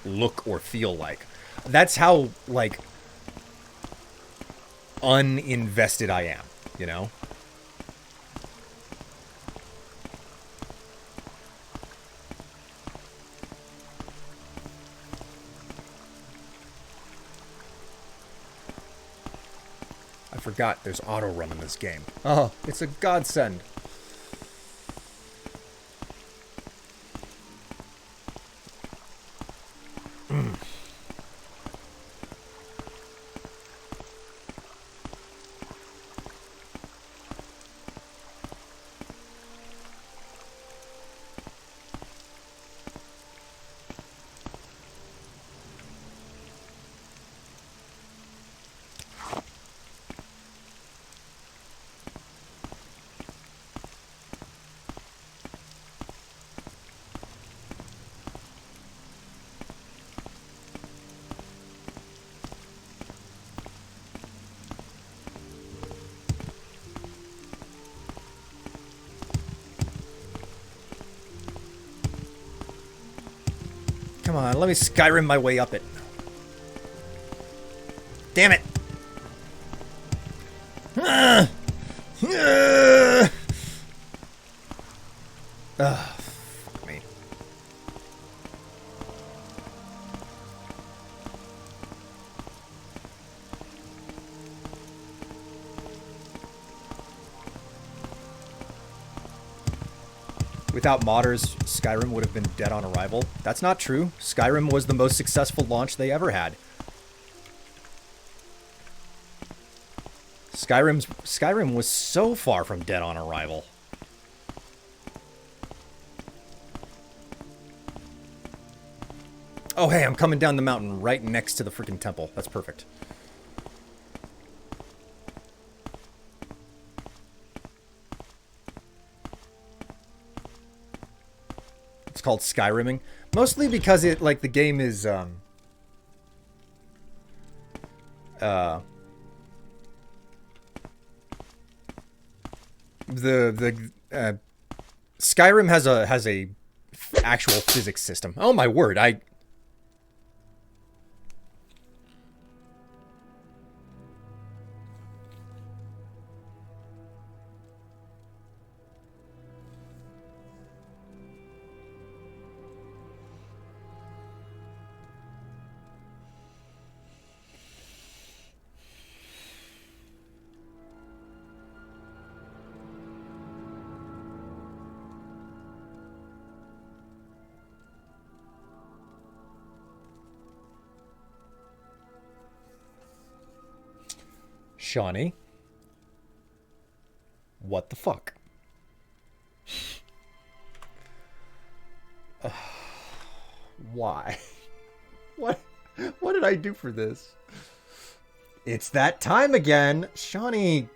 look or feel like. That's how, like, uninvested I am, you know? I forgot there's auto run in this game. Oh, it's a godsend. Come on, let me Skyrim my way up it. Damn it! Fuck me. Without modders, Skyrim would have been dead on arrival. That's not true. Skyrim was the most successful launch they ever had. Skyrim was so far from dead on arrival. Oh, hey, I'm coming down the mountain right next to the freaking temple. That's perfect. It's called Skyrimming. Mostly because it, like, the game is, Skyrim has a actual physics system. Oh my word, Shawnee, what the fuck? Why? What did I do for this? It's that time again. Shawnee,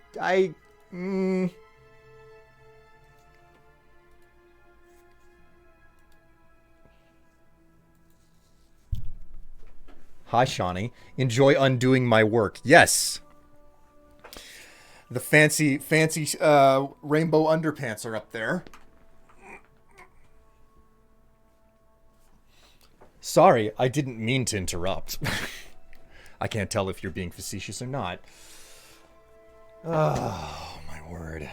Hi, Shawnee. Enjoy undoing my work. Yes. The fancy rainbow underpants are up there. Sorry, I didn't mean to interrupt. I can't tell if you're being facetious or not. Oh, my word.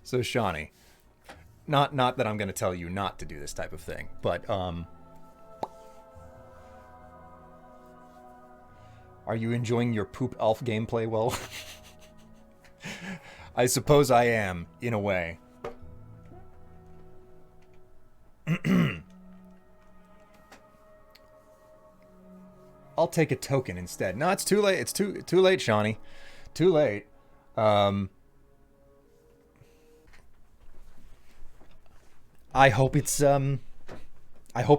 So, Shawnee, not that I'm going to tell you not to do this type of thing, but are you enjoying your poop elf gameplay? Well, I suppose I am, in a way. I'll take a token instead. No, it's too late. It's too late, Shawnee. Too late. I hope it's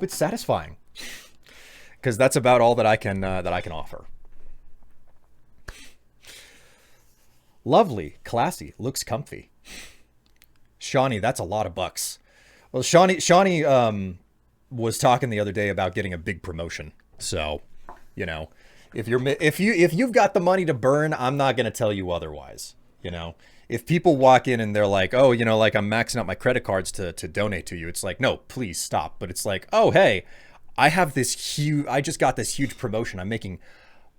satisfying, because that's about all that I can offer. Lovely, classy, looks comfy. Shawnee, that's a lot of bucks. Well, Shawnee was talking the other day about getting a big promotion. So, you know, if you've got the money to burn, I'm not gonna tell you otherwise. You know, if people walk in and they're like, oh, you know, like I'm maxing out my credit cards to donate to you, it's like, no, please stop. But it's like, oh, hey, I just got this huge promotion. I'm making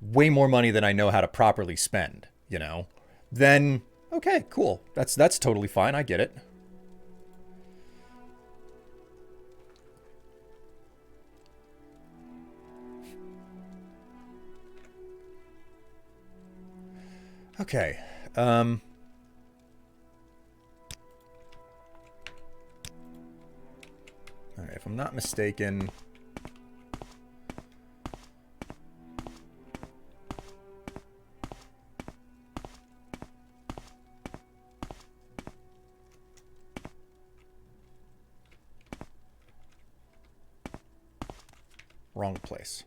way more money than I know how to properly spend, you know, then, okay, cool. That's totally fine. I get it. Okay. All right, if I'm not mistaken, wrong place.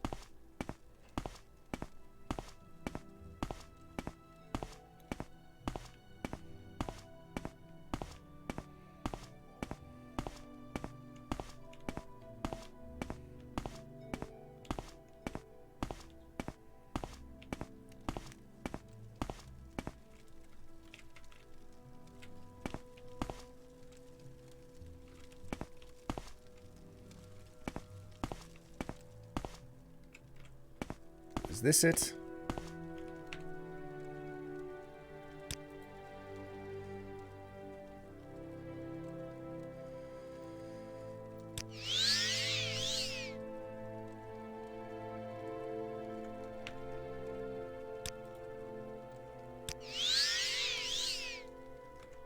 Is this it?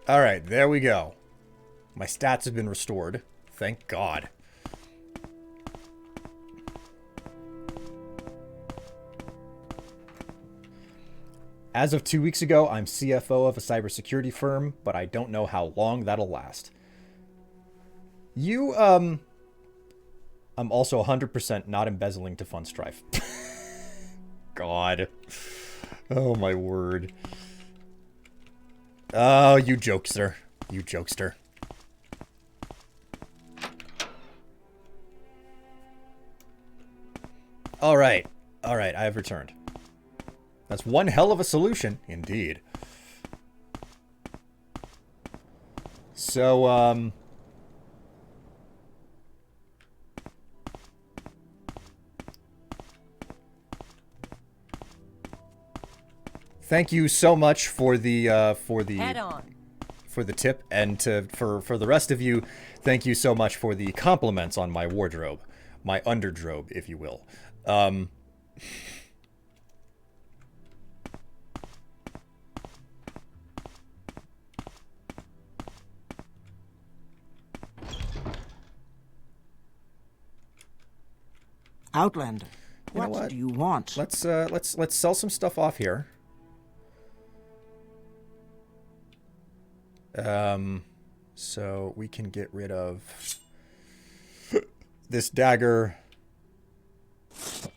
All right, there we go. My stats have been restored. Thank God. As of 2 weeks ago, I'm CFO of a cybersecurity firm, but I don't know how long that'll last. I'm also 100% not embezzling to fund Strife. God. Oh, my word. Oh, you jokester. You jokester. All right. All right, I have returned. That's one hell of a solution, indeed. So, thank you so much for the Head on. for the tip, and for the rest of you, thank you so much for the compliments on my wardrobe, my underdrobe, if you will. Outlander, You know what what? do you want? Let's sell some stuff off here. So we can get rid of this dagger.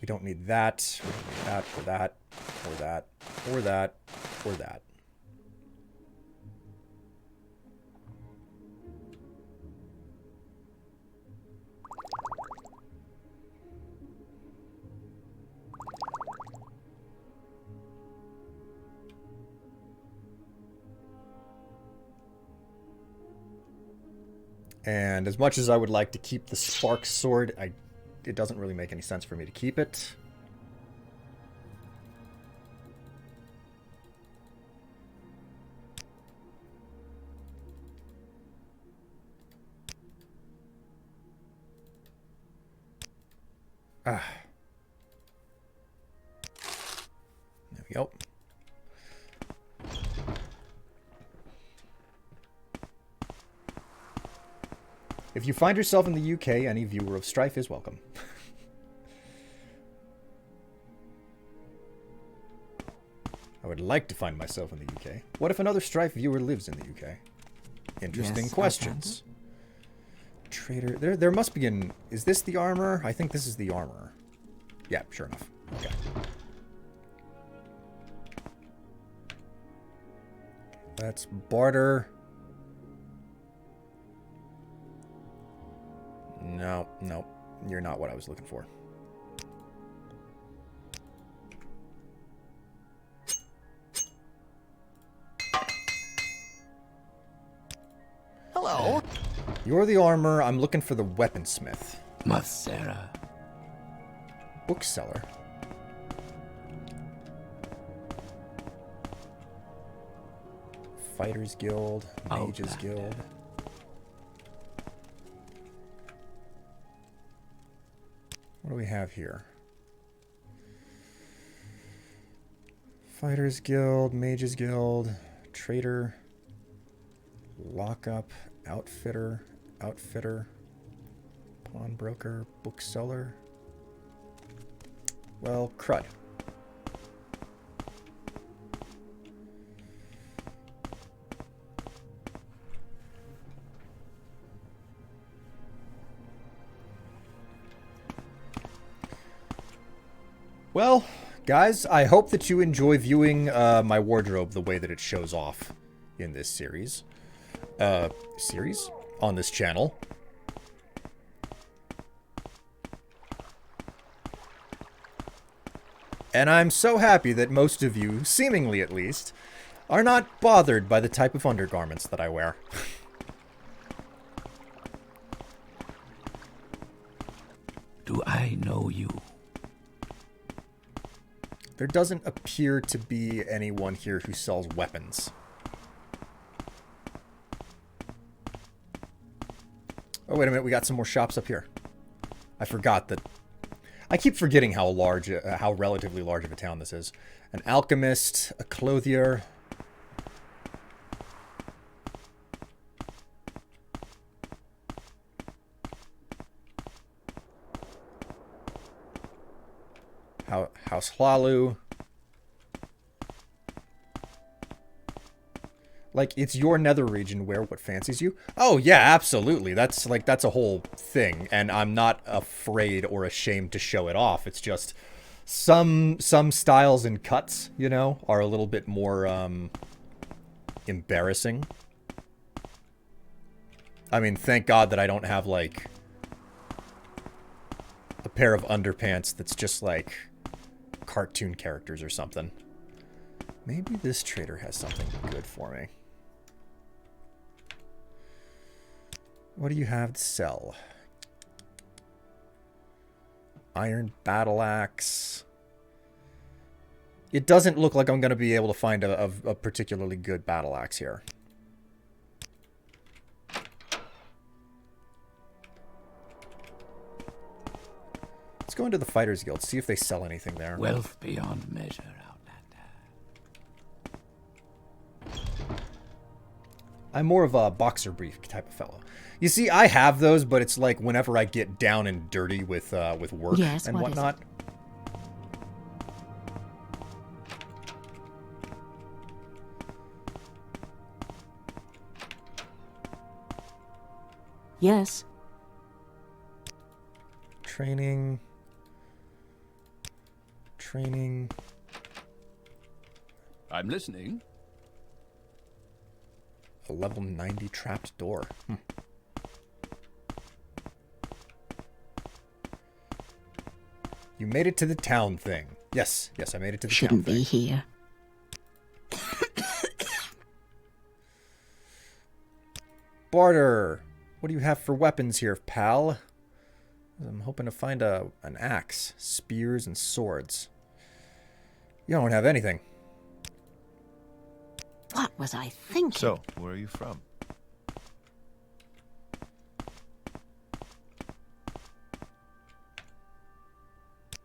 We don't need that. We don't need that, or that, or that, or that, or that. And as much as I would like to keep the spark sword, it doesn't really make any sense for me to keep it. There we go. If you find yourself in the UK, any viewer of Strife is welcome. I would like to find myself in the UK. What if another Strife viewer lives in the UK? Interesting Yes, questions. Trader, there must be an... Is this the armor? I think this is the armor. Yeah, sure enough. Okay. Let's barter. No, no. You're not what I was looking for. Hello. You're the armor. I'm looking for the weaponsmith. Mathera. Bookseller. Fighters Guild. Mages Guild. What do we have here? Fighters Guild, Mages Guild, Trader, Lockup, Outfitter, Pawnbroker, Bookseller. Well, crud. Well, guys, I hope that you enjoy viewing my wardrobe the way that it shows off in this series. On this channel. And I'm so happy that most of you, seemingly at least, are not bothered by the type of undergarments that I wear. Do I know you? There doesn't appear to be anyone here who sells weapons. Oh, wait a minute. We got some more shops up here. I forgot that. I keep forgetting how relatively large of a town this is. An alchemist, a clothier. House Hlalu. Like, it's your nether region where what fancies you? Oh, yeah, absolutely. That's a whole thing. And I'm not afraid or ashamed to show it off. It's just some styles and cuts, you know, are a little bit more embarrassing. I mean, thank God that I don't have, like, a pair of underpants that's just, like, cartoon characters or something. Maybe this trader has something good for me. What do you have to sell? Iron battle axe. It doesn't look like I'm going to be able to find a particularly good battle axe here. Let's go into the Fighters Guild, see if they sell anything there. Wealth beyond measure, Outlander. I'm more of a boxer brief type of fellow. You see, I have those, but it's like whenever I get down and dirty with work and whatnot. Yes. Training. I'm listening. A level 90 trapped door. You made it to the town thing. Yes, I made it to the Shouldn't town thing. be here. Barter. What do you have for weapons here, pal? I'm hoping to find an axe, spears, and swords. You don't have anything. What was I thinking? So, where are you from?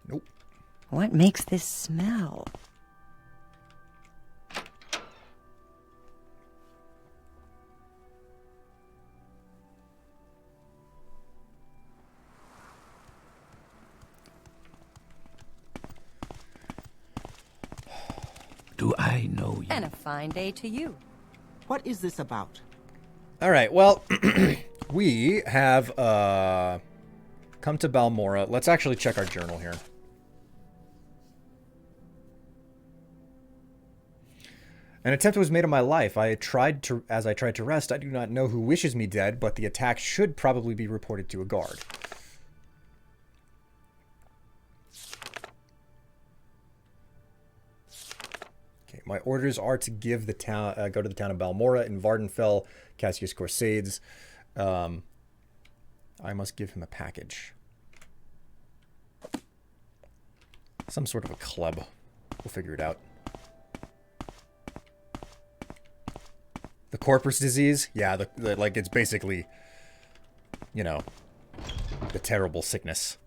Nope. What makes this smell? Do I know you? And a fine day to you. What is this about? All right, well, we have come to Balmora. Let's actually check our journal here. An attempt was made on my life. As I tried to rest, I do not know who wishes me dead, but the attack should probably be reported to a guard. Okay, my orders are to give the town, go to the town of Balmora in Vardenfell, Cassius Corsades. I must give him a package. Some sort of a club. We'll figure it out. The corpus disease? Yeah, like it's basically, you know, the terrible sickness.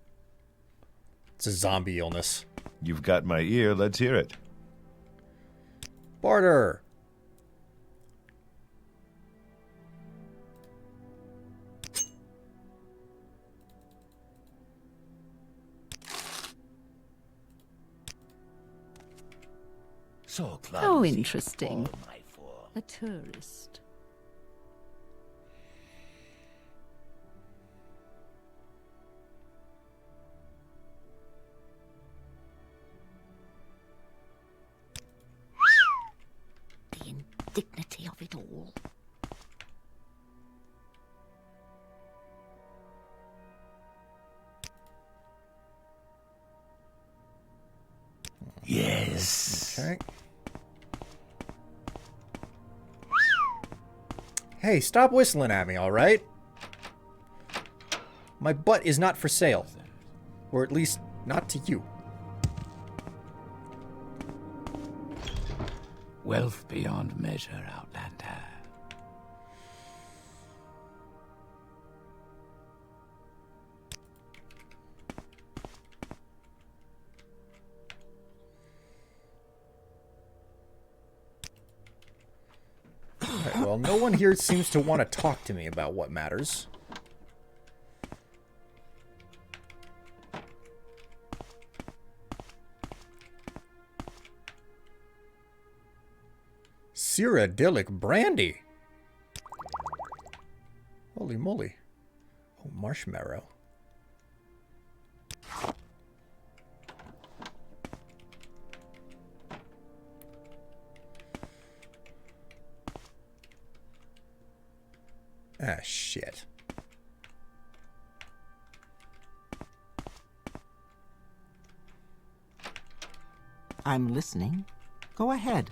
It's a zombie illness. You've got my ear. Let's hear it. Barter! So clumsy. How interesting. Oh, my fool. A tourist. The indignity of it all. Yes. Okay. Hey, stop whistling at me, all right? My butt is not for sale. Or at least, not to you. Wealth beyond measure, Outlander. Alright, well, no one here seems to want to talk to me about what matters. Cyrodiilic brandy. Holy moly. Oh, marshmallow. Ah, shit. I'm listening. Go ahead.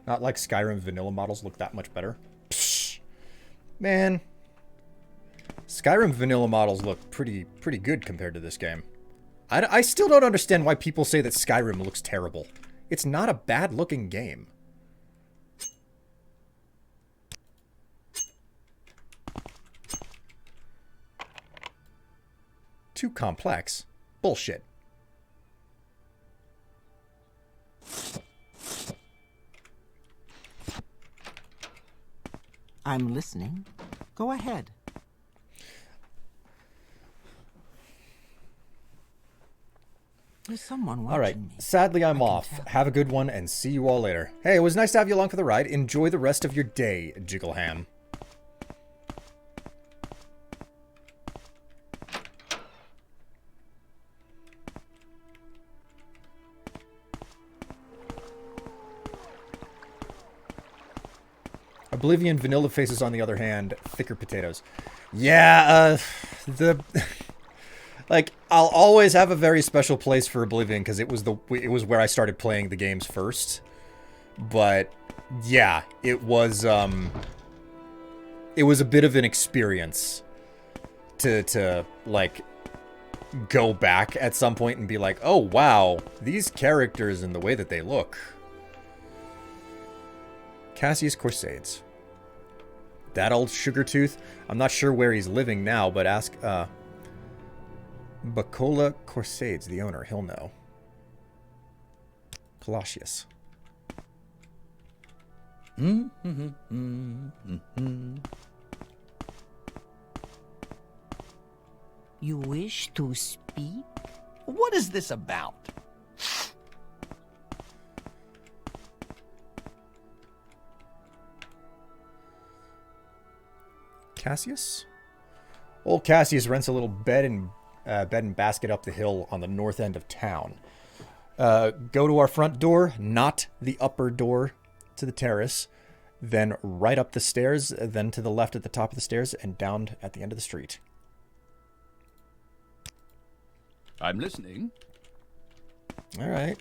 Not like Skyrim vanilla models look that much better. Psh, man. Skyrim vanilla models look pretty good compared to this game. I still don't understand why people say that Skyrim looks terrible. It's not a bad looking game. Too complex. Bullshit. I'm listening. Go ahead. There's someone watching All right. me. Sadly, I'm I can off. tell. Have a good one and see you all later. Hey, it was nice to have you along for the ride. Enjoy the rest of your day, Jiggleham. Oblivion Vanilla Faces, on the other hand, thicker potatoes. Yeah, the like I'll always have a very special place for Oblivion because it was where I started playing the games first. But yeah, it was a bit of an experience to like go back at some point and be like, "Oh wow, these characters and the way that they look." Cassius Corsades. That old sugar tooth. I'm not sure where he's living now, but ask Bacola Corsades, the owner. He'll know. Colossius. You wish to speak? What is this about? Cassius? Old Cassius rents a little bed and basket up the hill on the north end of town. Go to our front door, not the upper door to the terrace, then right up the stairs, then to the left at the top of the stairs, and down at the end of the street. I'm listening. All right.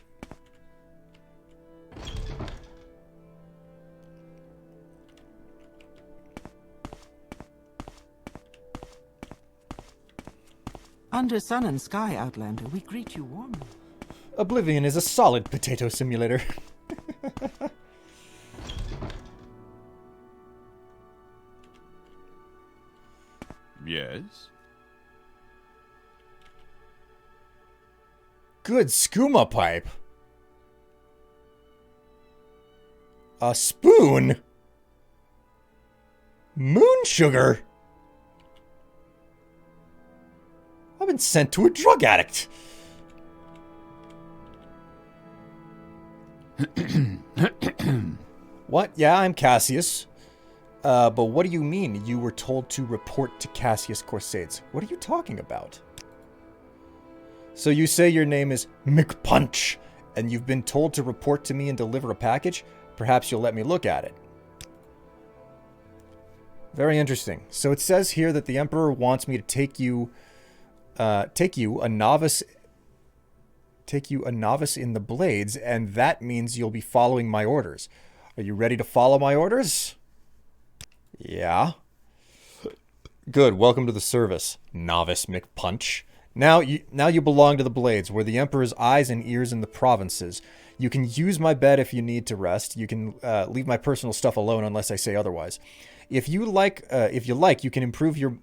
Under sun and sky, Outlander, we greet you warmly. Oblivion is a solid potato simulator. Yes? Good skooma pipe. A spoon? Moon sugar? I've been sent to a drug addict. What? Yeah, I'm Cassius. But what do you mean you were told to report to Cassius Corsades? What are you talking about? So you say your name is McPunch, and you've been told to report to me and deliver a package? Perhaps you'll let me look at it. Very interesting. So it says here that the Emperor wants me to take you a novice in the Blades, and that means you'll be following my orders. Are you ready to follow my orders? Yeah. Good. Welcome to the service, Novice McPunch. Now you belong to the Blades, where the Emperor's eyes and ears in the provinces. You can use my bed if you need to rest. You can leave my personal stuff alone unless I say otherwise. If you like, you can improve your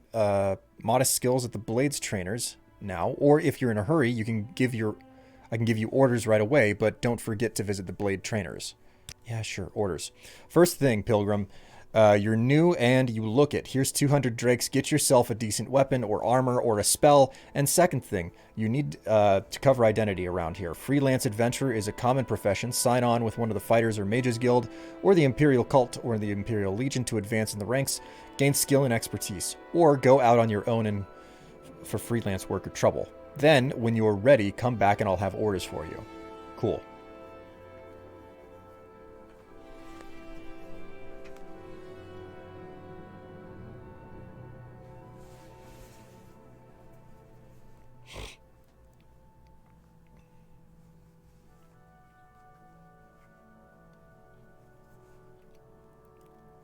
modest skills at the Blades trainers now, or if you're in a hurry, I can give you orders right away, but don't forget to visit the Blade trainers. Yeah, sure, orders. First thing, Pilgrim, you're new and you look it. Here's 200 drakes. Get yourself a decent weapon or armor or a spell. And second thing, you need to cover identity around here. Freelance adventurer is a common profession. Sign on with one of the Fighters or Mages Guild, or the Imperial Cult, or the Imperial Legion to advance in the ranks, gain skill and expertise, or go out on your own and for freelance work or trouble. Then, when you're ready, come back and I'll have orders for you. Cool.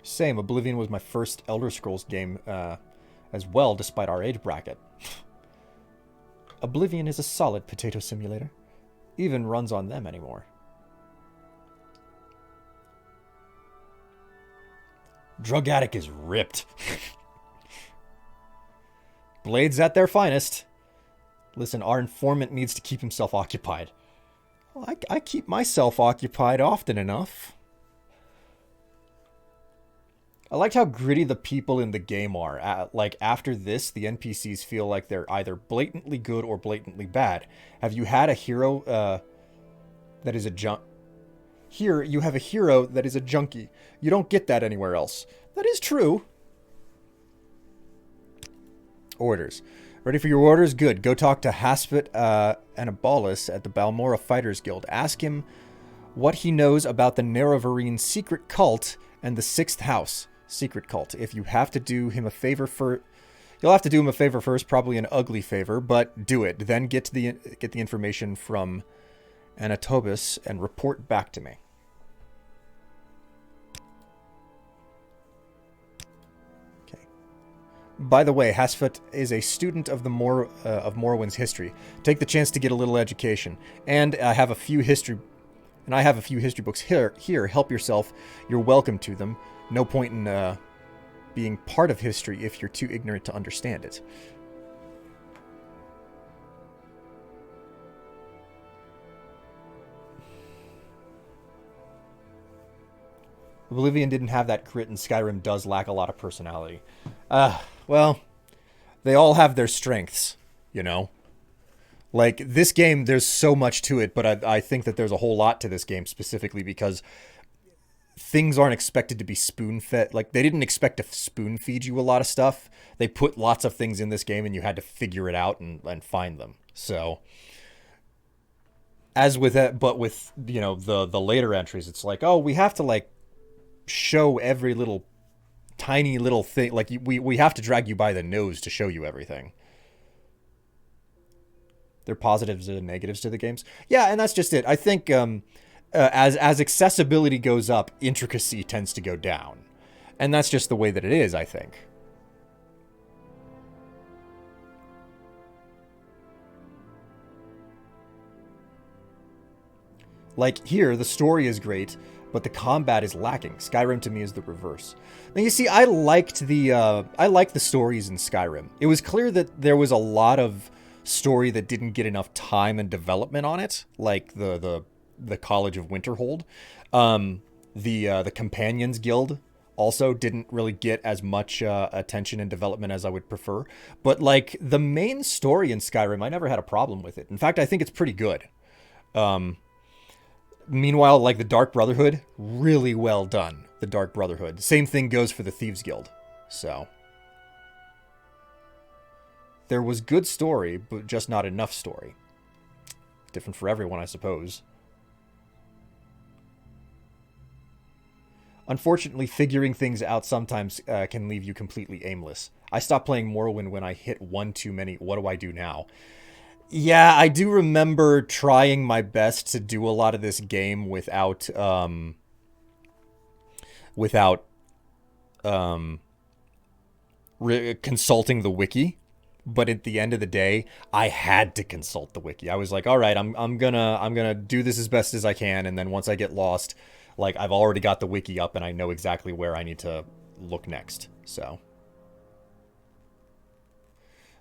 Same. Oblivion was my first Elder Scrolls game as well, despite our age bracket. Oblivion is a solid potato simulator. Even runs on them anymore. Drug addict is ripped. Blades at their finest. Listen, our informant needs to keep himself occupied. Well, I keep myself occupied often enough. I liked how gritty the people in the game are. Like, after this, the NPCs feel like they're either blatantly good or blatantly bad. Have you had a hero that is a junk? Here, you have a hero that is a junkie. You don't get that anywhere else. That is true. Orders. Ready for your orders? Good. Go talk to Haspet Anabolus at the Balmora Fighters Guild. Ask him what he knows about the Nerevarine secret cult and the 6th house secret cult. If you have to do him a favor You'll have to do him a favor first, probably an ugly favor, but do it. Then get the information from Anatobus and report back to me. Okay. By the way, Hasfut is a student of the Morrowind's history. Take the chance to get a little education, and I have a few history books here. Help yourself. You're welcome to them. No point in being part of history if you're too ignorant to understand it. Oblivion didn't have that crit, and Skyrim does lack a lot of personality. Well, they all have their strengths, you know? Like, this game, there's so much to it, but I think that there's a whole lot to this game specifically because things aren't expected to be spoon-fed. Like, they didn't expect to spoon-feed you a lot of stuff. They put lots of things in this game, and you had to figure it out and find them. So, as with that, but with, you know, the later entries, it's like, oh, we have to, like, show every little, tiny little thing. Like, we have to drag you by the nose to show you everything. There are positives and negatives to the games. Yeah, and that's just it. I think as accessibility goes up, intricacy tends to go down. And that's just the way that it is, I think. Like, here, the story is great, but the combat is lacking. Skyrim, to me, is the reverse. Now, you see, I liked the stories in Skyrim. It was clear that there was a lot of story that didn't get enough time and development on it, like the College of Winterhold. The Companions Guild also didn't really get as much attention and development as I would prefer. But, like, the main story in Skyrim, I never had a problem with it. In fact, I think it's pretty good. Meanwhile, like, the Dark Brotherhood, really well done. The Dark Brotherhood. Same thing goes for the Thieves Guild. So, there was good story, but just not enough story. Different for everyone, I suppose. Unfortunately, figuring things out sometimes can leave you completely aimless. I stopped playing Morrowind when I hit one too many. What do I do now? Yeah, I do remember trying my best to do a lot of this game without consulting the wiki. But at the end of the day, I had to consult the wiki. I was like, all right, I'm gonna do this as best as I can, and then once I get lost, like, I've already got the wiki up and I know exactly where I need to look next. So,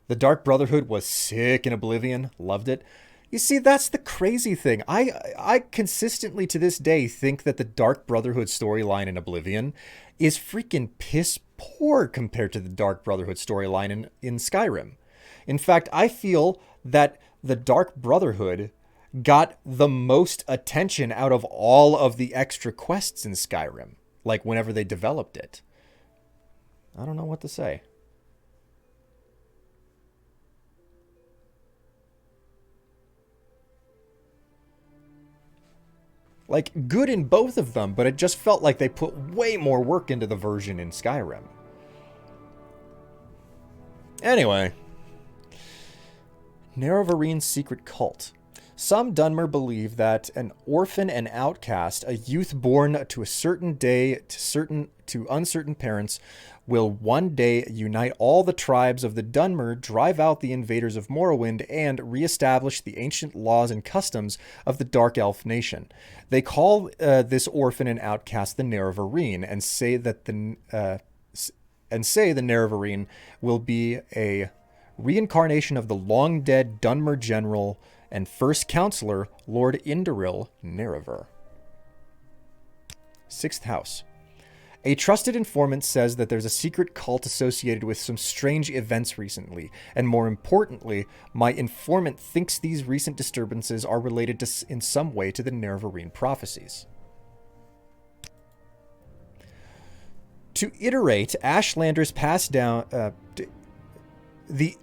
the Dark Brotherhood was sick in Oblivion. Loved it. You see, that's the crazy thing. I consistently to this day think that the Dark Brotherhood storyline in Oblivion is freaking piss poor compared to the Dark Brotherhood storyline in Skyrim. In fact, I feel that the Dark Brotherhood got the most attention out of all of the extra quests in Skyrim, like whenever they developed it. I don't know what to say. Like, good in both of them, but it just felt like they put way more work into the version in Skyrim. Anyway. Nerevarine secret cult. Some Dunmer believe that an orphan and outcast, a youth born to a certain day to uncertain parents, will one day unite all the tribes of the Dunmer, drive out the invaders of Morrowind, and reestablish the ancient laws and customs of the Dark Elf nation. They call this orphan and outcast the Nerevarine, and say that the Nerevarine will be a reincarnation of the long-dead Dunmer general and first counselor, Lord Indoril Nerevar. 6th house. A trusted informant says that there's a secret cult associated with some strange events recently, and more importantly, my informant thinks these recent disturbances are related in some way to the Nerevarine prophecies. To iterate, Ashlanders pass down... The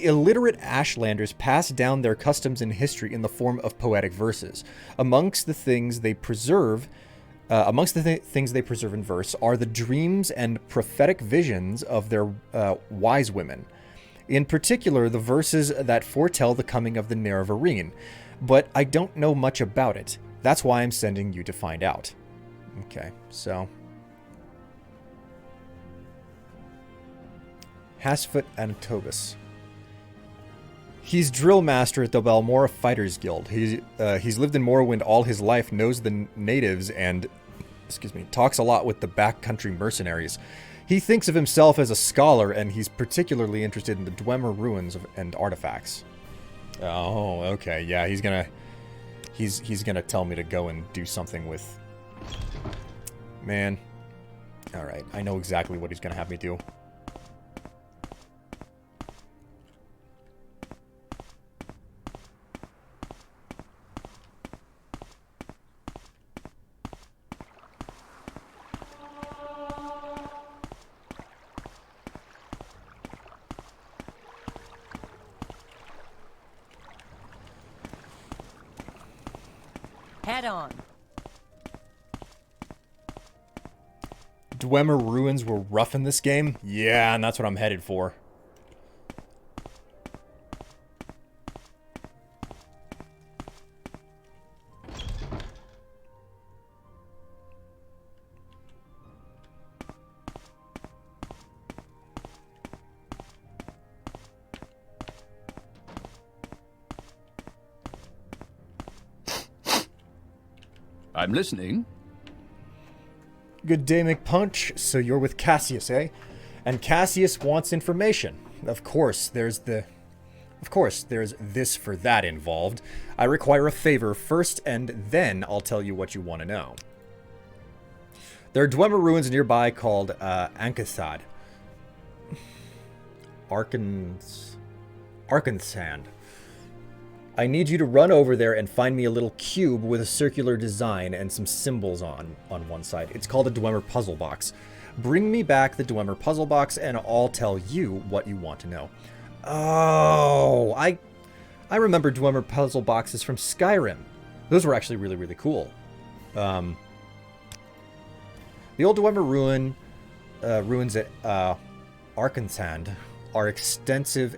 illiterate Ashlanders pass down their customs and history in the form of poetic verses. Amongst the things they preserve Amongst the things they preserve in verse are the dreams and prophetic visions of their wise women. In particular, the verses that foretell the coming of the Nerevarine. But I don't know much about it. That's why I'm sending you to find out. Okay, so... Hasfoot Anatobus. He's drill master at the Balmora Fighters Guild. He's lived in Morrowind all his life, knows the natives, and talks a lot with the backcountry mercenaries. He thinks of himself as a scholar, and he's particularly interested in the Dwemer ruins and artifacts. Oh, okay, yeah, he's gonna tell me to go and do something with... Man. Alright, I know exactly what he's gonna have me do. Head on. Dwemer ruins were rough in this game? Yeah, and that's what I'm headed for. I'm listening. Good day, McPunch. So you're with Cassius, eh? And Cassius wants information. Of course, there's this for that involved. I require a favor first, and then I'll tell you what you want to know. There are Dwemer ruins nearby called Ankasad. Arkansand. I need you to run over there and find me a little cube with a circular design and some symbols on one side. It's called a Dwemer puzzle box. Bring me back the Dwemer puzzle box and I'll tell you what you want to know. Oh, I remember Dwemer puzzle boxes from Skyrim. Those were actually really, really cool. The old Dwemer ruins at Arkansand are extensive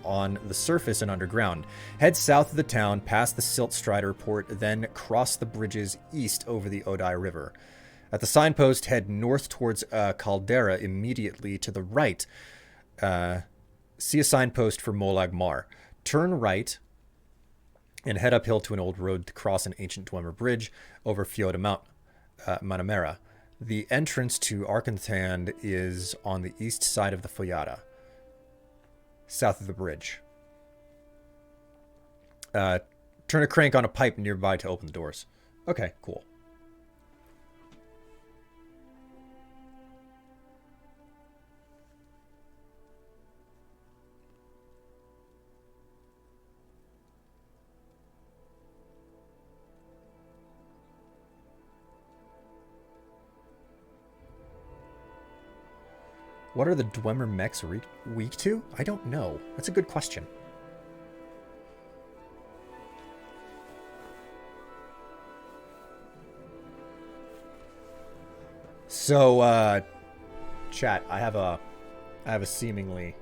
on the surface and underground. Head south of the town, past the Silt Strider port, then cross the bridges east over the Odai River. At the signpost, head north towards Caldera immediately to the right. See a signpost for Molag Mar. Turn right and head uphill to an old road to cross an ancient Dwemer bridge over Fjoda Manamera. The entrance to Arkansand is on the east side of the Fjoda, south of the bridge. Turn a crank on a pipe nearby to open the doors. Okay, cool. What are the Dwemer mechs weak to? I don't know. That's a good question. So, chat, I have a seemingly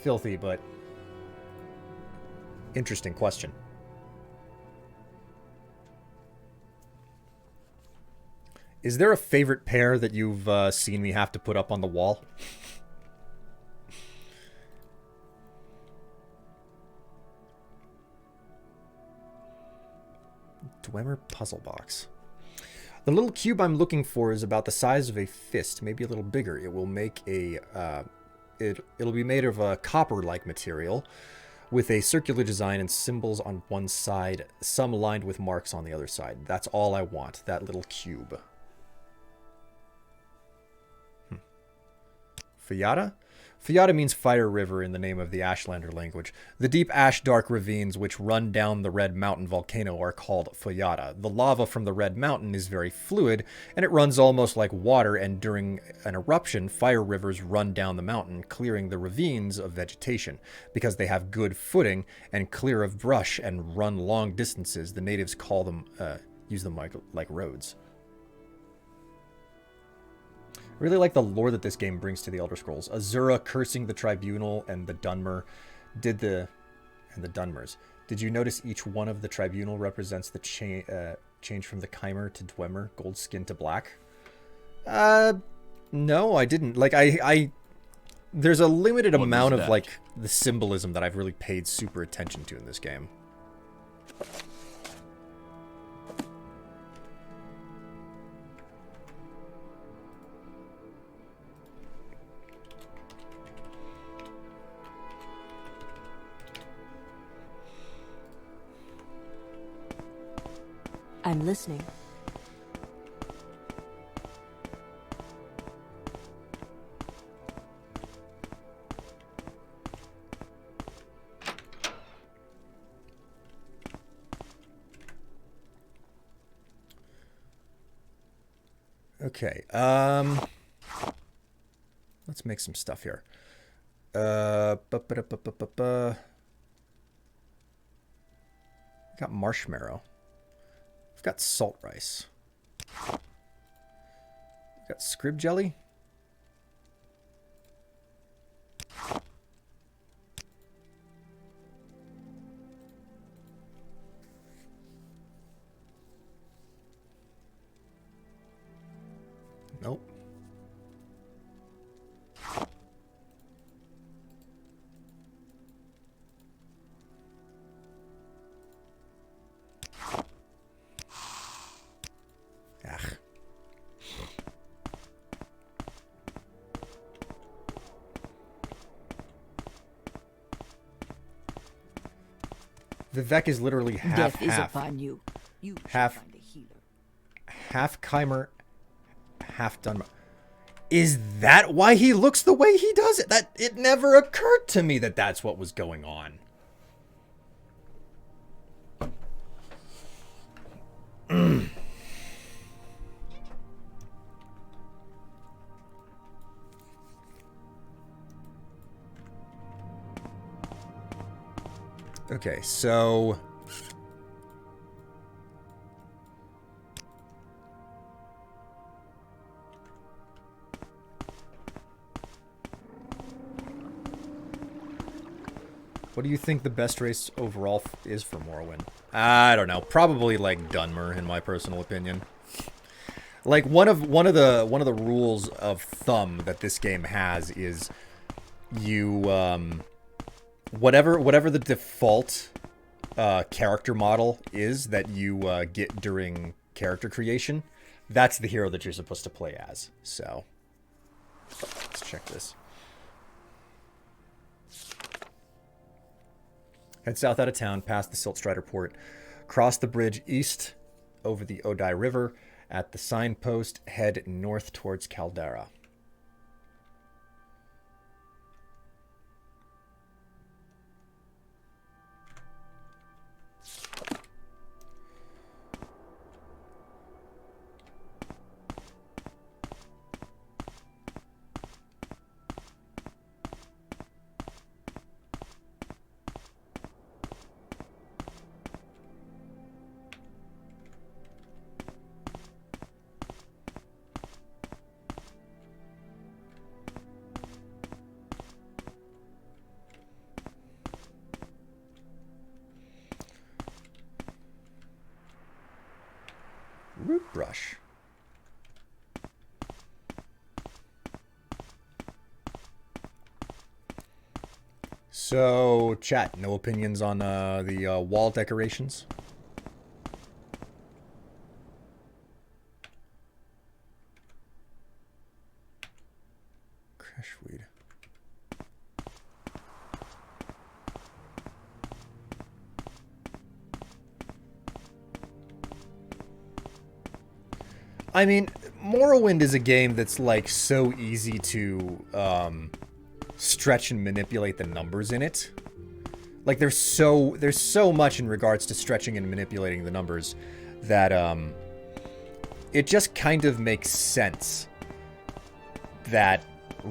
filthy but interesting question. Is there a favorite pair that you've seen me have to put up on the wall? Dwemer puzzle box. The little cube I'm looking for is about the size of a fist, maybe a little bigger. It will make a it'll be made of a copper-like material with a circular design and symbols on one side, some lined with marks on the other side. That's all I want, that little cube. Fjoda? Fjoda means fire river in the name of the Ashlander language. The deep ash-dark ravines which run down the Red Mountain volcano are called Fjoda. The lava from the Red Mountain is very fluid, and it runs almost like water, and during an eruption, fire rivers run down the mountain, clearing the ravines of vegetation. Because they have good footing and clear of brush and run long distances, the natives call them use them like roads. I really like the lore that this game brings to the Elder Scrolls. Azura cursing the Tribunal and the Dunmer and the Dunmers. Did you notice each one of the Tribunal represents the change from the Chimer to Dwemer, gold skin to black? No, I didn't. Like, there's a limited amount of, like, the symbolism that I've really paid super attention to in this game. I'm listening. Okay, let's make some stuff here. Got marshmallow. I've got salt rice. I've got scrib jelly. Nope. Ugh. Vivek is literally half. Death is upon you. You half, should find a healer. Half Chimer, half Dunmer. Is that why he looks the way he does it? That it never occurred to me that that's what was going on. Okay, so what do you think the best race overall is for Morrowind? I don't know. Probably like Dunmer, in my personal opinion. Like one of the rules of thumb that this game has is you whatever the default character model is that you get during character creation, that's the hero that you're supposed to play as. So let's check this. Head south out of town, past the Siltstrider port, cross the bridge east over the Odai River. At the signpost, head north towards Caldera. Root brush. So, chat, no opinions on the wall decorations? Crashweed. I mean, Morrowind is a game that's like so easy to stretch and manipulate the numbers in it. Like there's so much in regards to stretching and manipulating the numbers that it just kind of makes sense that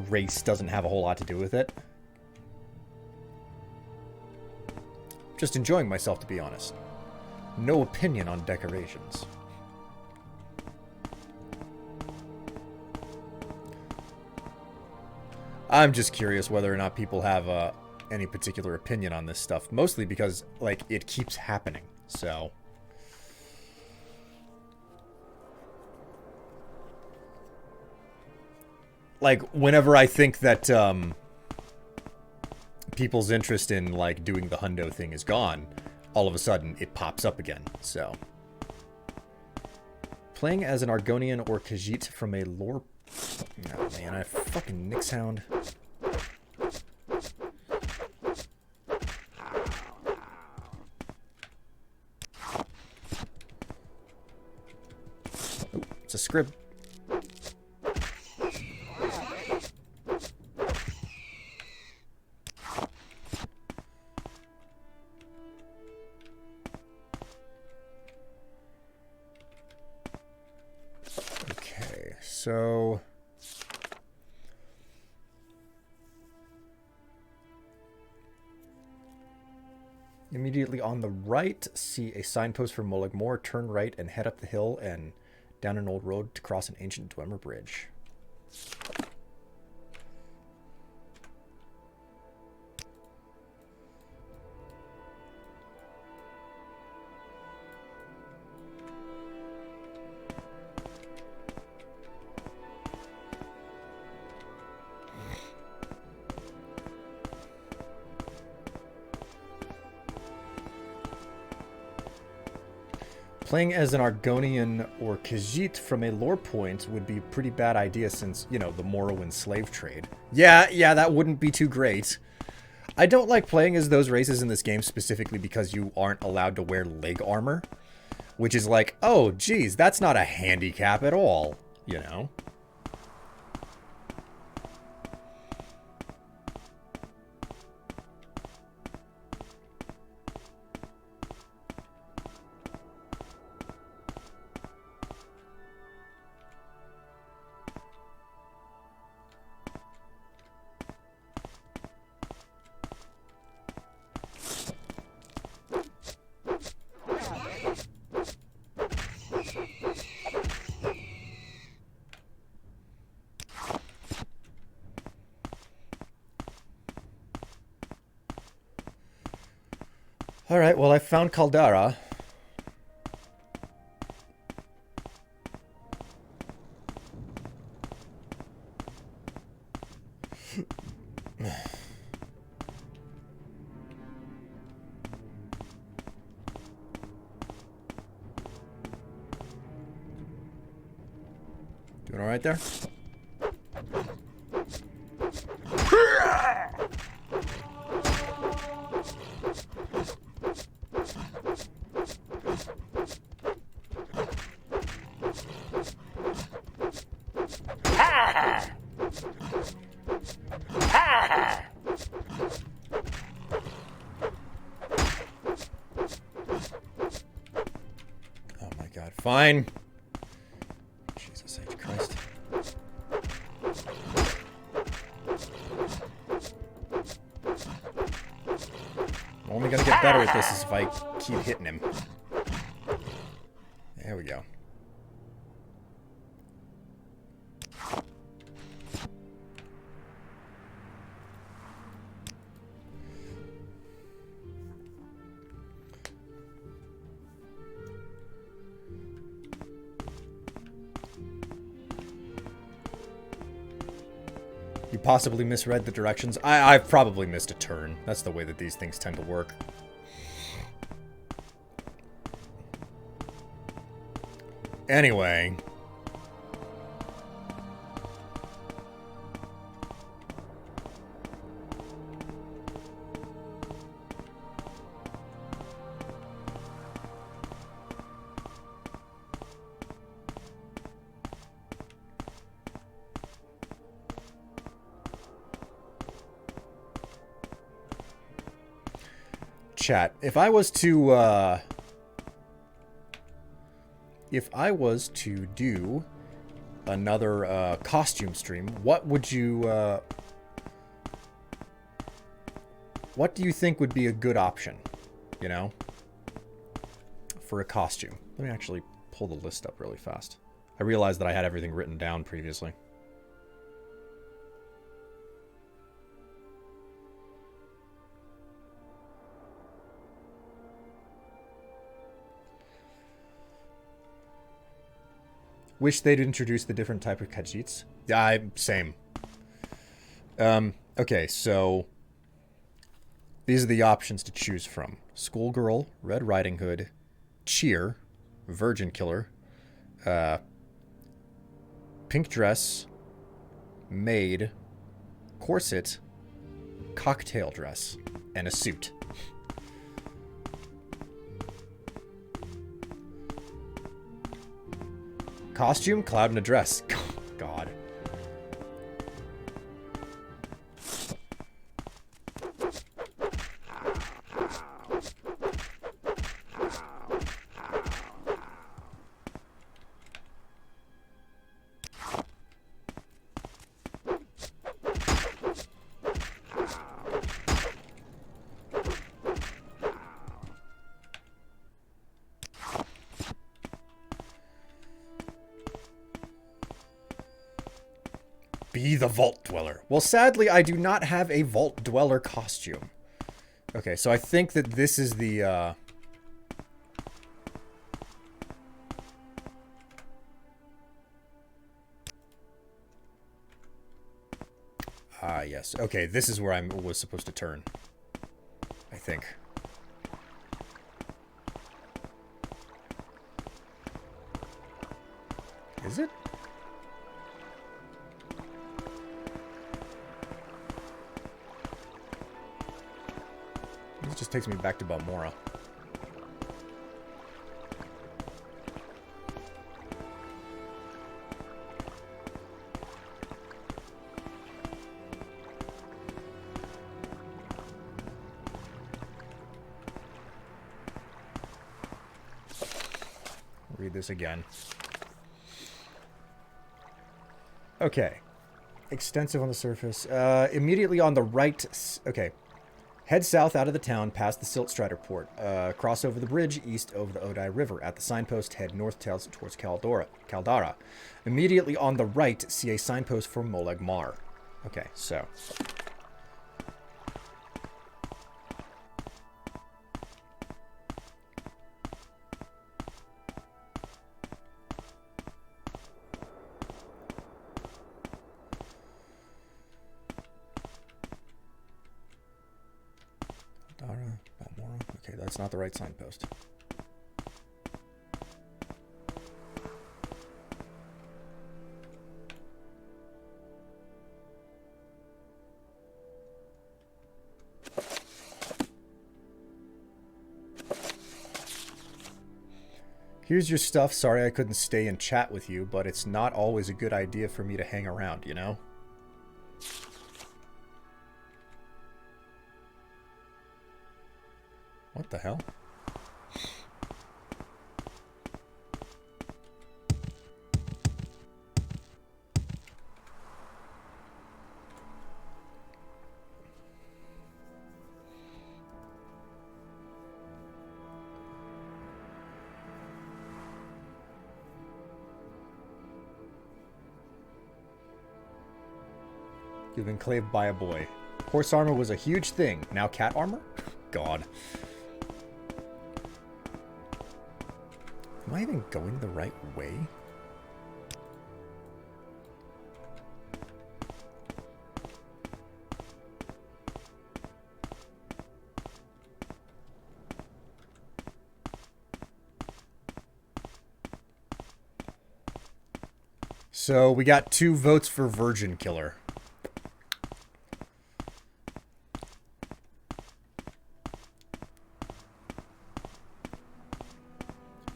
race doesn't have a whole lot to do with it. Just enjoying myself, to be honest. No opinion on decorations. I'm just curious whether or not people have any particular opinion on this stuff. Mostly because, like, it keeps happening. So... like, whenever I think that people's interest in, like, doing the hundo thing is gone, all of a sudden it pops up again, so. Playing as an Argonian or Khajiit from a lore... oh man, I fucking Nick sound. Oh, it's a scrib. So, immediately on the right, see a signpost for Molag Mor. Turn right and head up the hill and down an old road to cross an ancient Dwemer bridge. Playing as an Argonian or Khajiit from a lore point would be a pretty bad idea since, you know, the Morrowind slave trade. Yeah, that wouldn't be too great. I don't like playing as those races in this game specifically because you aren't allowed to wear leg armor. Which is like, oh, geez, that's not a handicap at all, you know? Alright, well, I found Caldera. Doing alright there? Oh my god, fine. Jesus H. Christ. I'm only gonna get better at this is if I keep hitting him. There we go. You possibly misread the directions. I've probably missed a turn. That's the way that these things tend to work. Anyway. Chat, if I was to do another costume stream, what would you what do you think would be a good option, you know, for a costume? Let me actually pull the list up really fast. I realized that I had everything written down previously. Wish they'd introduce the different type of Khajiits. Yeah, same. Okay, so these are the options to choose from. Schoolgirl, Red Riding Hood, Cheer, Virgin Killer, Pink Dress, Maid, Corset, Cocktail Dress, and a suit. Costume, Cloud in a dress. God. Be the Vault Dweller. Well, sadly, I do not have a Vault Dweller costume. Okay, so I think that this is the, yes. Okay, this is where I was supposed to turn. I think. Is it? This just takes me back to Balmora. Read this again. Okay. Extensive on the surface. Immediately on the right... Okay. Head south out of the town, past the Silt Strider port. Cross over the bridge, east over the Odai River. At the signpost, head north towards Caldara. Immediately on the right, see a signpost for Molag Mar. Okay, so... Okay, that's not the right signpost. Here's your stuff. Sorry I couldn't stay and chat with you, but it's not always a good idea for me to hang around, you know? What the hell? You've been claimed by a boy. Horse armor was a huge thing. Now cat armor? God. Am I even going the right way? So we got 2 votes for Virgin Killer.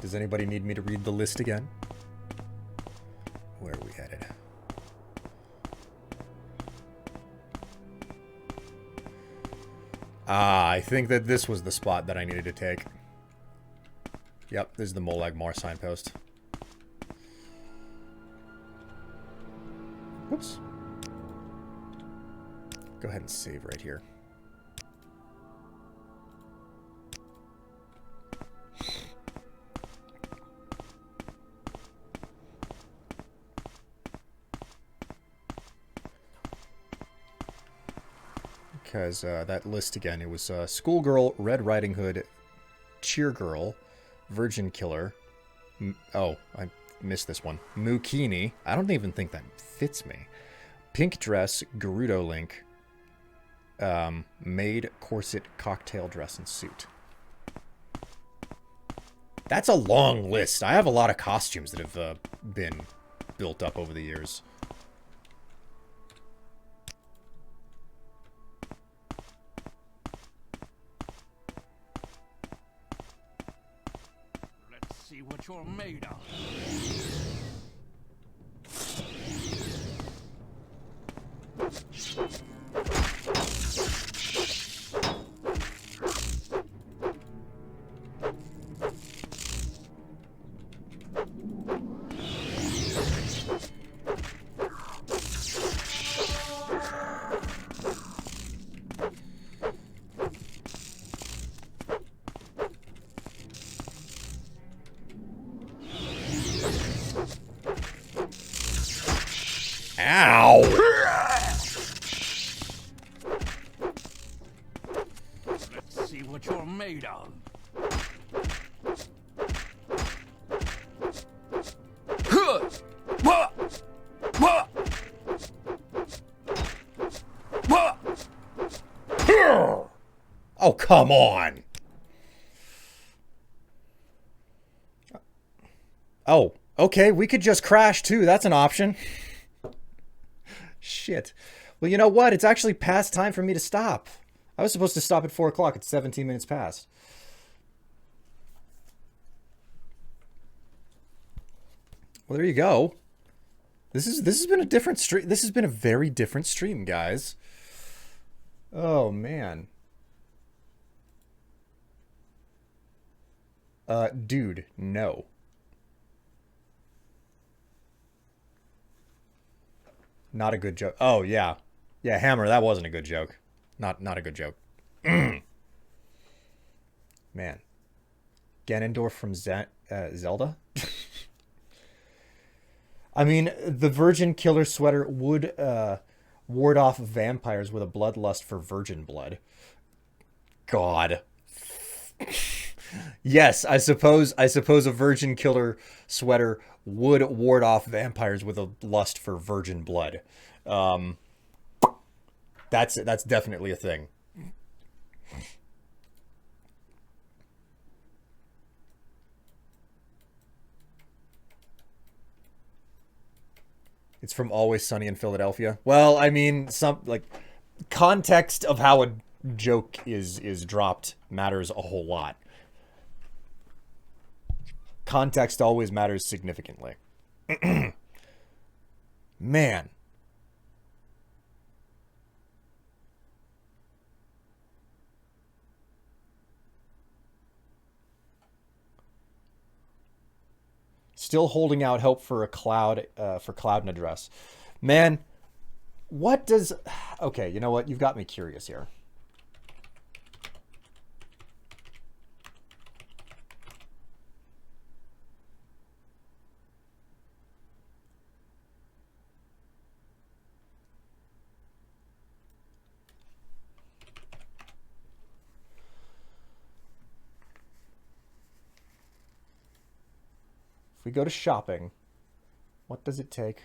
Does anybody need me to read the list again? Where are we headed? Ah, I think that this was the spot that I needed to take. Yep, this is the Molag Mar signpost. Whoops. Go ahead and save right here. Because that list again, it was Schoolgirl, Red Riding Hood, Cheer Girl, Virgin Killer. Oh, I missed this one. Mukini. I don't even think that fits me. Pink dress, Gerudo Link. Maid, corset, cocktail dress, and suit. That's a long list. I have a lot of costumes that have been built up over the years. Let's see what you're made of. Ow! Let's see what you're made of. Oh, come on! Oh, okay, we could just crash too. That's an option. Shit. Well, you know what? It's actually past time for me to stop. I was supposed to stop at 4 o'clock. It's 17 minutes past. Well, there you go. This has been a different stream. This has been a very different stream, guys. Oh, man. Dude, no. Not a good joke. Oh, yeah. Yeah, Hammer, that wasn't a good joke. Not a good joke. Man. Ganondorf from Zelda? I mean, the Virgin Killer Sweater would ward off vampires with a bloodlust for virgin blood. God. Yes, I suppose a Virgin Killer Sweater would ward off vampires with a lust for virgin blood. That's definitely a thing. It's from Always Sunny in Philadelphia. Well, I mean, some like context of how a joke is dropped matters a whole lot. Context always matters significantly. Man. Still holding out hope for a Cloud and a dress. Man, what does... Okay, you know what? You've got me curious here. If we go to shopping, what does it take?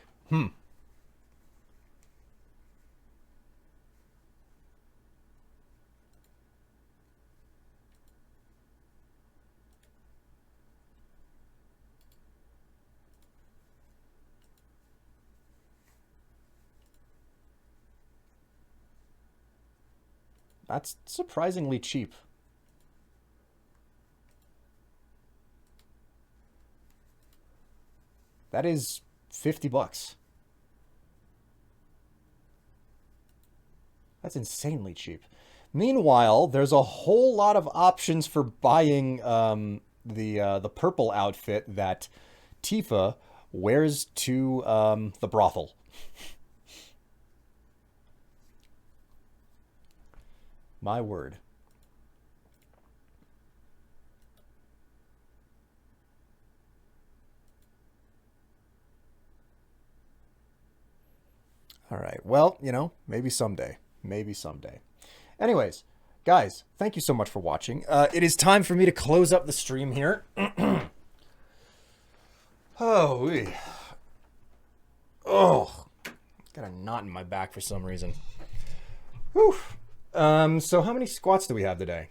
That's surprisingly cheap. That is $50. That's insanely cheap. Meanwhile, there's a whole lot of options for buying the purple outfit that Tifa wears to the brothel. My word. All right. Well, you know, maybe someday. Maybe someday. Anyways, guys, thank you so much for watching. It is time for me to close up the stream here. Oh. Oh, oh, got a knot in my back for some reason. Whew. So how many squats do we have today?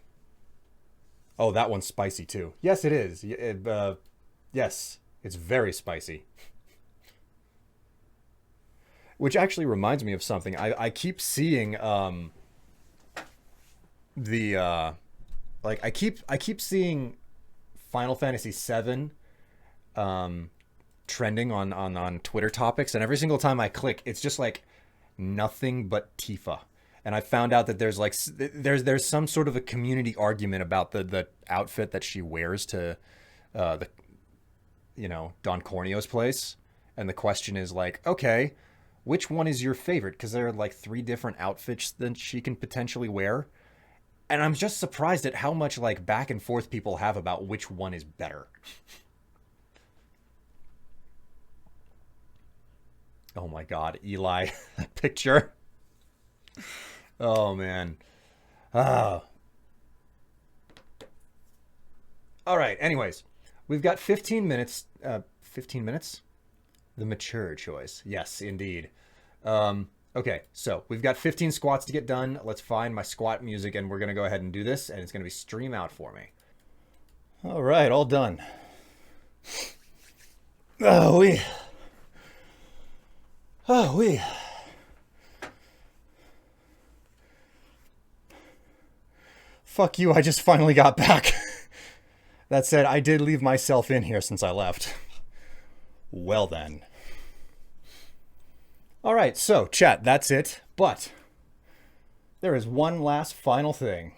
Oh, that one's spicy too. Yes, it is. Yes, it's very spicy. Which actually reminds me of something. I keep seeing I keep seeing Final Fantasy VII trending on Twitter topics, and every single time I click, it's just like nothing but Tifa. And I found out that there's like there's some sort of a community argument about the outfit that she wears to Don Corneo's place, and the question is like, okay, which one is your favorite? Because there are like 3 different outfits that she can potentially wear. And I'm just surprised at how much like back and forth people have about which one is better. Oh my God, Eli, that picture. Oh man. All right, anyways, we've got 15 minutes. 15 minutes? The mature choice. Yes, indeed. Okay, so we've got 15 squats to get done. Let's find my squat music, and we're going to go ahead and do this, and it's going to be stream out for me. All right, all done. Oh, fuck you, I just finally got back. That said, I did leave myself in here since I left. Well then. All right, so chat, that's it. But there is one last final thing.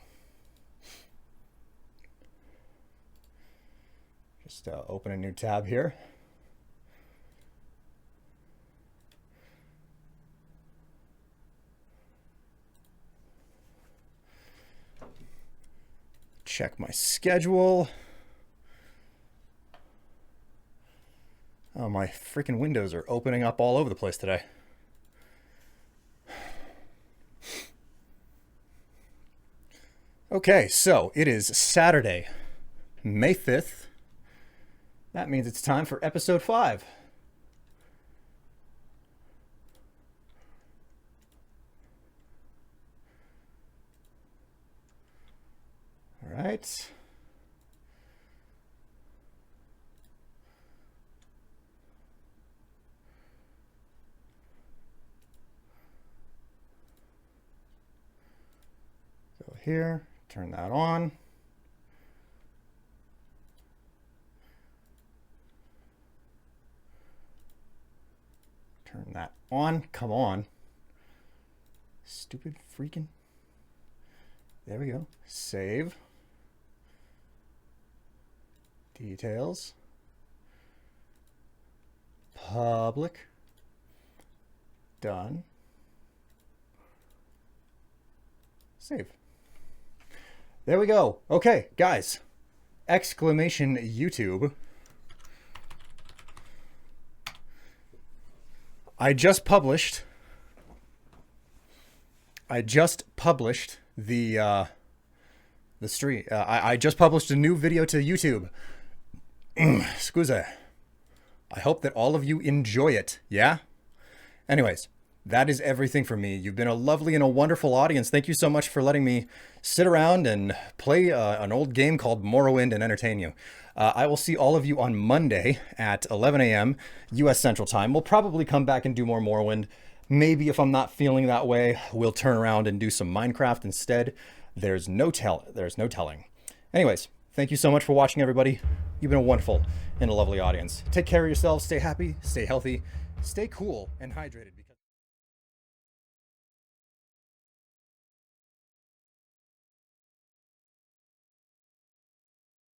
Just open a new tab here. Check my schedule. Oh, my freaking windows are opening up all over the place today. Okay, so it is Saturday, May 5th. That means it's time for episode 5. All right. Go here, turn that on. Turn that on. Come on. Stupid freaking. There we go. Save. Details. Public. Done. Save. There we go. Okay, guys. Exclamation YouTube. I just published the stream. I just published a new video to YouTube. Excuse. I hope that all of you enjoy it. Yeah? Anyways, that is everything for me. You've been a lovely and a wonderful audience. Thank you so much for letting me sit around and play an old game called Morrowind and entertain you. I will see all of you on Monday at 11 a.m. U.S. Central Time. We'll probably come back and do more Morrowind. Maybe if I'm not feeling that way, we'll turn around and do some Minecraft instead. There's no telling. Anyways, thank you so much for watching, everybody. You've been a wonderful and a lovely audience. Take care of yourselves. Stay happy, stay healthy, stay cool, and hydrated.